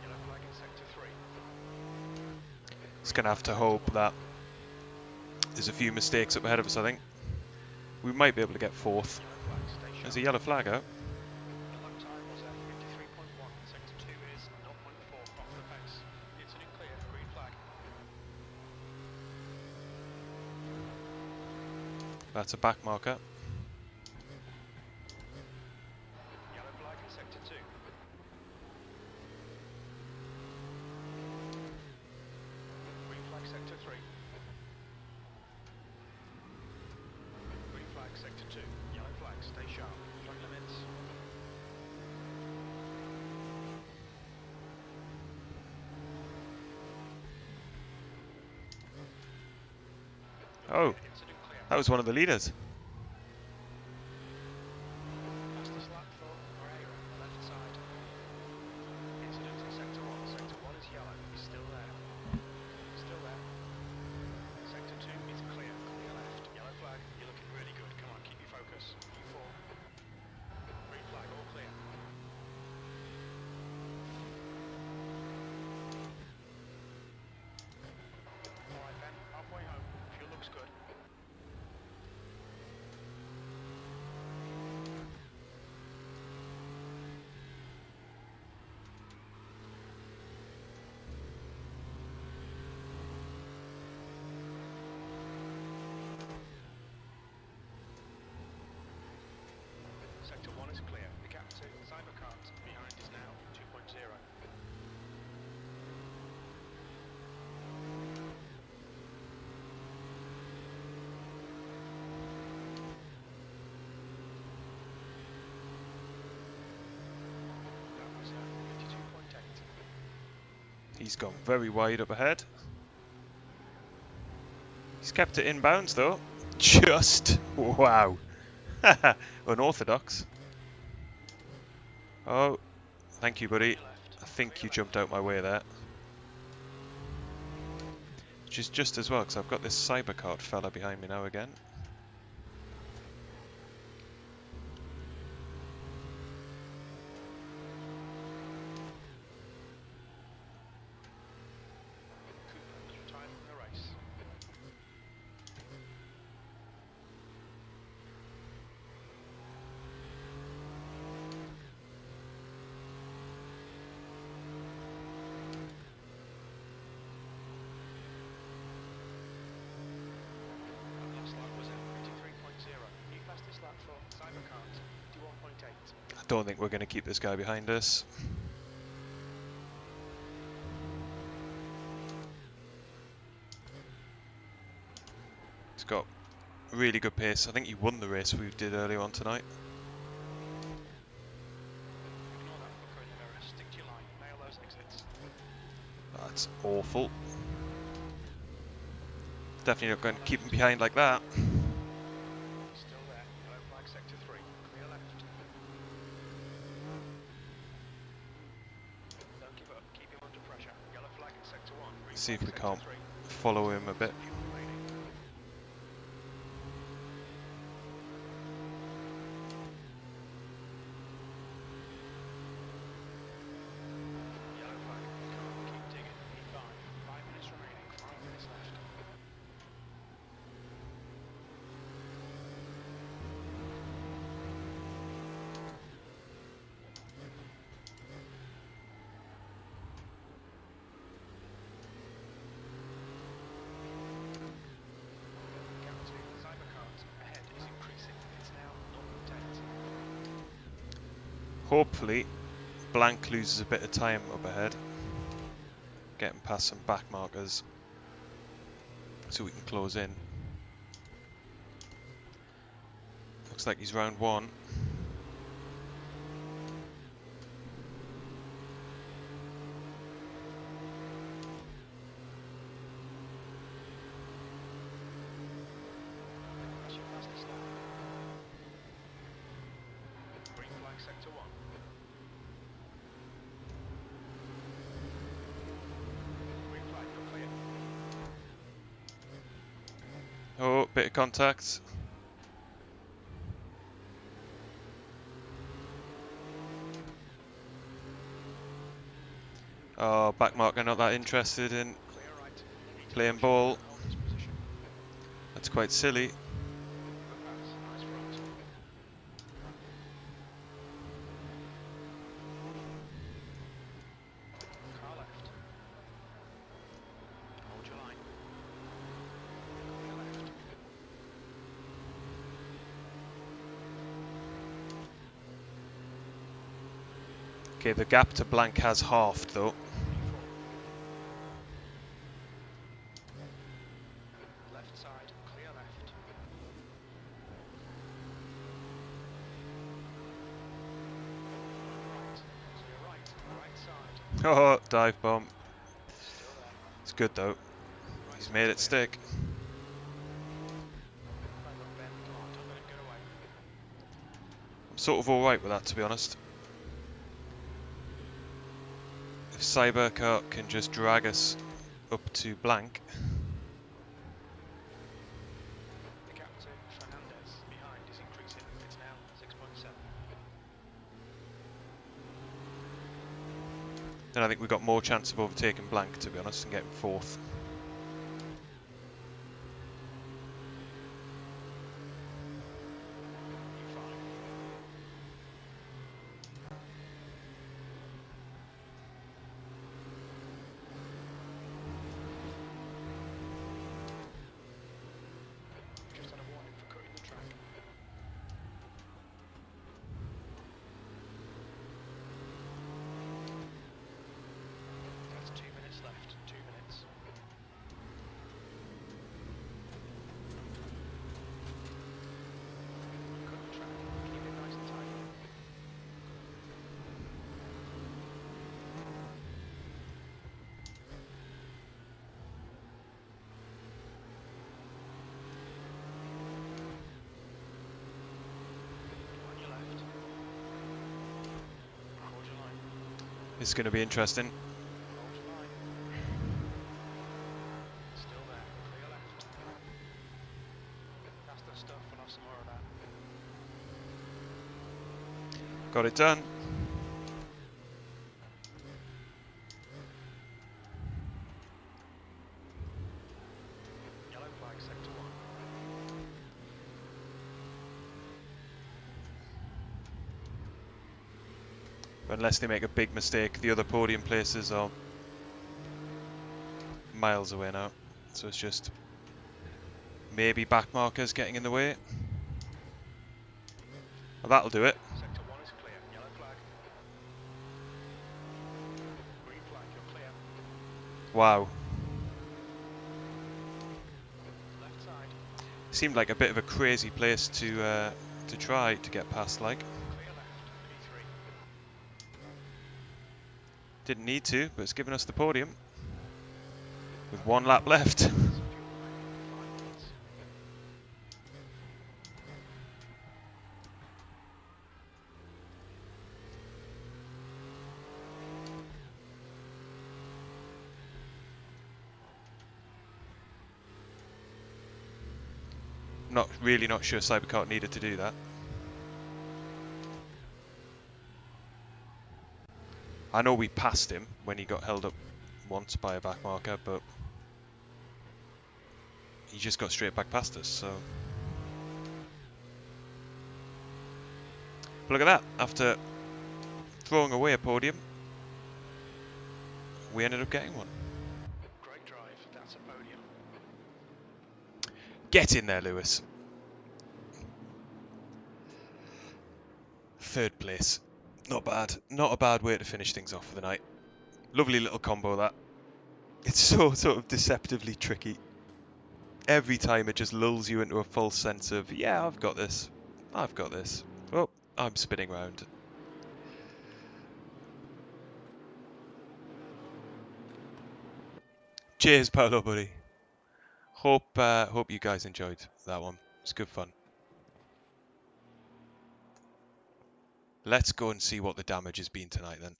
Yellow flag in sector 3.
Just gonna have to hope that there's a few mistakes up ahead of us, I think. We might be able to get fourth.
Yellow flag, stay sharp.
There's a yellow flag out.
The lap time was at 53.1. Sector 2 is 0.4 off the pace. Incident clear, green flag.
That's a back marker.
Yellow flag in sector 2. Green flag sector 3. Green flag sector 2. Yellow flag, stay sharp. Track limits.
Oh,
Incident clear.
that was one of the leaders.
Fastest lap for CARRERA, left side. Incident in sector 1. Sector 1 is yellow. He's still there. Still there. Sector 2 is clear. Clear left. Yellow flag. You're looking really good. Come on, keep your focus. U4. Green flag, all clear. Alright Ben, halfway home. Fuel looks good. Sector 1 is clear. The gap to Cybercart behind is now 2.0. That was 52.8.
He's gone very wide up ahead. He's kept it inbounds though. Just wow. Unorthodox. Oh, thank you, buddy.
Clear left.
I think
Clear
you
left.
jumped out my way there. Which is just as well, because I've got this cybercart fella behind me now again.
Cooper, time in the race. That last lap was at 53.0. New fastest lap for Cybercart, 51.8.
I don't think we're going to keep this guy behind us. He's got really good pace. I think he won the race we did earlier on tonight.
Ignore that booker in the mirror. Stick to your line. Nail those exits.
That's awful. Definitely not going to keep him behind like that.
Still there. Yellow flag sector 3. Clear left. Don't give up. Keep him under pressure. Yellow flag in sector 1. Green
See if
flag
we
sector
can't
3.
follow him a bit.
Fuel remaining. Yellow flag. Come on, keep digging. E5. 5 minutes remaining. 5 minutes left. Gap to Cybercart ahead is increasing. It's now 0.8.
Hopefully, Blank loses a bit of time up ahead. Getting past some back markers so we can close in. Looks like he's round one.
That's your fastest lap. sector 1. Green flag, you're clear.
Oh, bit of contact. Oh, backmarker not that interested in
Clear right. Need to
playing
push
ball.
and hold this position.
That's quite silly.
Good pass, nice front. Car left. Hold your line. Clear left.
Okay, the gap to blank has halved though.
P4. Left side, clear left. Right, clear right. Right side.
Oh, dive bomb.
Still there.
It's good though.
Right
He's
side
made it
clear.
stick.
Right, look, Ben. Come on, don't let him get away.
I'm sort of alright with that, to be honest. If Cybercar can just drag us up to blank.
The gap to Fernandez behind is increasing. It's now 6.7.
Then I think we've got more chance of overtaking blank, to be honest, and getting fourth.
P5. Just had a warning for cutting the track. That's 2 minutes left. 2 minutes. Cut the track. Keep it nice and tight. On your left. Hold your line.
It's going to be interesting.
Hold your line. Still there. Clear left. That's the stuff, and have some more of that.
Got it done.
Yellow flag, sector 1.
Unless they make a big mistake, the other podium places are miles away now. So it's just maybe back markers getting in the way. Well, that'll do it.
Sector 1 is clear. Yellow flag. Green flag, you're clear.
Wow.
Left side.
Seemed like a bit of a crazy place to try to get past, like.
Clear left. P3.
Didn't need to, but it's given us the podium. With 1 lap left.
Fuel line. 5 minutes.
Not sure Cybercar needed to do that. I know we passed him when he got held up once by a back marker, but he just got straight back past us, so. But look at that, after throwing away a podium, we ended up getting one.
Great drive. That's a podium.
Get in there, Lewis. 3rd place. Not bad. Not a bad way to finish things off for the night. Lovely little combo, that. It's so sort of deceptively tricky. Every time it just lulls you into a false sense of, yeah, I've got this. I've got this. Oh, I'm spinning round. Cheers, Paolo, buddy. Hope you guys enjoyed that one. It's good fun. Let's go and see what the damage has been tonight then.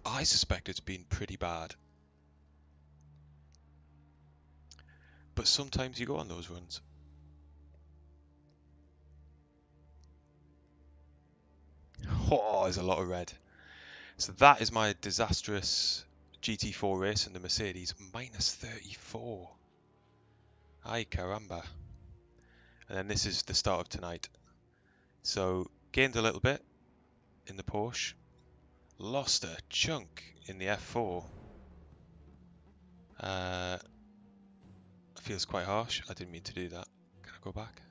I suspect it's been pretty bad. But sometimes you go on those runs. Oh, there's a lot of red. So that is my disastrous GT4 race in the Mercedes, minus 34. Ay caramba. And then this is the start of tonight. So gained a little bit in the Porsche, lost a chunk in the F4. Feels quite harsh. I didn't mean to do that. Can I go back?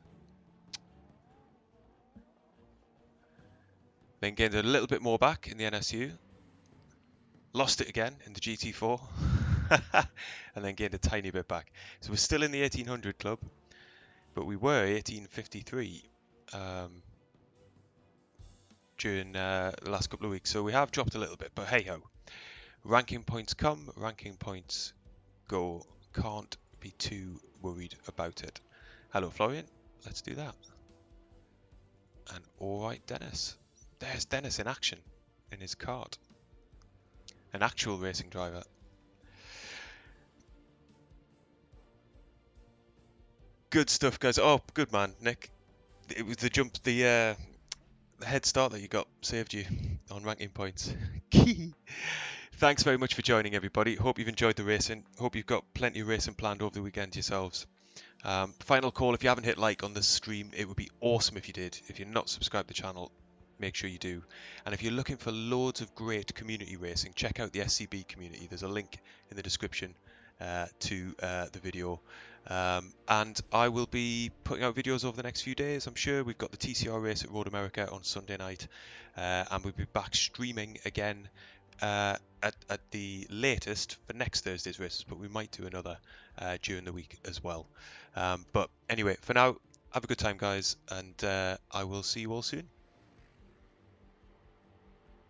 Then gained a little bit more back in the NSU. Lost it again in the GT4. And then gained a tiny bit back. So we're still in the 1800 club, but we were 1853 during the last couple of weeks. So we have dropped a little bit, but hey ho. Ranking points come, ranking points go. Can't be too worried about it. Hello, Florian. Let's do that. And all right, Dennis. There's Dennis in action in his kart. An actual racing driver. Good stuff, guys. Oh, good man, Nick. It was the jump, the head start that you got saved you on ranking points. Thanks very much for joining, everybody. Hope you've enjoyed the racing. Hope you've got plenty of racing planned over the weekend yourselves. Final call, if you haven't hit like on this stream, it would be awesome if you did. If you're not subscribed to the channel, make sure you do. And if you're looking for loads of great community racing, check out the SCB community. There's a link in the description to the video. And I will be putting out videos over the next few days. I'm sure we've got the TCR race at Road America on Sunday night, and we'll be back streaming again at the latest for next Thursday's races, but we might do another during the week as well. But anyway, for now, have a good time, guys, and I will see you all soon.